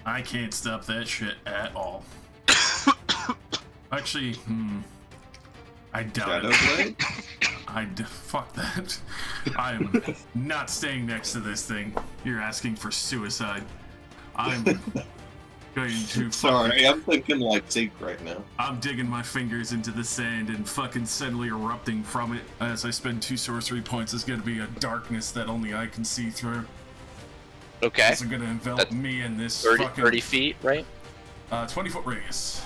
I can't stop that shit at all. Actually, I doubt it. Fuck that. I'm not staying next to this thing. You're asking for suicide. I'm going to. Sorry, I'm thinking like Zeke right now. I'm digging my fingers into the sand and fucking suddenly erupting from it as I spend 2 sorcery points. Is going to be a darkness that only I can see through. Okay. It's going to envelop me in this 30 feet, right? 20-foot radius.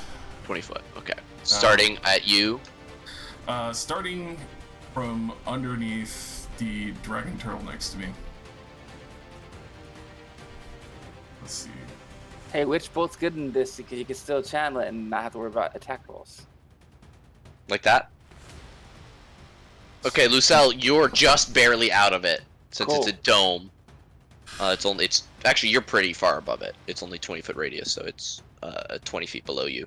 20 foot, okay. Starting at you. Starting from underneath the dragon turtle next to me. Let's see. Hey, Witch Bolt's good in this because you can still channel it and not have to worry about attack rolls. Like that? Okay, Lucelle, you're just barely out of it since it's a dome. It's actually, you're pretty far above it. It's only 20-foot radius, so it's 20 feet below you.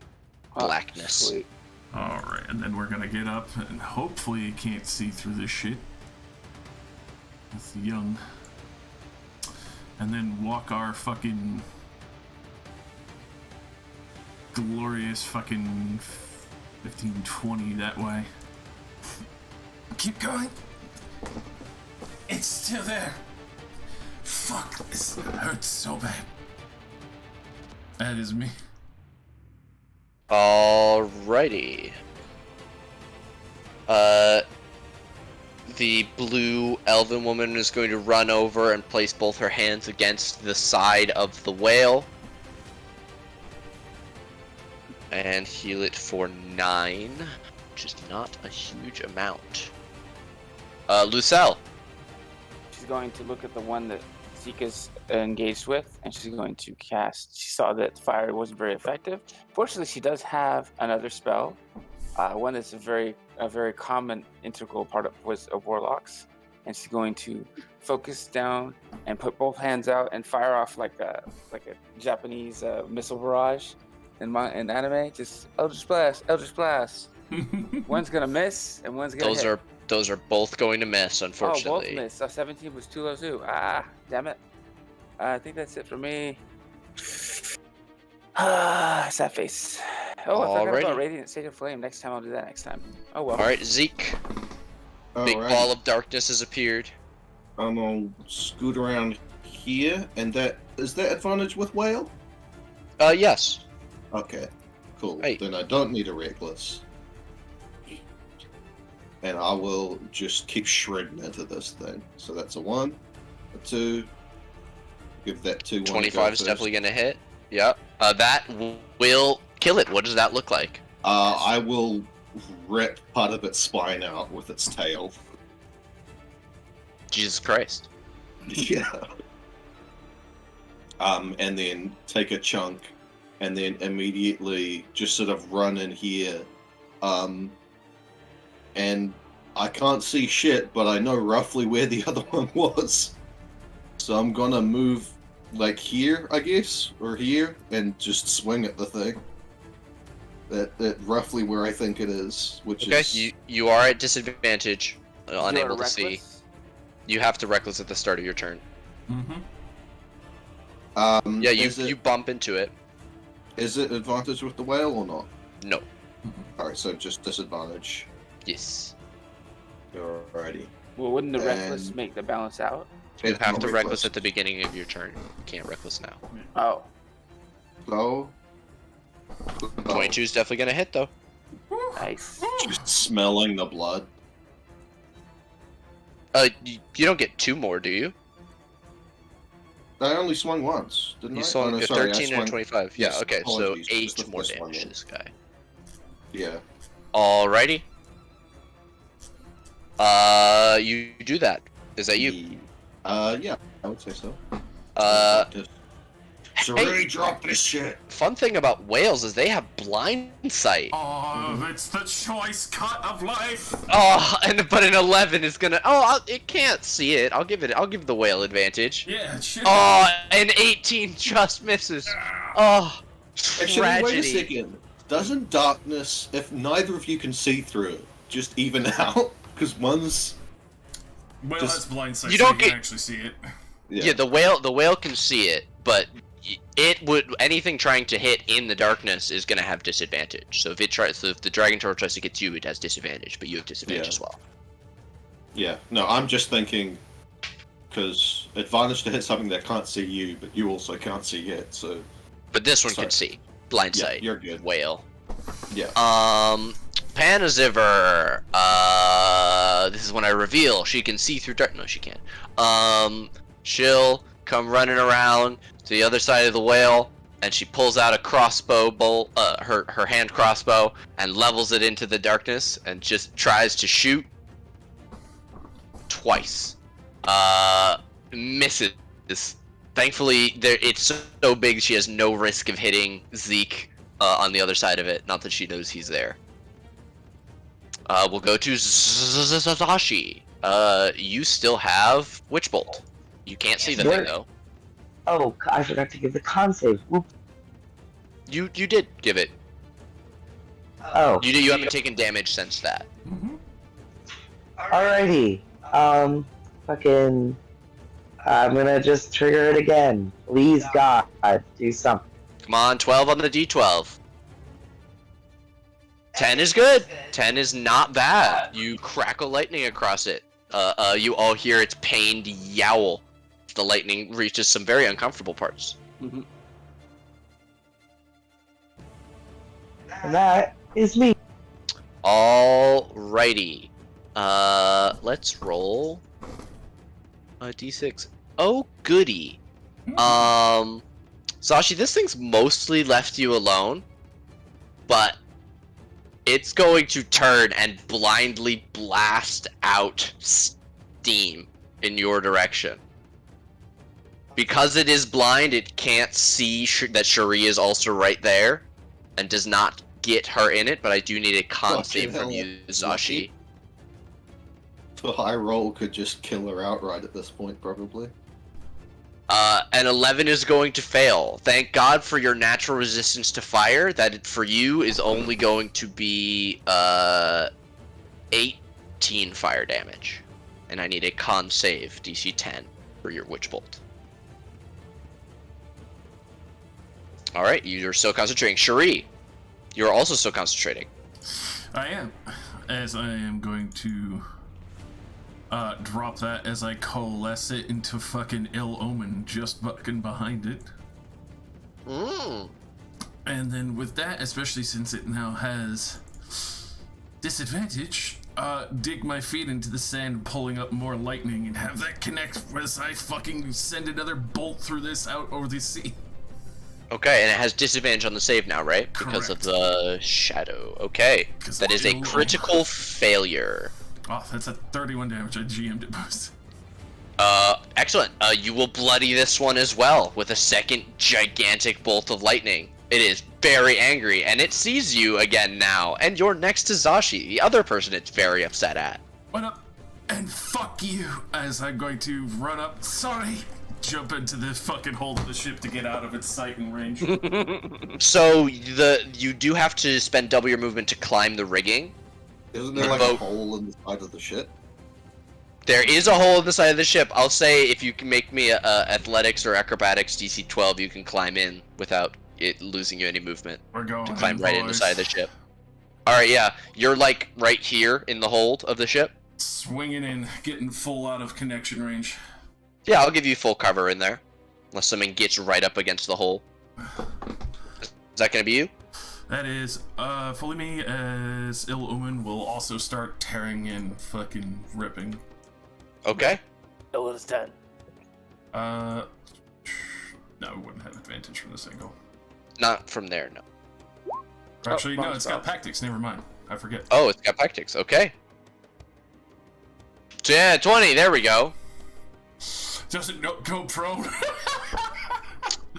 Blackness. Sweet. Alright, and then we're gonna get up and hopefully you can't see through this shit. It's young. And then walk our fucking glorious fucking 15-20 that way. Keep going. It's still there. Fuck, this hurts so bad. That is me. Alrighty. The blue elven woman is going to run over and place both her hands against the side of the whale. And heal it for 9. which is not a huge amount. Lucelle. She's going to look at the one that Zika's engaged with, and she's going to cast. She saw that fire wasn't very effective. Fortunately, she does have another spell, one that's a very common integral part of warlocks, and she's going to focus down and put both hands out and fire off like a Japanese missile barrage in anime. Just Eldritch Blast. One's gonna miss and one's gonna hit. Those are both going to miss, unfortunately. Oh, both missed. 17 was too low too. Damn it. I think that's it for me. Sad face. Oh, I forgot about Radiant State of Flame. Next time I'll do that next time. Oh well. Alright, Zeke. Big ball of darkness has appeared. I'm gonna scoot around here, and is that advantage with whale? Yes. Okay, cool. Hey. Then I don't need a reckless. And I will just keep shredding into this thing. So that's a 1, a 2. Give that 2. 25 is definitely going to hit. Yep. That will kill it. What does that look like? I will rip part of its spine out with its tail. Jesus Christ. Yeah. And then take a chunk, and then immediately just sort of run in here. And I can't see shit, but I know roughly where the other one was. So I'm gonna move like here, I guess, or here, and just swing at the thing. That roughly where I think it is, which is... Okay, you are at disadvantage, unable to see. You have to reckless at the start of your turn. Yeah, you bump into it. Is it advantage with the whale or not? No. Alright, so just disadvantage. Yes. Alrighty. Well, wouldn't the reckless make the balance out? You have to reckless at the beginning of your turn. You can't reckless now. Oh. So... 22 is definitely gonna hit though. Nice. Just smelling the blood. You don't get 2 more, do you? I only swung once, didn't I? You swung no, a sorry, 13 and a 25. Yes, Yeah, okay, so apologies. 8 more Just the damage first to one. this guy. Yeah. Alrighty. You do that. Is that you? Yeah, I would say so. Hey, drop this shit. Fun thing about whales is they have blind sight. Oh, it's the choice cut of life. Oh, but an 11 is gonna. Oh, it can't see it. I'll give the whale advantage. Yeah, it should. Oh, an 18 just misses. Oh, Actually, tragedy. wait a second. Doesn't darkness, if neither of you can see through it, just even out? Because one's... Well, just- that's blindsight. You so don't you can get- actually see it. Yeah, the whale can see it, but anything trying to hit in the darkness is gonna have disadvantage. So if the dragon turtle tries to get you, it has disadvantage, but you have disadvantage as well. Yeah, no, I'm just thinking, because advantage to hit something that can't see you, but you also can't see it, so... But this one can see. Blind sight. you're good. Whale. Yeah. Panaziver. This is when I reveal she can see through dark. No, she can't. She'll come running around to the other side of the whale, and she pulls out a crossbow bolt, her hand crossbow, and levels it into the darkness, and just tries to shoot twice. Misses. Thankfully, it's so big she has no risk of hitting Zeke on the other side of it. Not that she knows he's there. We'll go to Zazashi. You still have Witch Bolt. You can't see the thing though. Oh, I forgot to give the con save. Whoop. You did give it. Oh. You haven't taken damage since that. Alrighty. Fucking. I'm gonna just trigger it again. Please, God, do something. Come on, 12 on the D12. 10 is good. 10 is not bad. You crackle lightning across it. You all hear its pained yowl. The lightning reaches some very uncomfortable parts. And that is me. Alrighty. Let's roll a D6. Oh, goody. Sashi, this thing's mostly left you alone, but it's going to turn and blindly blast out steam in your direction. Because it is blind, it can't see that Cherie is also right there, and does not get her in it, but I do need a con Fucking save from hell, you, that's Zashi. lucky. The high roll could just kill her outright at this point, probably. An 11 is going to fail. Thank God for your natural resistance to fire. That for you is only going to be 18 fire damage, and I need a con save DC 10 for your witch bolt. All right, you're still concentrating. Cherie, you're also still concentrating. I am, as I am going to drop that as I coalesce it into fucking ill omen just fucking behind it. And then with that, especially since it now has disadvantage, dig my feet into the sand, pulling up more lightning, and have that connect as I fucking send another bolt through this out over the sea. Okay, and it has disadvantage on the save now, right? Because of the shadow. Okay, that is a critical failure. Oh, that's a 31 damage. I GM'd it most. Excellent. You will bloody this one as well with a second gigantic bolt of lightning. It is very angry, and it sees you again now, and you're next to Zashi, the other person it's very upset at. What up? And fuck you, as I'm going to run up. Sorry. Jump into the fucking hold of the ship to get out of its sight and range. So you do have to spend double your movement to climb the rigging. Isn't there like a hole in the side of the ship? There is a hole in the side of the ship. I'll say if you can make me a athletics or acrobatics DC 12, you can climb in without it losing you any movement. We're going to climb in, right in the boys. side of the ship. All right, yeah, you're like right here in the hold of the ship. Swinging in, getting full out of connection range. Yeah, I'll give you full cover in there, unless something gets right up against the hole. Is that gonna be you? That is, fully me as Ill Omen will also start tearing and fucking ripping. Okay. Ill is 10. No, we wouldn't have advantage from this angle. Not from there, no. Actually, no, it's got Pactics, never mind. I forget. Oh, it's got Pactics, okay. So yeah, 20, there we go. Doesn't go prone.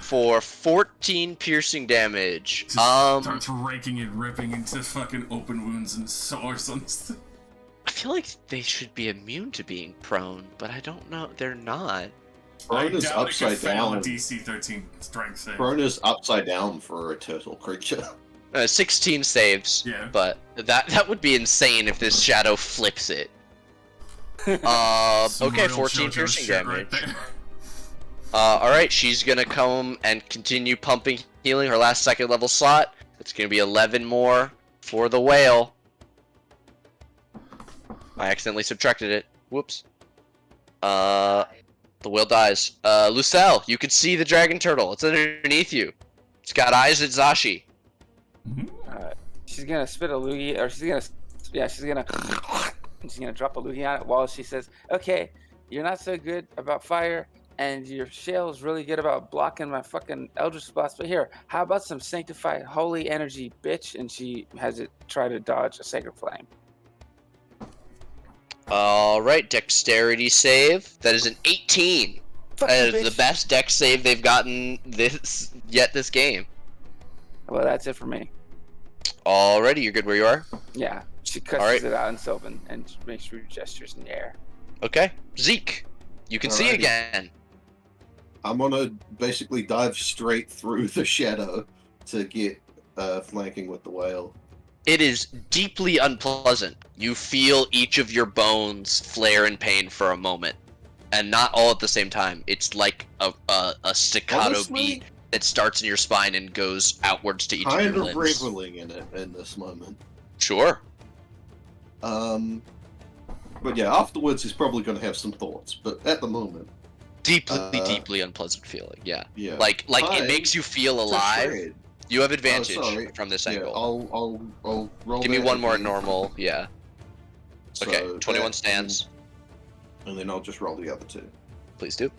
For 14 piercing damage. Just starts raking and ripping into fucking open wounds and sores on this thing. I feel like they should be immune to being prone, but I don't know. They're not. Prone is upside down. DC 13 strength save. Prone is upside down for a turtle creature. 16 saves. Yeah. But that would be insane if this shadow flips it. Okay, 14 piercing damage. Right Alright, she's gonna come and continue pumping healing her last second level slot. It's gonna be 11 more for the whale. I accidentally subtracted it. Whoops. The whale dies. Lucelle, you can see the dragon turtle. It's underneath you. It's got eyes at Zashi. She's gonna spit a loogie, or she's gonna drop a loogie on it while she says, "Okay, you're not so good about fire, and your shell's really good about blocking my fucking eldritch blasts. But here, how about some sanctified holy energy, bitch?" And she has it try to dodge a sacred flame. Alright, dexterity save. That is an 18. Fuck That you, is the bitch. best dex save they've gotten this game. Well, that's it for me. Alrighty, you're good where you are? Yeah, she cusses Alright. it out in Sylvan and makes rude gestures in the air. Okay. Zeke, you can see Alrighty. again. I'm gonna basically dive straight through the shadow to get flanking with the whale. It is deeply unpleasant. You feel each of your bones flare in pain for a moment. And not all at the same time. It's like a staccato Honestly, beat that starts in your spine and goes outwards to each of kind your of limbs. reveling in it in this moment. Sure. But yeah, afterwards he's probably gonna have some thoughts. But at the moment, Deeply unpleasant feeling, yeah. yeah. Like Hi. it makes you feel It's a alive. shred. You have advantage sorry. from this Yeah, angle. I'll roll. Give me that one more again. normal, yeah. So Okay, 21 that, stands. and then I'll just roll the other two. Please do.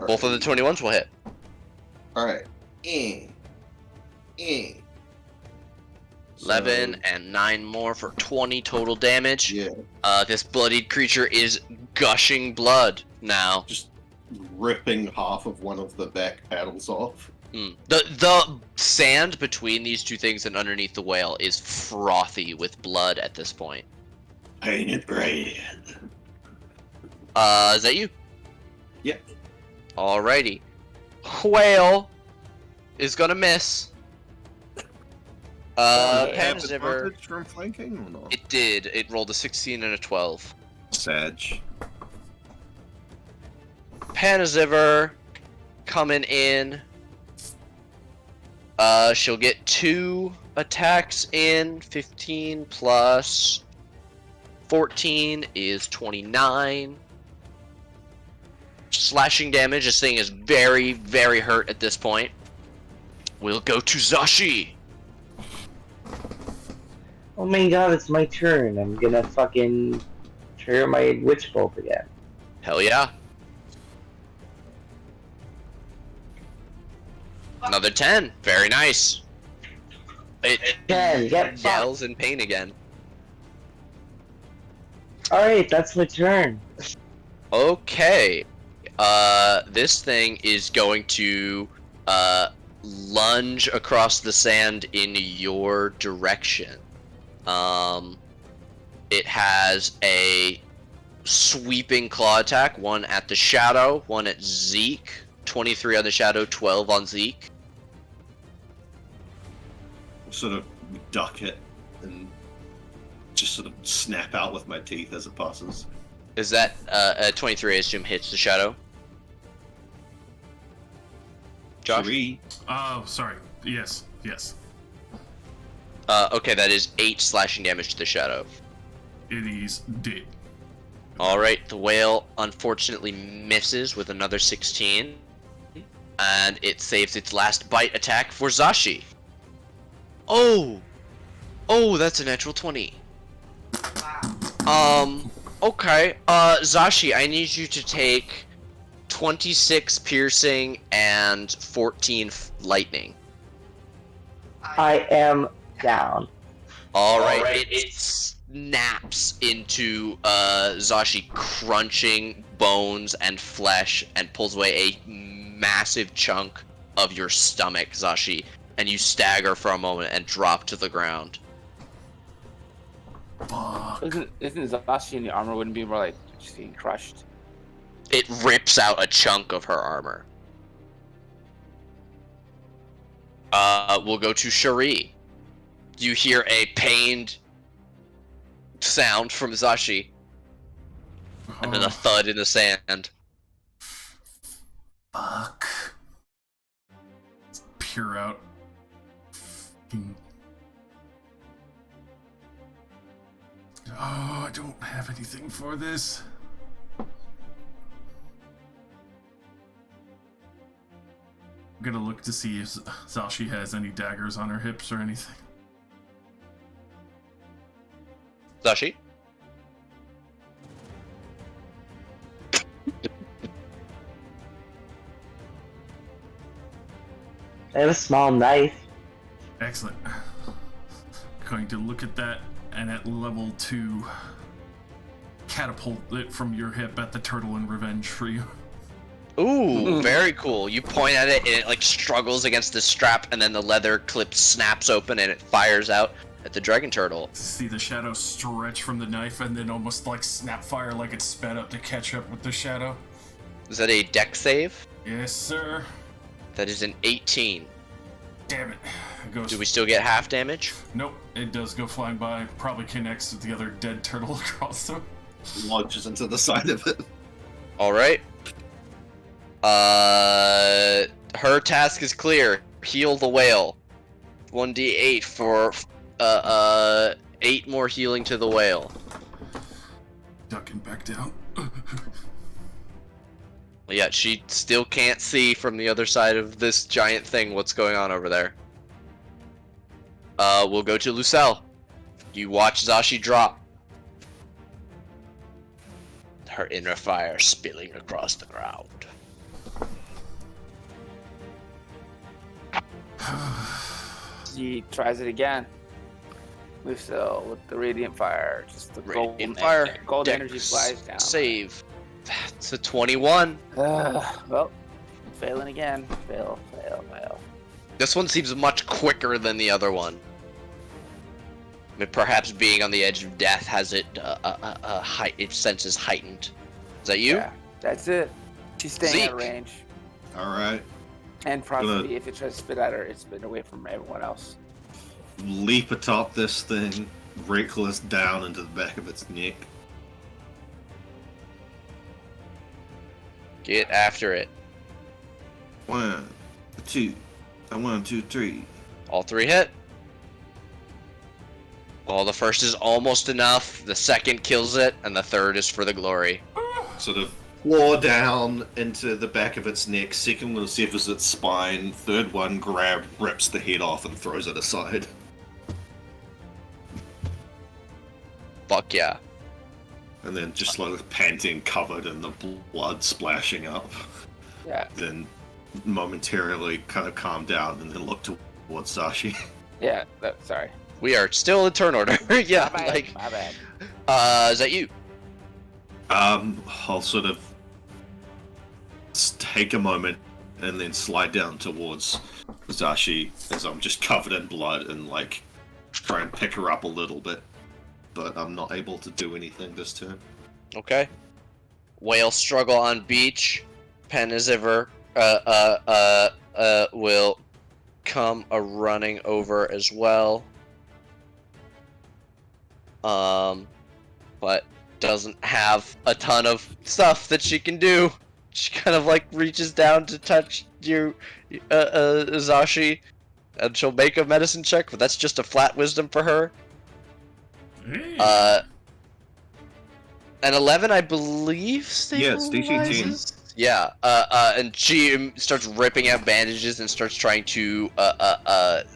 All Both of the 21s will hit. All right. 11 and 9 more for 20 total damage. Yeah, This bloodied creature is gushing blood now. just ripping half of one of the back paddles off. The sand between these two things and underneath the whale is frothy with blood at this point. Painted red. Is that you? Yeah. Alrighty. Whale is gonna miss. Have Panziver. advantage from flanking or not? It did. It rolled a 16 and a 12. Sag. Panziver coming in. She'll get 2 attacks in. 15 plus 14 is 29. Slashing damage. This thing is very, very hurt at this point. We'll go to Zashi. Oh my god, it's my turn. I'm gonna fucking trigger my witch bolt again. Hell yeah. Another 10. Very nice. It 10, get fucked. yells in pain again. Alright, that's my turn. Okay. This thing is going to lunge across the sand in your direction. It has a sweeping claw attack, one at the shadow, one at Zeke. 23 on the shadow, 12 on Zeke. Sort of duck it and just sort of snap out with my teeth as it passes. Is that 23? I assume hits the shadow. Josh? 3. Oh, sorry. Yes. Okay, that is 8 slashing damage to the shadow. It is dead. Alright, the whale unfortunately misses with another 16. And it saves its last bite attack for Zashi. Oh! Oh, that's a natural 20. Okay. Zashi, I need you to take 26 piercing and 14 lightning. I am down. Alright, it snaps into Zashi, crunching bones and flesh, and pulls away a massive chunk of your stomach, Zashi, and you stagger for a moment and drop to the ground. Fuck. Isn't Zashi in the armor wouldn't be more like just getting crushed? It rips out a chunk of her armor. We'll go to Cherie. You hear a pained sound from Zashi, and then a thud in the sand. Fuck. Let's peer out. Fucking... Oh, I don't have anything for this. I'm gonna look to see if Zashi has any daggers on her hips or anything. Zashi? I have a small knife. Excellent. Going to look at that and at level 2 catapult it from your hip at the turtle in revenge for you. Ooh, very cool. You point at it and it like struggles against the strap, and then the leather clip snaps open and it fires out at the dragon turtle. See the shadow stretch from the knife and then almost like snap fire like it sped up to catch up with the shadow. Is that a dex save? Yes, sir. That is an 18. Damn it. It goes... Do we still get half damage? Nope, it does go flying by. Probably connects with the other dead turtle across them. Launches into the side of it. Alright. Her task is clear. Heal the whale. 1d8 for 8 more healing to the whale. Ducking back down. Yeah, she still can't see from the other side of this giant thing what's going on over there. We'll go to Lucelle. You watch Zashi drop. Her inner fire spilling across the ground. She tries it again. Lucille with the radiant fire. Just the Radiant fire. golden Dex energy flies down. Save. That's a 21. Well, I'm failing again. Fail. This one seems much quicker than the other one. I mean, perhaps being on the edge of death has it its senses heightened. Is that you? Yeah, that's it. She's staying out of Zeke. range. All right. And probably if it tries to spit at her, it's spit away from everyone else. Leap atop this thing, reckless down into the back of its neck. Get after it. 1, 2, 1, 2, 3. All 3 hit. Well, the first is almost enough, the second kills it, and the third is for the glory. Sort of claw down into the back of its neck. Second one severs its spine. Third one rips the head off and throws it aside. Fuck yeah. And then just like panting, covered in the blood splashing up. Yeah. Then momentarily kind of calm down and then look towards Sashi. Yeah. Sorry. We are still in turn order. Yeah, My bad. like, My bad. is that you? I'll sort of take a moment and then slide down towards Zashi as I'm just covered in blood and like try and pick her up a little bit, but I'm not able to do anything this turn. Okay. Whale struggle on beach. Pen is ever will come a running over as well. But doesn't have a ton of stuff that she can do. She kind of like reaches down to touch you, Zashi, and she'll make a medicine check, but that's just a flat wisdom for her. An 11, I believe, stabilizes? Yeah, it's DC 10. Yeah, and she starts ripping out bandages and starts trying to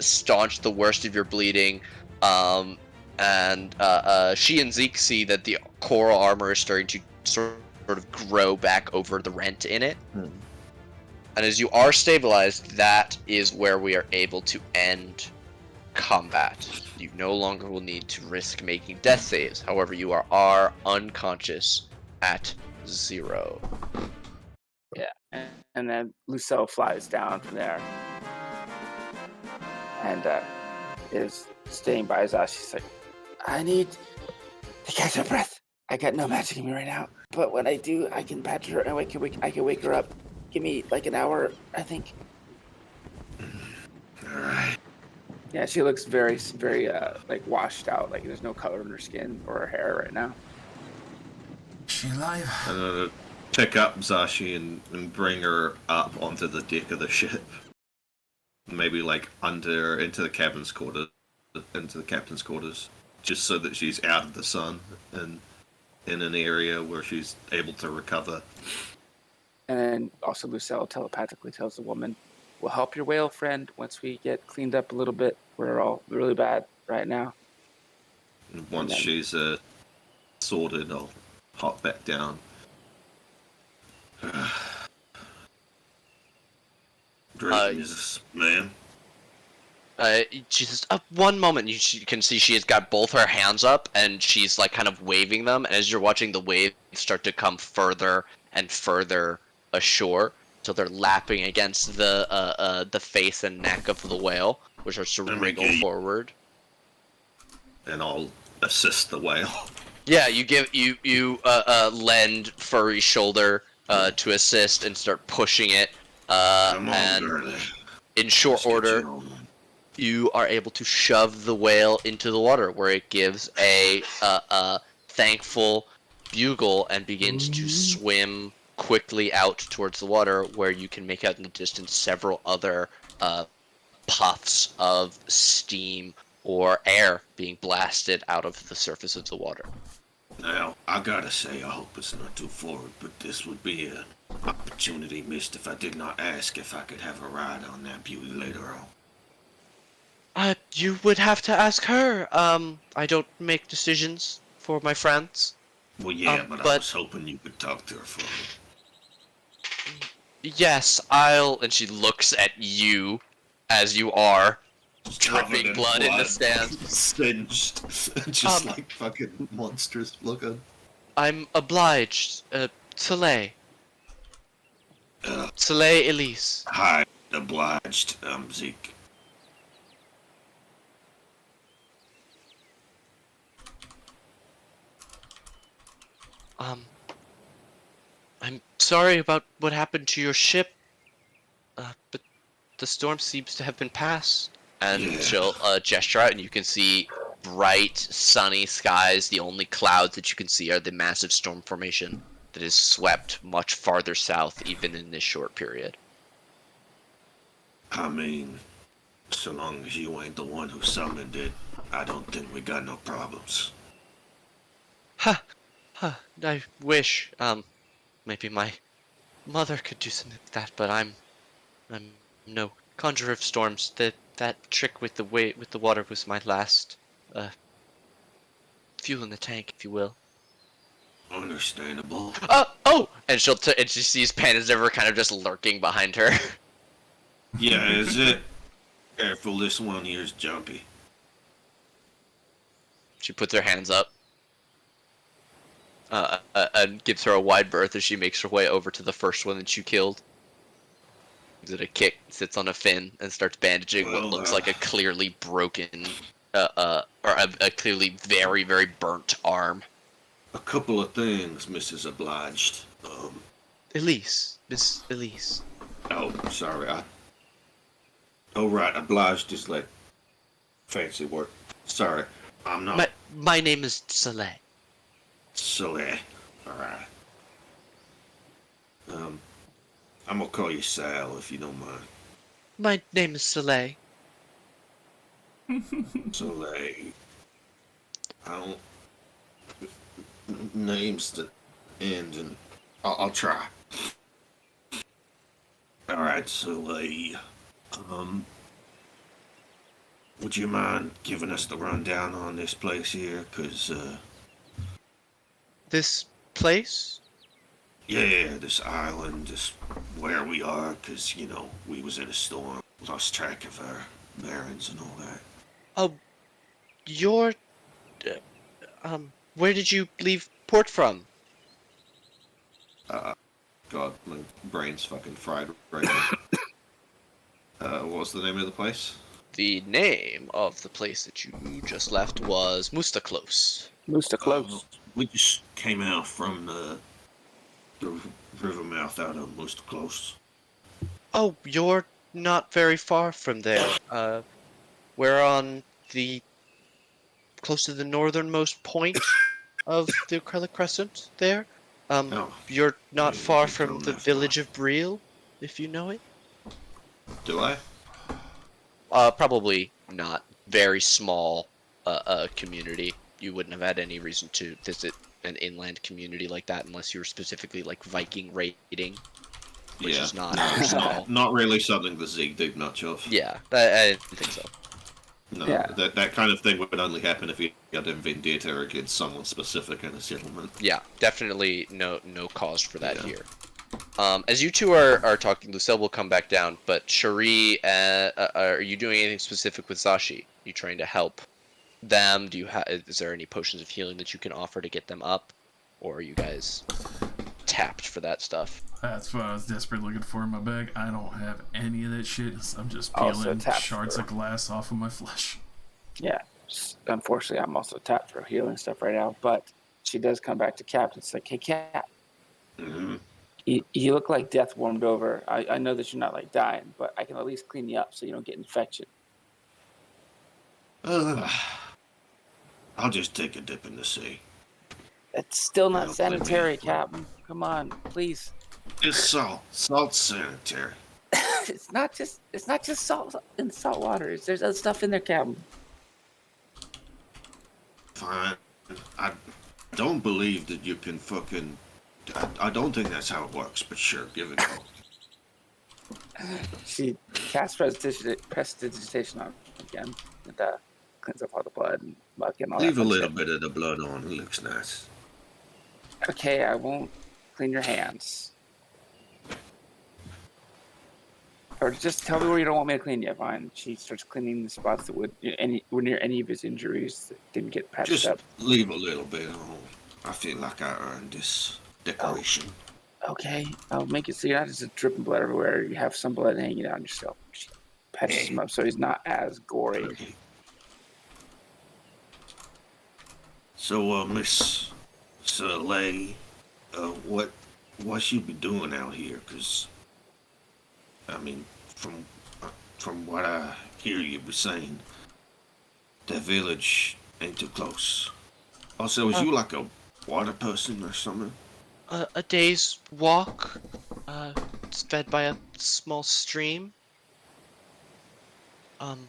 staunch the worst of your bleeding. And she and Zeke see that the coral armor is starting to sort of grow back over the rent in it. And as you are stabilized, that is where we are able to end combat. You no longer will need to risk making death saves. However, you are unconscious at 0. Yeah. And then Lucille flies down from there. And is staying by Zashi. She's like, I need to catch her breath. I got no magic in me right now. But when I do, I can patch her and I can wake her up. Give me like an hour, I think. Alright. Yeah, she looks very, very like washed out. Like there's no color in her skin or her hair right now. Is she alive? I'm gonna pick up Zashi and bring her up onto the deck of the ship. Maybe like into the captain's quarters, just so that she's out of the sun and in an area where she's able to recover. And then also Lucille telepathically tells the woman, we'll help your whale friend once we get cleaned up a little bit. We're all really bad right now. And once she's sorted, I'll hop back down. Jesus, man. She says, one moment. You can see she has got both her hands up, and she's like kind of waving them. And as you're watching the waves start to come further and further ashore, so they're lapping against the face and neck of the whale, which are to wriggle forward. And I'll assist the whale. Yeah, you lend Furry's shoulder to assist and start pushing it. Come on, and girlie. in short order, you are able to shove the whale into the water, where it gives a thankful bugle and begins to swim quickly out towards the water, where you can make out in the distance several other puffs of steam or air being blasted out of the surface of the water. Now, I gotta say, I hope it's not too forward, but this would be an opportunity missed if I did not ask if I could have a ride on that beauty later on. You would have to ask her. I don't make decisions for my friends. Well, yeah, but I was hoping you could talk to her for me. Yes, I'll... And she looks at you, as you are, Covered dripping in blood in the stands. Singed. Just Um, like fucking monstrous looking. I'm obliged. Soleil. Uh, Soleil Elise. hi, obliged, Zeke. I'm sorry about what happened to your ship. But the storm seems to have been passed. And Yeah. she'll gesture out, and you can see bright, sunny skies. The only clouds that you can see are the massive storm formation that is swept much farther south, even in this short period. I mean, so long as you ain't the one who summoned it, I don't think we got no problems. Huh. I wish, maybe my mother could do something like that, but I'm no conjurer of storms. That trick with the water was my last, fuel in the tank, if you will. Understandable. Oh! And and she sees Panda's kind of just lurking behind her. Yeah, is it? Careful, this one here's jumpy. She puts her hands up, and gives her a wide berth as she makes her way over to the first one that you killed. Gives it a kick, sits on a fin, and starts bandaging what Well, looks like a clearly broken, or a clearly very, very burnt arm. A couple of things, Mrs. Obliged. Elise, Miss Elise. Oh, sorry, Oh, right, obliged is like fancy word. Sorry, I'm not My name is Soleil. silly. Alright. I'm gonna call you Sal if you don't mind. My name is Soleil. Soleil. I don't. Names that end and. I'll try. Alright, Soleil. Would you mind giving us the rundown on this place here? Cause, This place? yeah, this island, this where we are, cause, you know, we was in a storm, lost track of our bearings and all that. Oh, you're... where did you leave port from? God, my brain's fucking fried right now. What was the name of the place? The name of the place that you just left was Mustaklos. Moose close. We just came out from the river mouth out of most close. Oh, you're not very far from there. We're on the... close to the northernmost point of the Acrylic Crescent there. Oh, You're not yeah, far you from don't the that far. village of Briel, if you know it. Do I? Probably not. Very small community. You wouldn't have had any reason to visit an inland community like that unless you were specifically like Viking raiding, which is not No, small. not really something the Zeke did much of. Yeah, I didn't think so. No, Yeah. that kind of thing would only happen if you got a vendetta against someone specific in a settlement. Yeah, definitely no cause for that Yeah. here. As you two are talking, Lucille will come back down, but Cherie, are you doing anything specific with Zashi? You trying to help them? Is there any potions of healing that you can offer to get them up? Or are you guys tapped for that stuff? That's what I was desperately looking for in my bag. I don't have any of that shit. I'm just Also peeling tapped shards for- of glass off of my flesh. Yeah. Unfortunately, I'm also tapped for healing stuff right now. But she does come back to Cap. It's like, hey, Cap, Mm-hmm. you look like death warmed over. I know that you're not like dying, but I can at least clean you up so you don't get infection. I'll just take a dip in the sea. It's still not Don't blame me. sanitary, Captain. Come on, please. It's salt. Salt's sanitary. It's not just salt in salt water. There's other stuff in there, Captain. Fine. I don't believe that you can fucking. I don't think that's how it works, but sure, give it a go. She casts prestidigitation on him again and cleans up all the blood and muck and all Leave that. a fun little shit. bit of the blood on. It looks nice. Okay, I won't clean your hands. Or just tell me where you don't want me to clean. Yeah, fine. She starts cleaning the spots that were near any of his injuries that didn't get patched Just up. leave a little bit on. I feel like I earned this decoration. Okay, I'll make it so you're not just dripping blood everywhere. You have some blood hanging out on yourself. She patches him up so he's not as gory. Okay. So, Miss Soleil, what you be doing out here? Cause, I mean, from what I hear you be saying, that village ain't too close. Also, is you like a water person or something? A day's walk. It's fed by a small stream. Um,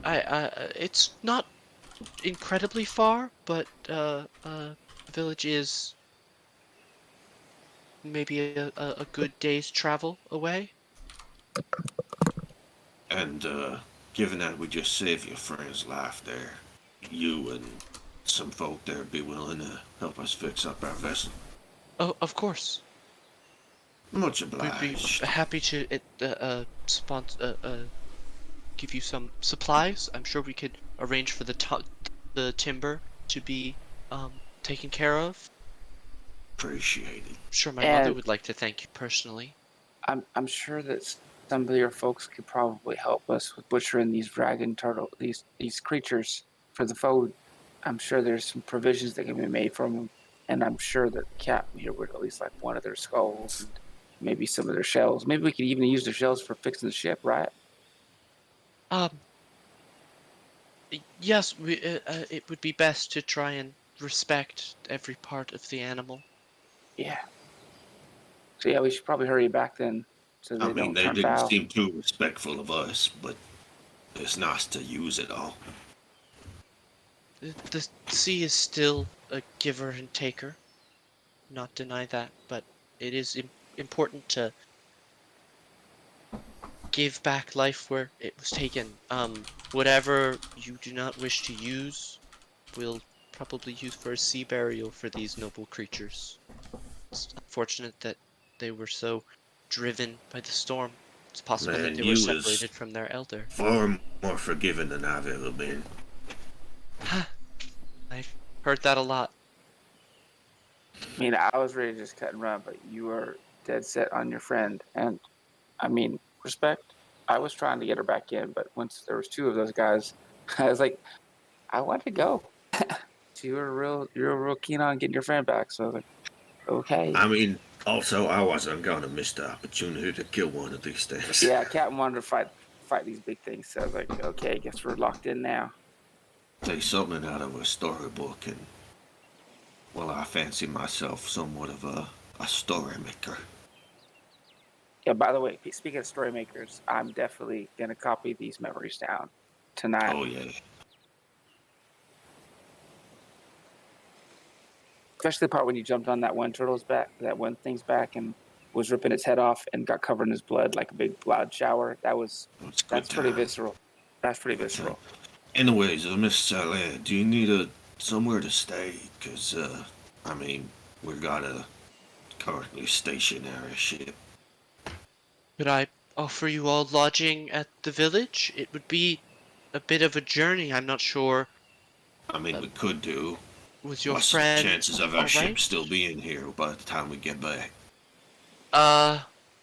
it's not incredibly far, but the village is maybe a good day's travel away. And given that we just saved your friend's life there, you and some folk there be willing to help us fix up our vessel. Oh, of course. Much We'd be obliged. happy to give you some supplies. I'm sure we could arrange for the timber to be taken care of. Appreciate it. Sure, my mother And would like to thank you personally. I'm sure that some of your folks could probably help us with butchering these dragon turtle, these creatures for the food. I'm sure there's some provisions that can be made from them, and I'm sure that the captain here would at least like one of their skulls and maybe some of their shells. Maybe we could even use their shells for fixing the ship, right? Um, yes, it would be best to try and respect every part of the animal. Yeah. So yeah, we should probably hurry back then, so I they mean, don't they turn didn't foul. seem too respectful of us, but it's nice to use it all. The sea is still a giver and taker. Not deny that, but it is important to give back life where it was taken. Whatever you do not wish to use, we'll probably use for a sea burial for these noble creatures. It's unfortunate that they were so driven by the storm. It's possible that Man, they were you was separated from their elder. far more forgiving than I've ever been. I've heard that a lot. I mean, I was ready to just cut and run, but you were dead set on your friend, and I mean, respect. I was trying to get her back in, but once there was two of those guys, I was like, I want to go. So you were real keen on getting your friend back. So I was like, okay. I mean, also, I wasn't gonna miss the opportunity to kill one of these things. Yeah, Captain wanted to fight these big things. So I was like, okay, I guess we're locked in now. Take something out of a storybook, and well, I fancy myself somewhat of a story maker. Yeah. By the way, speaking of story makers, I'm definitely gonna copy these memories down tonight. Oh yeah. Especially the part when you jumped on that one turtle's back, that one thing's back, and was ripping its head off and got covered in his blood like a big blood shower. That's pretty visceral. That's pretty visceral. Anyways, Miss Saleh, do you need somewhere to stay? Cause I mean, we got a currently stationary ship. Could I offer you all lodging at the village? It would be a bit of a journey. I'm not sure. I mean, we could do. Was your What's friend the chances of our all ship right? still being here by the time we get back?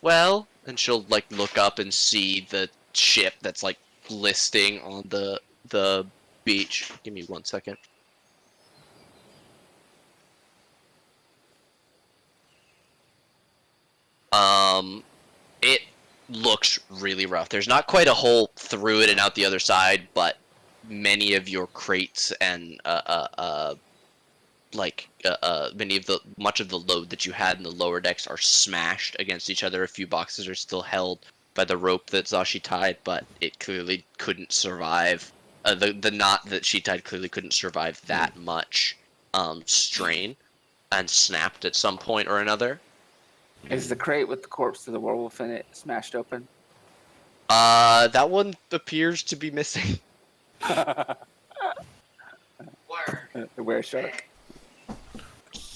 Well, and she'll like look up and see the ship that's like listing on the beach. Give me 1 second. It looks really rough. There's not quite a hole through it and out the other side, but many of your crates and much of the load that you had in the lower decks are smashed against each other. A few boxes are still held by the rope that Zashi tied, but it clearly couldn't survive. The knot that she tied clearly couldn't survive that much strain, and snapped at some point or another. Is the crate with the corpse of the werewolf in it smashed open? That one appears to be missing. The were shark.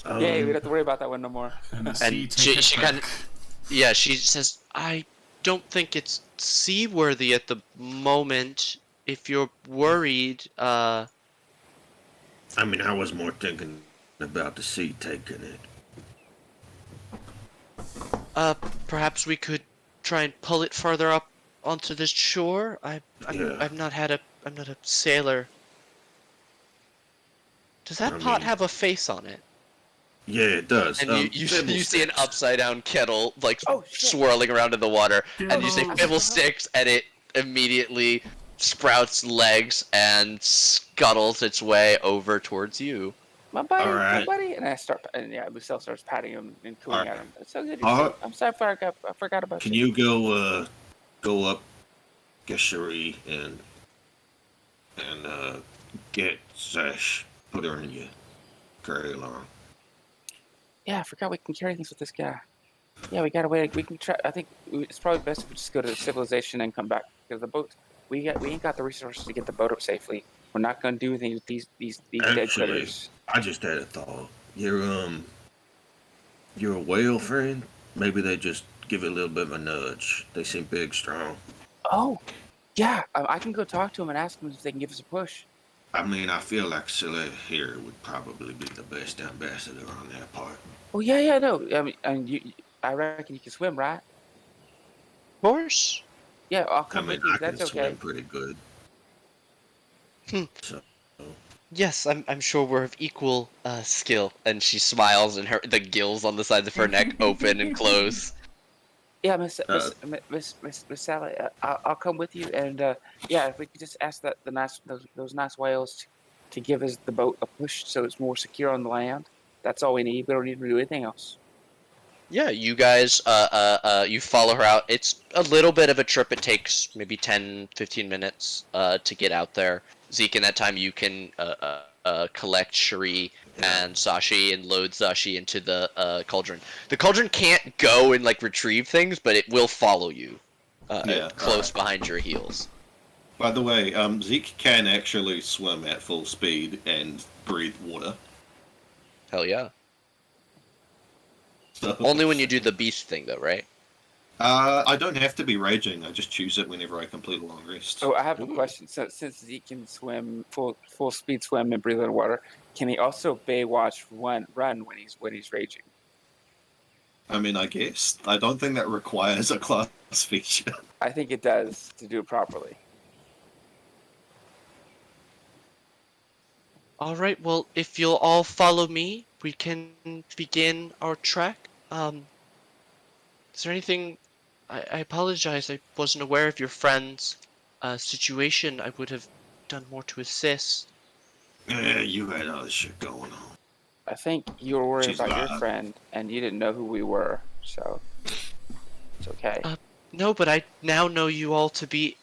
Yay, we don't have to worry about that one no more. And the And sea she take it kind back. Yeah, she says, I don't think it's seaworthy at the moment. If you're worried, I mean, I was more thinking about the sea taking it. uh, perhaps we could try and pull it farther up onto the shore. Yeah. I'm not a sailor. Does that I pot mean, have a face on it? yeah, it does. And you see an Fiddlesticks. upside down kettle like Oh shit! swirling around in the water, and you say Kettle. fiddlesticks, and it immediately sprouts legs and scuttles its way over towards you. My buddy, All my right. buddy, and I start, and yeah, Lucille starts patting him and cooing All right. at him. It's so good. Uh, I'm sorry, I forgot about Can you. you go up, get Cherie, and get Sash, put her in your carry along. Yeah, I forgot we can carry things with this guy. Yeah, we gotta wait. We can try. I think it's probably best if we just go to civilization and come back because the boat. We ain't got the resources to get the boat up safely. We're not gonna do anything with these dead Actually, critters. I just had a thought. You're a whale friend. Maybe they just give it a little bit of a nudge. They seem big, strong. Oh, yeah. I can go talk to them and ask them if they can give us a push. I mean, I feel like Scylla here would probably be the best ambassador on that part. Oh yeah, no. I reckon you can swim, right? Of course. Yeah, I'll I come mean, with you. I can That's okay. swim pretty good. Hmm. So, Yes, I'm sure we're of equal skill. And she smiles, and the gills on the sides of her neck open and close. Yeah, Miss Sally, I'll come with you, and yeah, if we could just ask those nice whales to give us the boat a push so it's more secure on the land. That's all we need. We don't need to do anything else. Yeah, you guys, you follow her out. It's a little bit of a trip. It takes maybe 10, 15 minutes, to get out there. Zeke, in that time, you can, collect Cherie and Sashi and load Sashi into the, cauldron. The cauldron can't go and, like, retrieve things, but it will follow you, close behind your heels. By the way, Zeke can actually swim at full speed and breathe water. Hell yeah. So, Only when you do the beast thing, though, right? I don't have to be raging. I just choose it whenever I complete a long rest. Oh, I have a Ooh. question. So since Zeke can swim full speed swim and breathe underwater, can he also Baywatch run when he's raging? I mean, I guess. I don't think that requires a class feature. I think it does to do it properly. All right, well, if you'll all follow me, we can begin our trek. Is there anything... I apologize, I wasn't aware of your friend's situation. I would have done more to assist. yeah, you had other shit going on. I think you were worried She's about your alive. friend, and you didn't know who we were, so it's okay. No, but I now know you all to be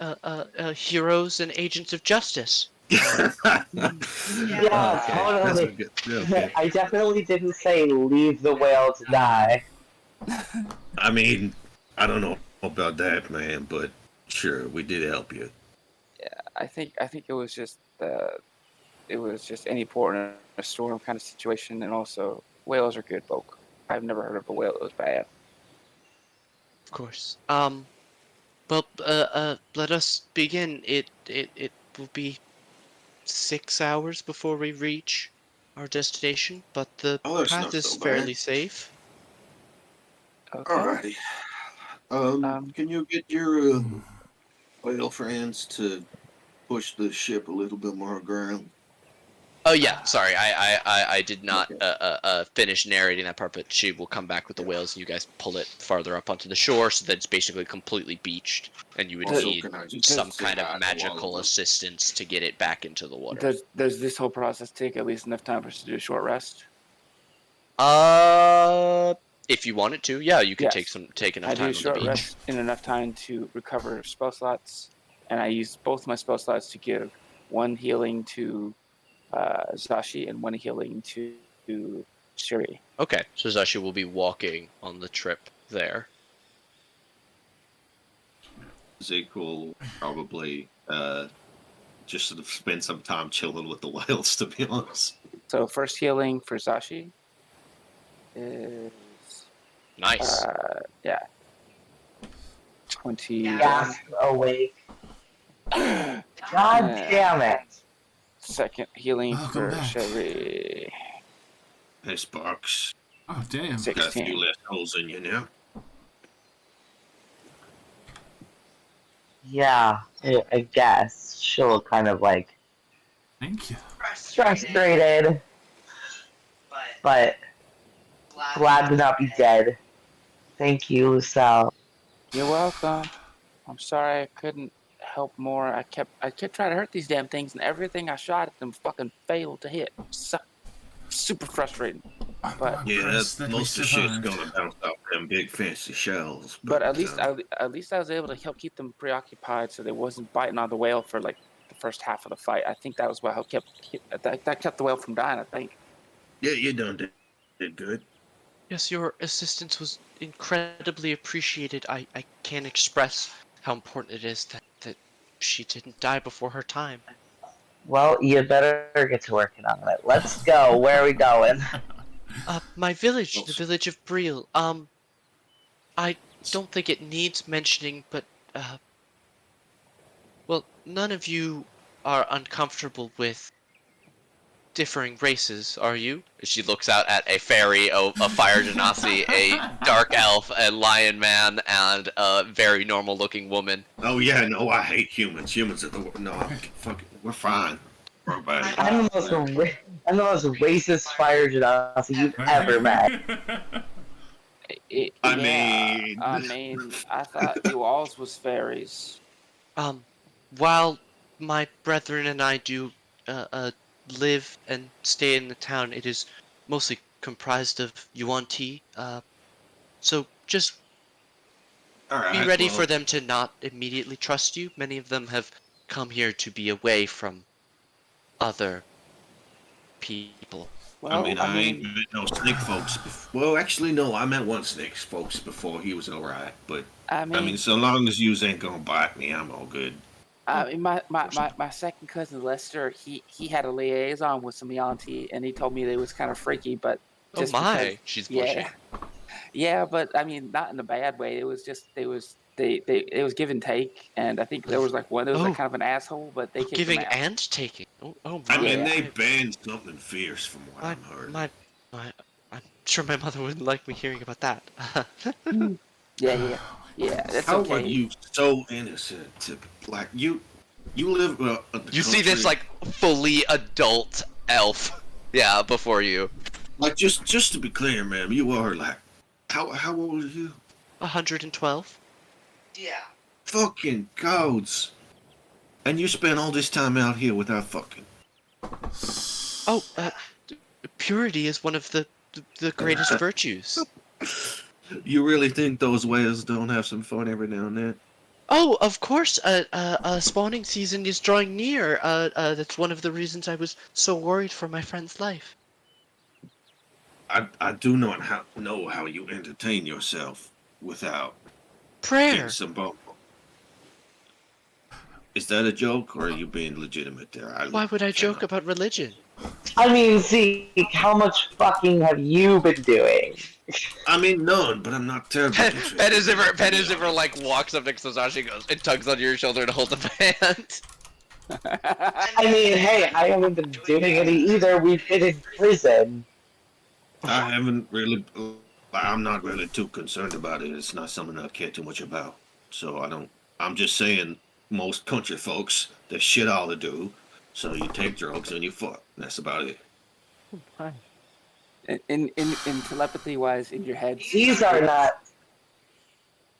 heroes and agents of justice. Yeah, That's totally. a good. Okay. I definitely didn't say leave the whale to die. I mean, I don't know about that, man, but sure, we did help you. I think it was just any port in a storm kind of situation, and also whales are good folk. I've never heard of a whale that was bad. Of course. Well, let us begin. It will be 6 hours before we reach our destination, but the Oh, that's path not is so bad. fairly safe. Okay. Alrighty. Can you get your whale friends to push the ship a little bit more aground? Oh yeah, sorry, I did not finish narrating that part, but she will come back with the whales, and you guys pull it farther up onto the shore, so that it's basically completely beached, and you would Also, need can I just some say kind hi of to all magical of them? assistance to get it back into the water. Does this whole process take at least enough time for us to do a short rest? If you want it to, yeah, you can Yes. take enough I do time a on the short beach. rest in enough time to recover spell slots, and I use both my spell slots to give one healing to Zashi and one healing to Shiri. Okay, so Zashi will be walking on the trip there. Zeke will probably just sort of spend some time chilling with the whales, to be honest. So first healing for Zashi is Nice. yeah. 21. Gasp awake. God Yeah. damn it. Second healing Welcome for back. Sherry. Hey, Sparks. Oh, damn. Six. Got a 16. few less holes in you now. Yeah, I guess. She'll kind of like Thank you. frustrated, but glad to not be dead. Thank you, Lucille. You're welcome. I'm sorry I couldn't help more. I kept trying to hurt these damn things, and everything I shot at them fucking failed to hit. Super frustrating. I'm But Yeah, impressed that we most of the shit's survived. gonna bounce off them big fancy shells. but at least uh, I was able to help keep them preoccupied, so they wasn't biting on the whale for like the first half of the fight. I think that was what helped that kept the whale from dying. I think. yeah, you did good. Yes, your assistance was incredibly appreciated. I can't express how important it is that she didn't die before her time. Well, you better get to working on it. Let's go. Where are we going? My village, the Yes. village of Briel. I don't think it needs mentioning, but well, none of you are uncomfortable with differing races, are you? She looks out at a fairy, a fire genasi, a dark elf, a lion man, and a very normal-looking woman. Oh yeah, no, I hate humans. Humans are the no. Fuck it, we're fine. We're bad. I'm the most racist fire genasi you've ever met. I Yeah, mean- I thought you alls was fairies. While my brethren and I do live and stay in the town, it is mostly comprised of Yuan-Ti. So just All right. be ready well, for them to not immediately trust you. Many of them have come here to be away from other people. Well, I ain't met no snake folks. Well, actually, no. I met one snake folks before. He was alright, but I mean, so long as yous ain't gonna bite me, I'm all good. my second cousin Lester, he had a liaison with some Yanti, and he told me they was kind of freaky, but Oh just my! because, She's blushing. yeah, but I mean, not in a bad way. It was just they it was give and take, and I think there was like one that was like Oh. kind of an asshole, but they kicked him Giving out. and taking. Oh I my! mean, Yeah. they banned something fierce from what My, I'm heard. my, I'm sure my mother wouldn't like me hearing about that. Yeah, that's How okay. are you so innocent? To like you live in the You see this country- like fully adult elf, yeah, before you. like just to be clear, ma'am, you are like how old are you? 112. Fucking codes. And you spent all this time out here without fucking. Oh, purity is one of the greatest virtues. You really think those whales don't have some fun every now and then? Oh, of course. Spawning season is drawing near. That's one of the reasons I was so worried for my friend's life. I do not know how you entertain yourself without Prayer. getting some bump. Is that a joke, or are you being legitimate there? Why would I joke about religion? I mean, Zeke, how much fucking have you been doing? I mean, none, but I'm not terribly interested. Pen like walks up next to Sasha and goes and tugs on your shoulder to hold the hand. I mean, hey, I haven't been doing any either. We've been in prison. I haven't really. I'm not really too concerned about it. It's not something I care too much about. So I don't. I'm just saying, most country folks, there's shit all to do. So you take drugs and you fuck. That's about it. In telepathy wise, in your head. These are not.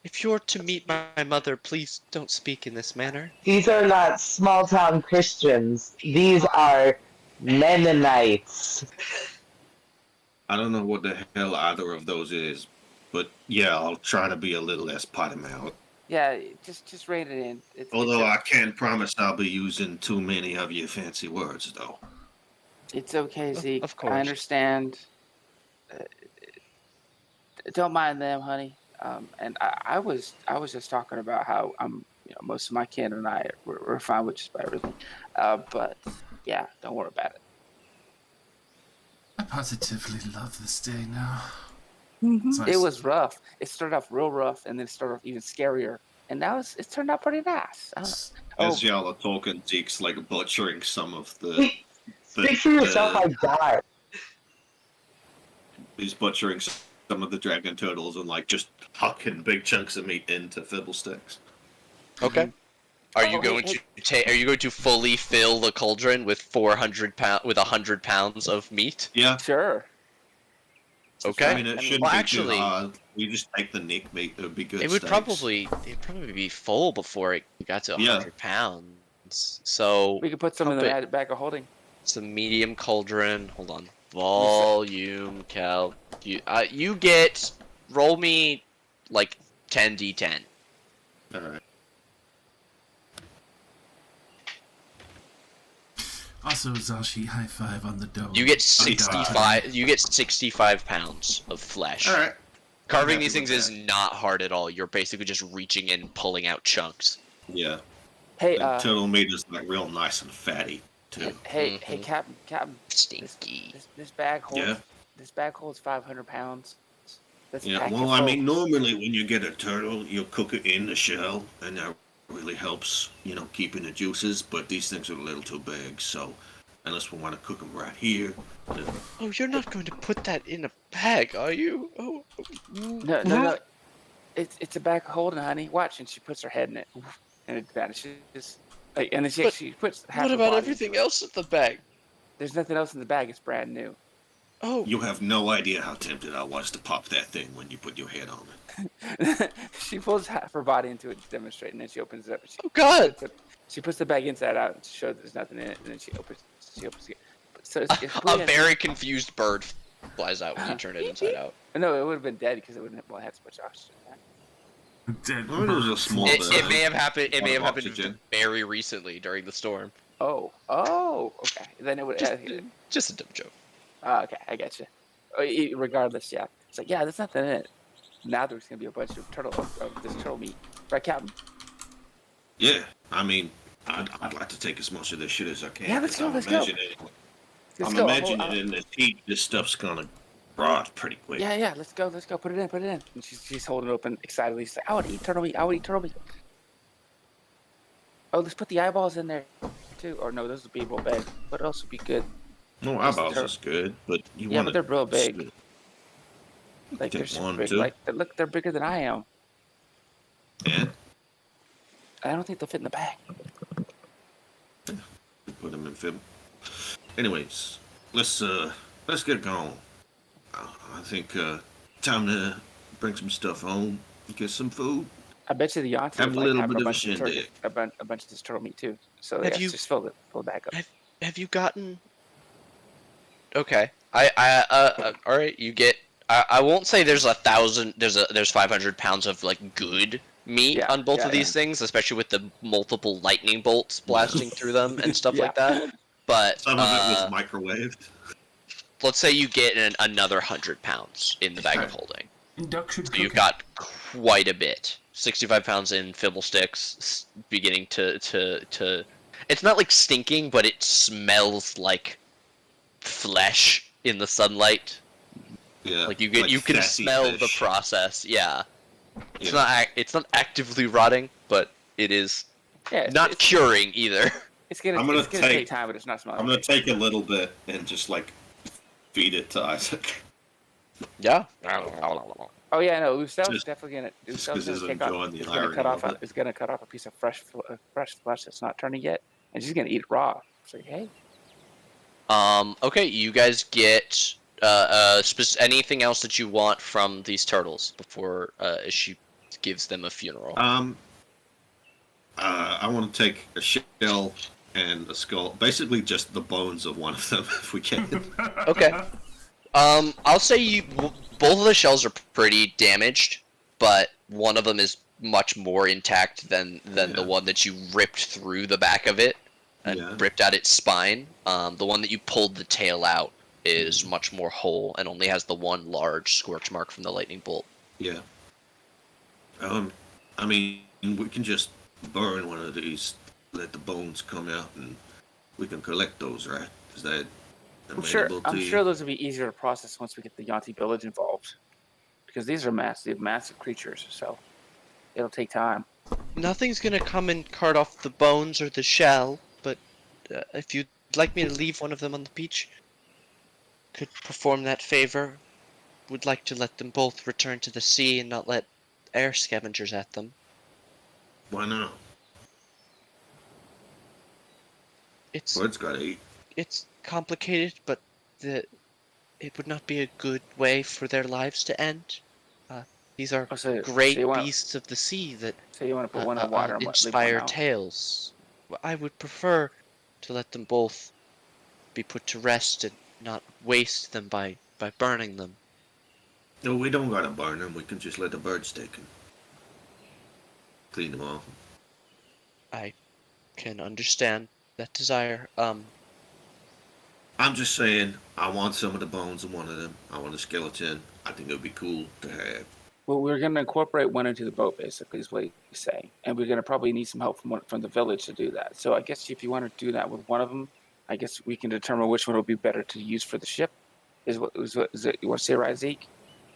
If you're to meet my mother, please don't speak in this manner. These are not small town Christians. These are Mennonites. I don't know what the hell either of those is, but yeah, I'll try to be a little less potty mouth. Yeah, just rein it in. Although I can't promise I'll be using too many of your fancy words, though. It's okay, Zeke. Of course. I understand. Don't mind them, honey. And I was just talking about how most of my kin and I we're fine with just about everything. But yeah, don't worry about it. I positively love this day now. Mm-hmm. It's nice. It was rough. It started off real rough, and then it started off even scarier. and now it's turned out pretty nice. As y'all are talking, Zeke's like butchering some of the. Speak for yourself, I died. He's butchering some of the dragon turtles and like just hucking big chunks of meat into fiddlesticks. Okay. Are you Oh, going hey, to take? Are you going to fully fill the cauldron with 100 pounds of meat? Yeah. Sure. Okay. I mean, it shouldn't Well, be actually, too hard. You just take the neck meat. It would be good. it would steaks. probably be full before it got to 100 Yeah. pounds. So We could put some in the bag of holding. it's a medium cauldron. Hold on. We Volume calc. You get. Roll me like 10d10. All right. Also, Zashi, high five on the dome. You get I died 65. You get 65 pounds of flesh. All right. Carving I'm these happy things with is not hard at all. You're basically just reaching in, pulling out chunks. Yeah. Hey, The turtle meat is like real nice and fatty too. hey, Mhm. Captain. Stinky. This bag holds. Yeah. This bag holds 500 pounds. Let's Yeah. pack it Well, I full. mean, normally when you get a turtle, you'll cook it in the shell, and that really helps, keeping the juices. But these things are a little too big, so unless we want to cook them right here, then Oh, you're not going to put that in a bag, are you? Oh. No. It's a bag of holding, honey. Watch, and she puts her head in it, and it vanishes. Like, and then But she puts half What her about body everything into it. else in the bag? There's nothing else in the bag. It's brand new. Oh, you have no idea how tempted I was to pop that thing when you put your head on it. She pulls half her body into it to demonstrate, and then she opens it up. And oh God! she puts the bag inside out to show there's nothing in it, and then she opens it. So it's A completely very confused bird flies out when you turn it inside out. No, it would have been dead because it wouldn't have had so much oxygen. Dead Well, it was a bird. small It may have happened. It may have happened Oxygen. very recently during the storm. Oh, okay. Then it would. Just a dumb joke. Okay, I get you. Regardless, yeah. It's like, yeah, there's nothing in it. Now there's gonna be a bunch of this turtle meat, right, Captain? Yeah, I mean, I'd like to take as much of this shit as I can. Yeah, let's 'cause go, let's go. I'm imagining in this heat, this stuff's gonna rot pretty quick. Yeah. Let's go. Put it in. And she's holding it open excitedly. She's like, I would eat turtle meat. Oh, let's put the eyeballs in there too. Or no, those would be real big. What else would be good? No, eyeballs is good, but you Yeah, want but they're real big. Like Take they're super one, big. two. Like they're bigger than I am. Yeah, I don't think they'll fit in the bag. put them in film. Anyways, let's get going. I think time to bring some stuff home, get some food. I bet you the Yanti Have would a like little have bit a of a bunch of shindig. a bunch of this turtle meat too. So Have yeah, you- just fill the bag up. Have you gotten? Okay. All right. You get. I won't say there's 1,000. There's 500 pounds of like good meat Yeah, on both yeah, of these things, especially with the multiple lightning bolts blasting through them and stuff like that. But Some of it was microwaved. let's say you get another 100 pounds in the bag of holding. Induction So cooking. you've got quite a bit. 65 pounds in fibble sticks, beginning to. It's not like stinking, but it smells like flesh in the sunlight. Yeah, Like you can fatty smell the fish. process. Yeah. It's Yeah. not actively rotting, but it is Yeah, not curing either. It's gonna, I'm gonna it's gonna take take- time, but it's not smelling. I'm gonna take a little bit and just like feed it to Isaac. Yeah. Oh yeah, no, Lucel's Just- definitely gonna. just Lucel's 'cause gonna he's take off. enjoying the He's gonna irony cut off. of it. He's gonna cut off a piece of fresh flesh that's not turning yet, and she's gonna eat it raw. So hey, Okay, you guys get anything else that you want from these turtles before she gives them a funeral. I want to take a shell and a skull, basically just the bones of one of them, if we can. Okay. I'll say both of the shells are pretty damaged, but one of them is much more intact than the Yeah. one that you ripped through the back of it and Yeah. ripped out its spine. The one that you pulled the tail out is much more whole and only has the one large scorch mark from the lightning bolt. Yeah. I mean, we can just burn one of these, let the bones come out, and we can collect those, right? Is that I'm sure. amenable to I'm you? sure those will be easier to process once we get the Yanti village involved, because these are massive creatures. So it'll take time. Nothing's gonna come and cart off the bones or the shell, but if you'd like me to leave one of them on the beach, could perform that favor. Would like to let them both return to the sea and not let air scavengers at them. Why not? It's Birds gotta eat. it's complicated, but the it would not be a good way for their lives to end. These are Oh, so great you want beasts of the sea that to put one in water and leave one inspire out? tales. I would prefer to let them both be put to rest and not waste them by burning them. No, we don't gotta burn them. We can just let the birds take them. Clean them off. I can understand that desire. I'm just saying, I want some of the bones of one of them. I want a skeleton. I think it would be cool to have. Well, we're going to incorporate one into the boat, basically, is what you say, and we're going to probably need some help from the village to do that. So I guess if you want to do that with one of them, I guess we can determine which one will be better to use for the ship. Is it? You want to say, right, Zeke?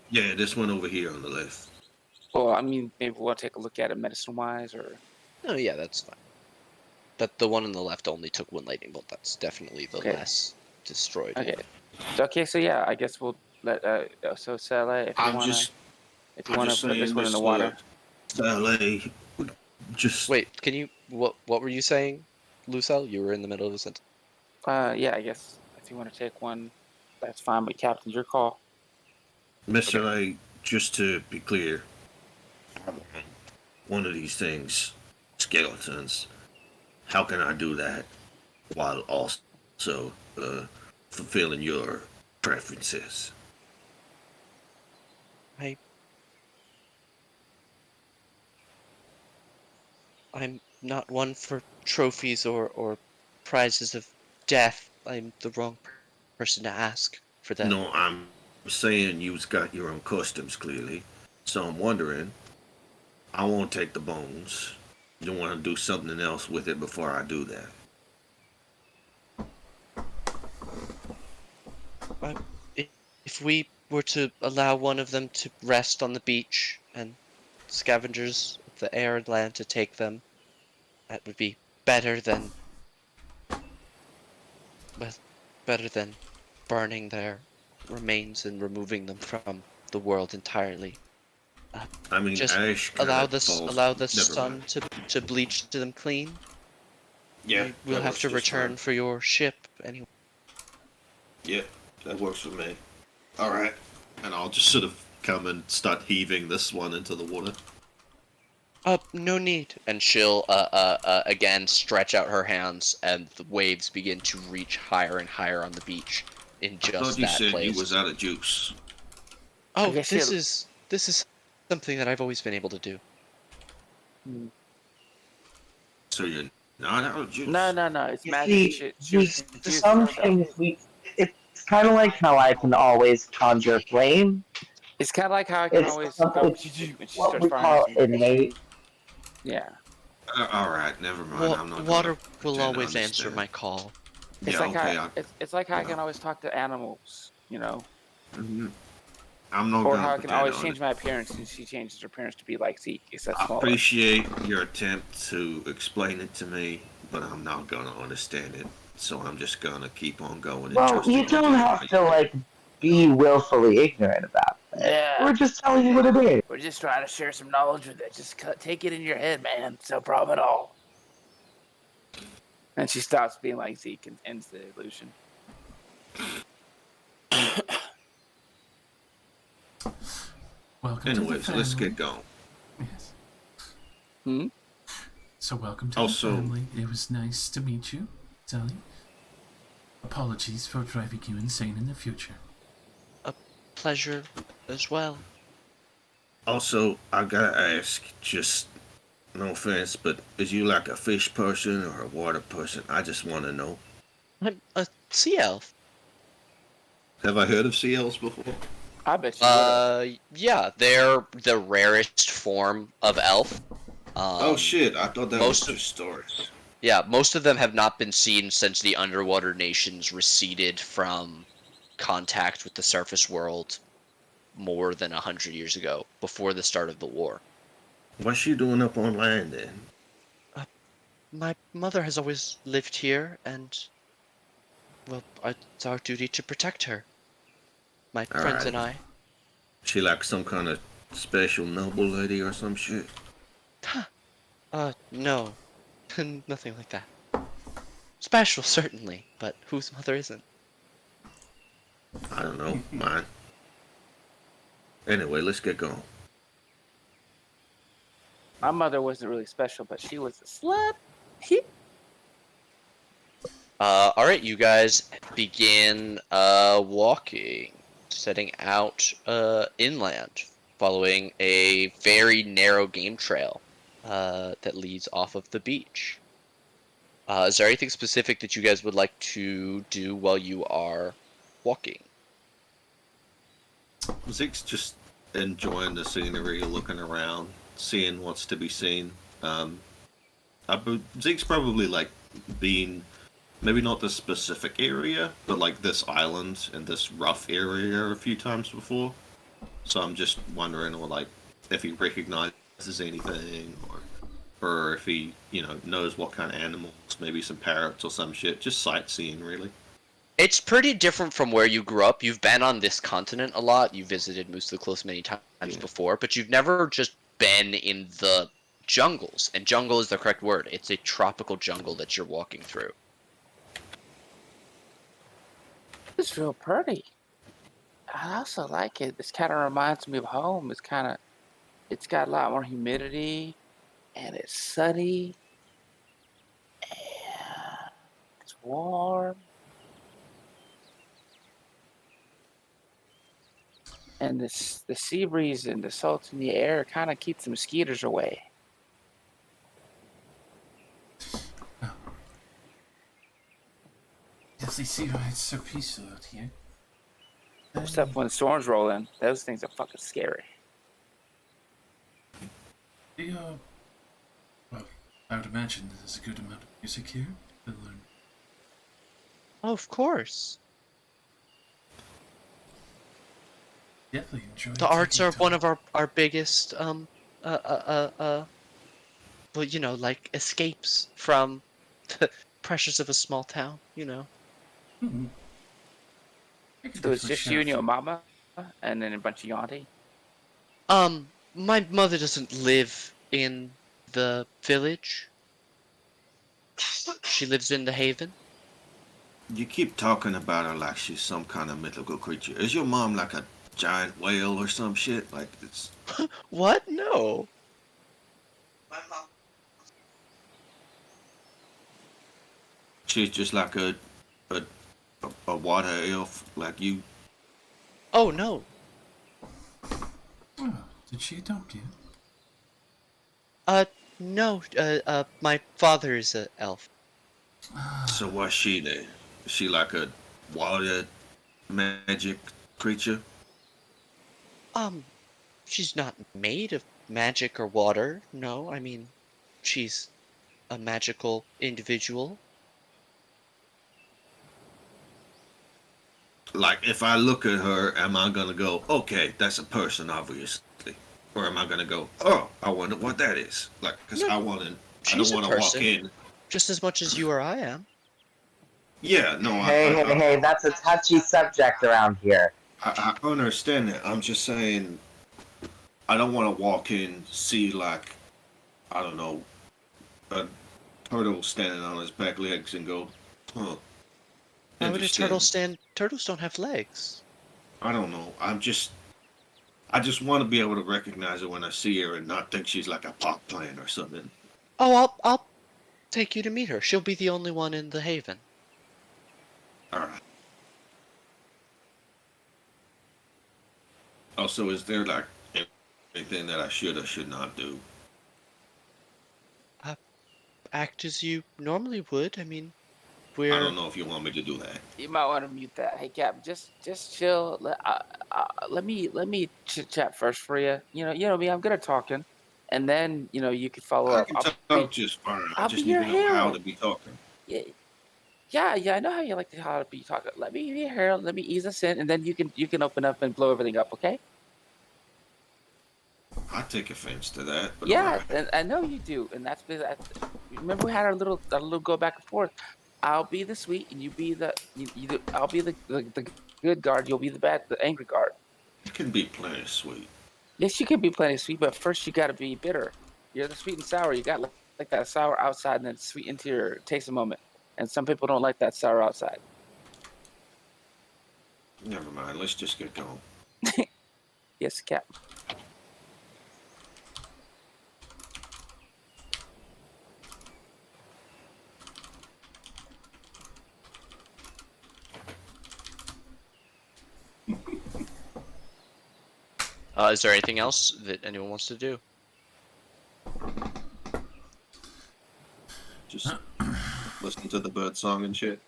Yeah, this one over here on the left. Well, I mean, maybe we'll take a look at it medicine-wise, or Oh yeah, that's fine. But the one on the left only took one lightning bolt. That's definitely the Okay. less destroyed. okay. Okay, so yeah, I guess we'll let. So Sele, if you I'm wanna, just put saying, this one in the Mr. water. LA, just Wait, can you? What were you saying, Lucelle? You were in the middle of a sentence. Yeah, I guess if you want to take one, that's fine. But Captain, your call. Mr. LA, just to be clear, I want one of these things, skeletons. How can I do that while also fulfilling your preferences? I'm not one for trophies or prizes of death. I'm the wrong person to ask for that. No, I'm saying you've got your own customs clearly. So I'm wondering, I won't take the bones. You want to do something else with it before I do that? If we were to allow one of them to rest on the beach and scavengers of the air and land to take them, that would be better than well, better than burning their remains and removing them from the world entirely. I mean, Just ash kind of falls. allow the Never sun mind. to bleach them clean. Yeah, We'll that have works to just return fine. for your ship anyway. Yeah, that works for me. All right, and I'll just sort of come and start heaving this one into the water. No need. And she'll again stretch out her hands, and the waves begin to reach higher and higher on the beach in I thought just you that said place. you was out of juice. Oh, guess this she'll- is something that I've always been able to do. So you're not out of juice? No. It's You magic. see, She was some things it's kind of like how I can always conjure flame. It's kind of like how I can It's always something, go it's when she what starts we firing call some. innate. Yeah, All right, never mind. I'm not Water gonna will pretend to always answer understand. my call. it's Yeah, like okay. it's like how I you can know. always talk to animals, I'm not or gonna how I can pretend always to change my appearance and she changes her appearance to be like Zeke. It's that I smaller. appreciate your attempt to explain it to me, but I'm not gonna understand it. So I'm just gonna keep on going and Well, trusting you you don't do have what to like be willfully ignorant about it. Yeah, We're just telling you what it is. we're just trying to share some knowledge with it. Just take it in your head, man. It's no problem at all. And she stops being like Zeke and ends the illusion. Welcome to the Anyways, family. let's get going. Yes. Hmm? So welcome to Also- the family. It was nice to meet you, Sally. Apologies for driving you insane in the future. Pleasure as well. Also, I gotta ask, just no offense, but is you like a fish person or a water person? I just want to know. I'm a sea elf. Have I heard of CLs before? I bet you would have. Yeah, they're the rarest form of elf. Oh shit! I thought that most was of- just stories. Yeah, most of them have not been seen since the underwater nations receded from contact with the surface world more than 100 years ago, before the start of the war. What's she doing up on land then? My mother has always lived here, and, well, it's our duty to protect her. My All friends right. and I. She like some kind of special noble lady or some shit? No. Nothing like that. Special, certainly, but whose mother isn't? I don't know. Mine. Anyway, let's get going. My mother wasn't really special, but she was a slut. All right, you guys begin walking, setting out inland, following a very narrow game trail that leads off of the beach. Is there anything specific that you guys would like to do while you are walking? Zeke's just enjoying the scenery, looking around, seeing what's to be seen. Zeke's probably like being maybe not this specific area, but like this island and this rough area a few times before. So I'm just wondering, or like, if he recognizes anything, or if he, knows what kind of animals, maybe some parrots or some shit. Just sightseeing, really. It's pretty different from where you grew up. You've been on this continent a lot. You visited Moose of the Cliffs many times before, but you've never just been in the jungles. And jungle is the correct word. It's a tropical jungle that you're walking through. It's real pretty. I also like it. This kind of reminds me of home. It's got a lot more humidity, and it's sunny, and it's warm. And the sea breeze and the salt in the air kind of keeps the mosquitoes away. Definitely see why it's so peaceful out here. Except when storms roll in. Those things are fucking scary. Well, I would imagine there's a good amount of music here. Oh, of course. Definitely enjoy The arts taking are one time. of our biggest, well, like escapes from the pressures of a small town, Hmm. I could So it's definitely just share you a and your few. mama, and then a bunch of Yanti. My mother doesn't live in the village. She lives in the haven. You keep talking about her like she's some kind of mythical creature. Is your mom like a giant whale or some shit? Like it's What? No. she's just like a a water elf like you. Oh, no. Oh, did she adopt you? No. My father is an elf. So what's she then? Is she like a water magic creature? Um, she's not made of magic or water. No, I mean, she's a magical individual. Like if I look at her, am I gonna go, okay, that's a person, obviously, or am I gonna go, oh, I wonder what that is? Like, because No, I don't she's a want to walk person, in. just as much as you or I am. Yeah, no, Hey, that's a touchy subject around here. I understand that. I'm just saying, I don't want to walk in, see like, I don't know, a turtle standing on his back legs and go, huh. Why would a turtle Interesting. stand? Turtles don't have legs. I don't know. I just want to be able to recognize her when I see her and not think she's like a pop plant or something. Oh, I'll take you to meet her. She'll be the only one in the haven. All right. Also, is there like anything that I should or should not do? Act as you normally would. I mean, I don't we're know if you want me to do that. You might want to mute that. Hey, Cap, just chill. Let me chit chat first for you. You know me. I'm good at talking, and then you could follow I up. can talk just fine. I I'll be just need your to know how herald. to be talking. Yeah. I know how you like to how to be talking. Let me be your herald. Let me ease us in, and then you can open up and blow everything up. Okay? I take offense to that. But Yeah, alright. and I know you do, and that's because remember we had our little go back and forth. I'll be the sweet, and you be the I'll be the good guard. You'll be the angry guard. It can be plenty sweet. Yes, you can be plenty sweet, but first you got to be bitter. You're the sweet and sour. You got like that sour outside and then sweet interior. It takes a moment, and some people don't like that sour outside. Never mind. Let's just get going. Yes, Cap. Is there anything else that anyone wants to do? Just listen to the bird song and shit.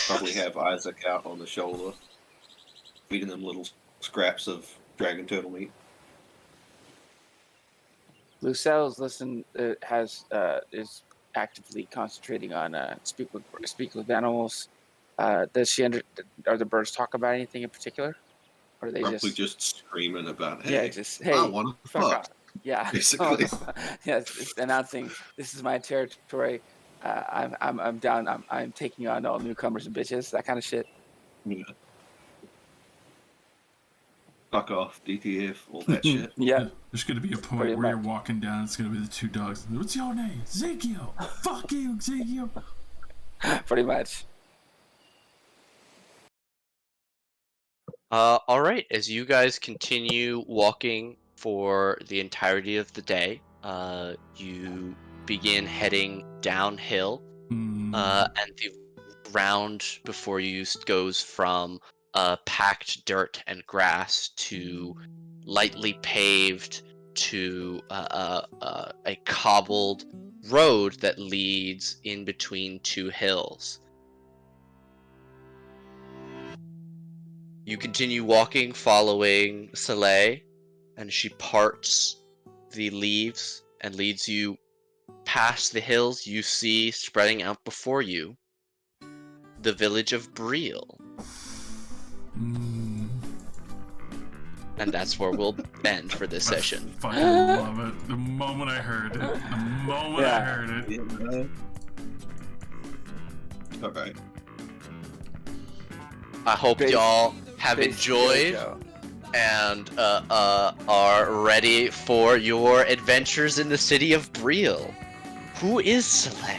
Probably have Isaac out on the shoulder, feeding them little scraps of dragon turtle meat. Lucille's is actively concentrating on speak with animals. Does she are the birds talk about anything in particular, or are they Probably just screaming about, hey, yeah, just hey, I want to fuck fuck. off. Yeah, Basically. yes, it's announcing this is my territory. I'm down. I'm taking on all newcomers and bitches. That kind of shit. Yeah. Fuck off, DTF, all that shit. Yeah, There's gonna be a point Pretty where you're much. walking down. It's gonna be the two dogs. What's your name? Ezekiel. Fuck you, Ezekiel. pretty much. All right. As you guys continue walking for the entirety of the day, you begin heading downhill, and the round before you goes from packed dirt and grass to lightly paved to a cobbled road that leads in between two hills. You continue walking, following Soleil, and she parts the leaves and leads you past the hills. You see, spreading out before you, the village of Briel. And that's where we'll end for this session. I fucking love it. The moment I heard it. I heard it. Yeah. All right. I hope Base- y'all have Base enjoyed JoJo. and are ready for your adventures in the city of Briel. Who is Soleil?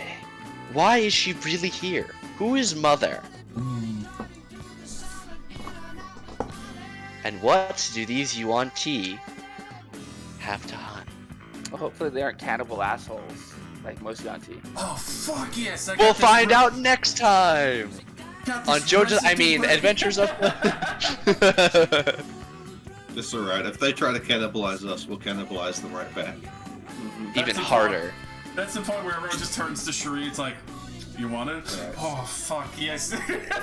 Why is she really here? Who is Mother? And what do these Yuan-Ti have to hunt? Well, hopefully they aren't cannibal assholes like most Yanti. Oh fuck yes! I got We'll this find re- out next time got on this JoJo's. I recipe mean, ready. Adventures of. It's alright. If they try to cannibalize us, we'll cannibalize them right back. Even That's the harder. That's the point where everyone just turns to Cherie. It's like, you want it? Yes. Oh fuck yes!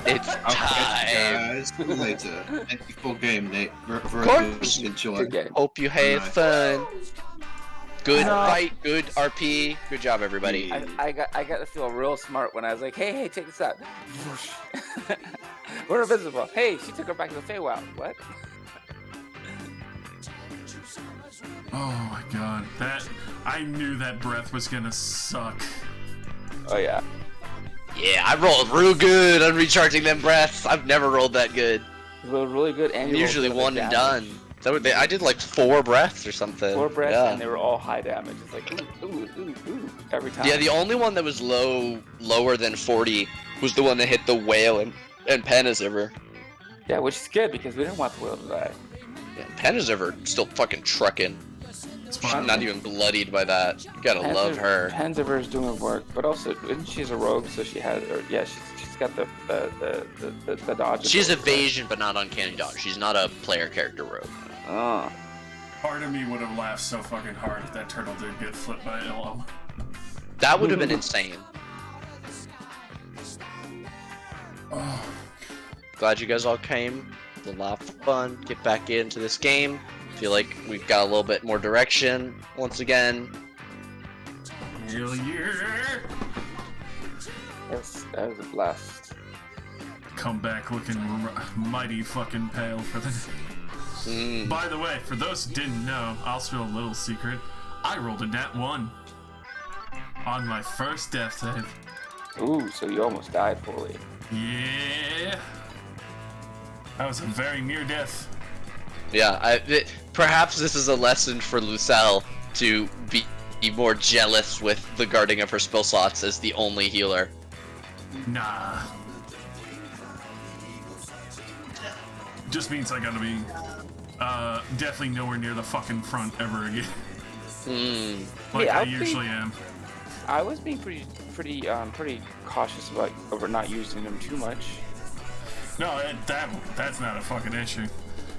It's I'll catch you time. guys. See you later. Thank you for game, Nate. Very course. good. Enjoy. Good game. Hope you have Nice. fun. Good No. fight, good RP. Good job, everybody. I got to feel real smart when I was like, hey, check this out. We're invisible. Hey, she took her back to the Feywild. What? Oh my god, I knew that breath was gonna suck. Oh yeah. Yeah, I rolled real good on recharging them breaths. I've never rolled that good. It was really good. And I'm you usually rolled one good and damage. done. So I did like 4 breaths or something. 4 breaths, Yeah. and they were all high damage. It's like ooh every time. Yeah, the only one that was lower than 40 was the one that hit the whale and Panaziver. Yeah, which is good because we didn't want the whale to die. Yeah, Panaziver still fucking trucking. It's She's fine. not even bloodied by that. You gotta love her. Panziver's doing work, but also isn't she's a rogue, so she has. Or, yeah, she's got the dodge. She's ability, right? evasion, but not uncanny dodge. She's not a player character rogue. Oh. Part of me would have laughed so fucking hard if that turtle did get flipped by LO. That would have been insane. Oh, Glad you guys all came. It was a lot of fun. Get back into this game. Feel like we've got a little bit more direction once again. hell yeah! Yes, that was a blast. Come back looking mighty fucking pale for the. By the way, for those who didn't know, I'll spill a little secret. I rolled a nat 1 on my first death save. Ooh, so you almost died fully. Yeah. That was a very near death. Yeah, perhaps this is a lesson for Lucelle to be more jealous with the guarding of her spell slots as the only healer. Nah. Just means I gotta be definitely nowhere near the fucking front ever again. Like Yeah, I usually am. I was being pretty cautious about over not using them too much. No, that's not a fucking issue.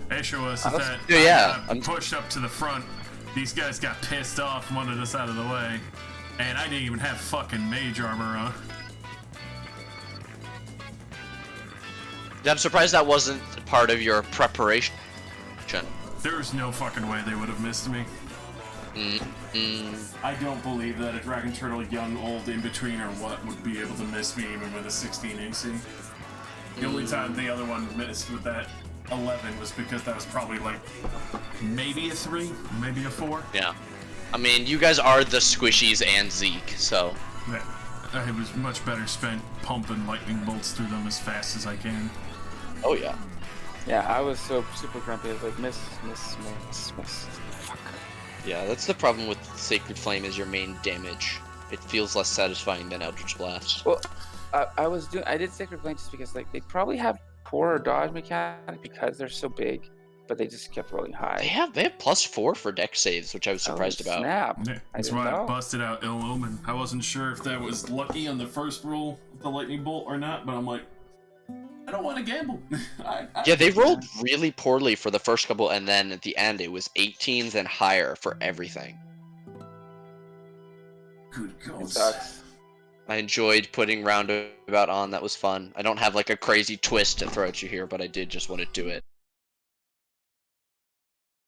The issue was that Yeah, I got pushed up to the front. These guys got pissed off and wanted us out of the way. And I didn't even have fucking mage armor on. I'm surprised that wasn't part of your preparation. There's no fucking way they would have missed me. I don't believe that a dragon turtle, young, old, in between, or what, would be able to miss me even with a 16 AC. The only time the other one missed with that 11 was because that was probably like maybe a 3, maybe a 4. Yeah. I mean, you guys are the Squishies and Zeke, so. Yeah. It was much better spent pumping lightning bolts through them as fast as I can. Oh, yeah. Yeah, I was so super grumpy. I was like, miss. Fuck. Yeah, that's the problem with Sacred Flame is your main damage. It feels less satisfying than Eldritch Blast. Well, I did Sacred Flame just because like they probably have poorer dodge mechanic because they're so big, but they just kept rolling high. They have +4 for deck saves, which I was surprised about. Snap! Yeah, I that's didn't why know. I busted out Ill Omen. I wasn't sure if that was lucky on the first roll of the lightning bolt or not, but I'm like, I don't want to gamble. Yeah, they rolled really poorly for the first couple, and then at the end it was 18s and higher for everything. Good It gods. sucks. I enjoyed putting Roundabout on, that was fun. I don't have like a crazy twist to throw at you here, but I did just want to do it.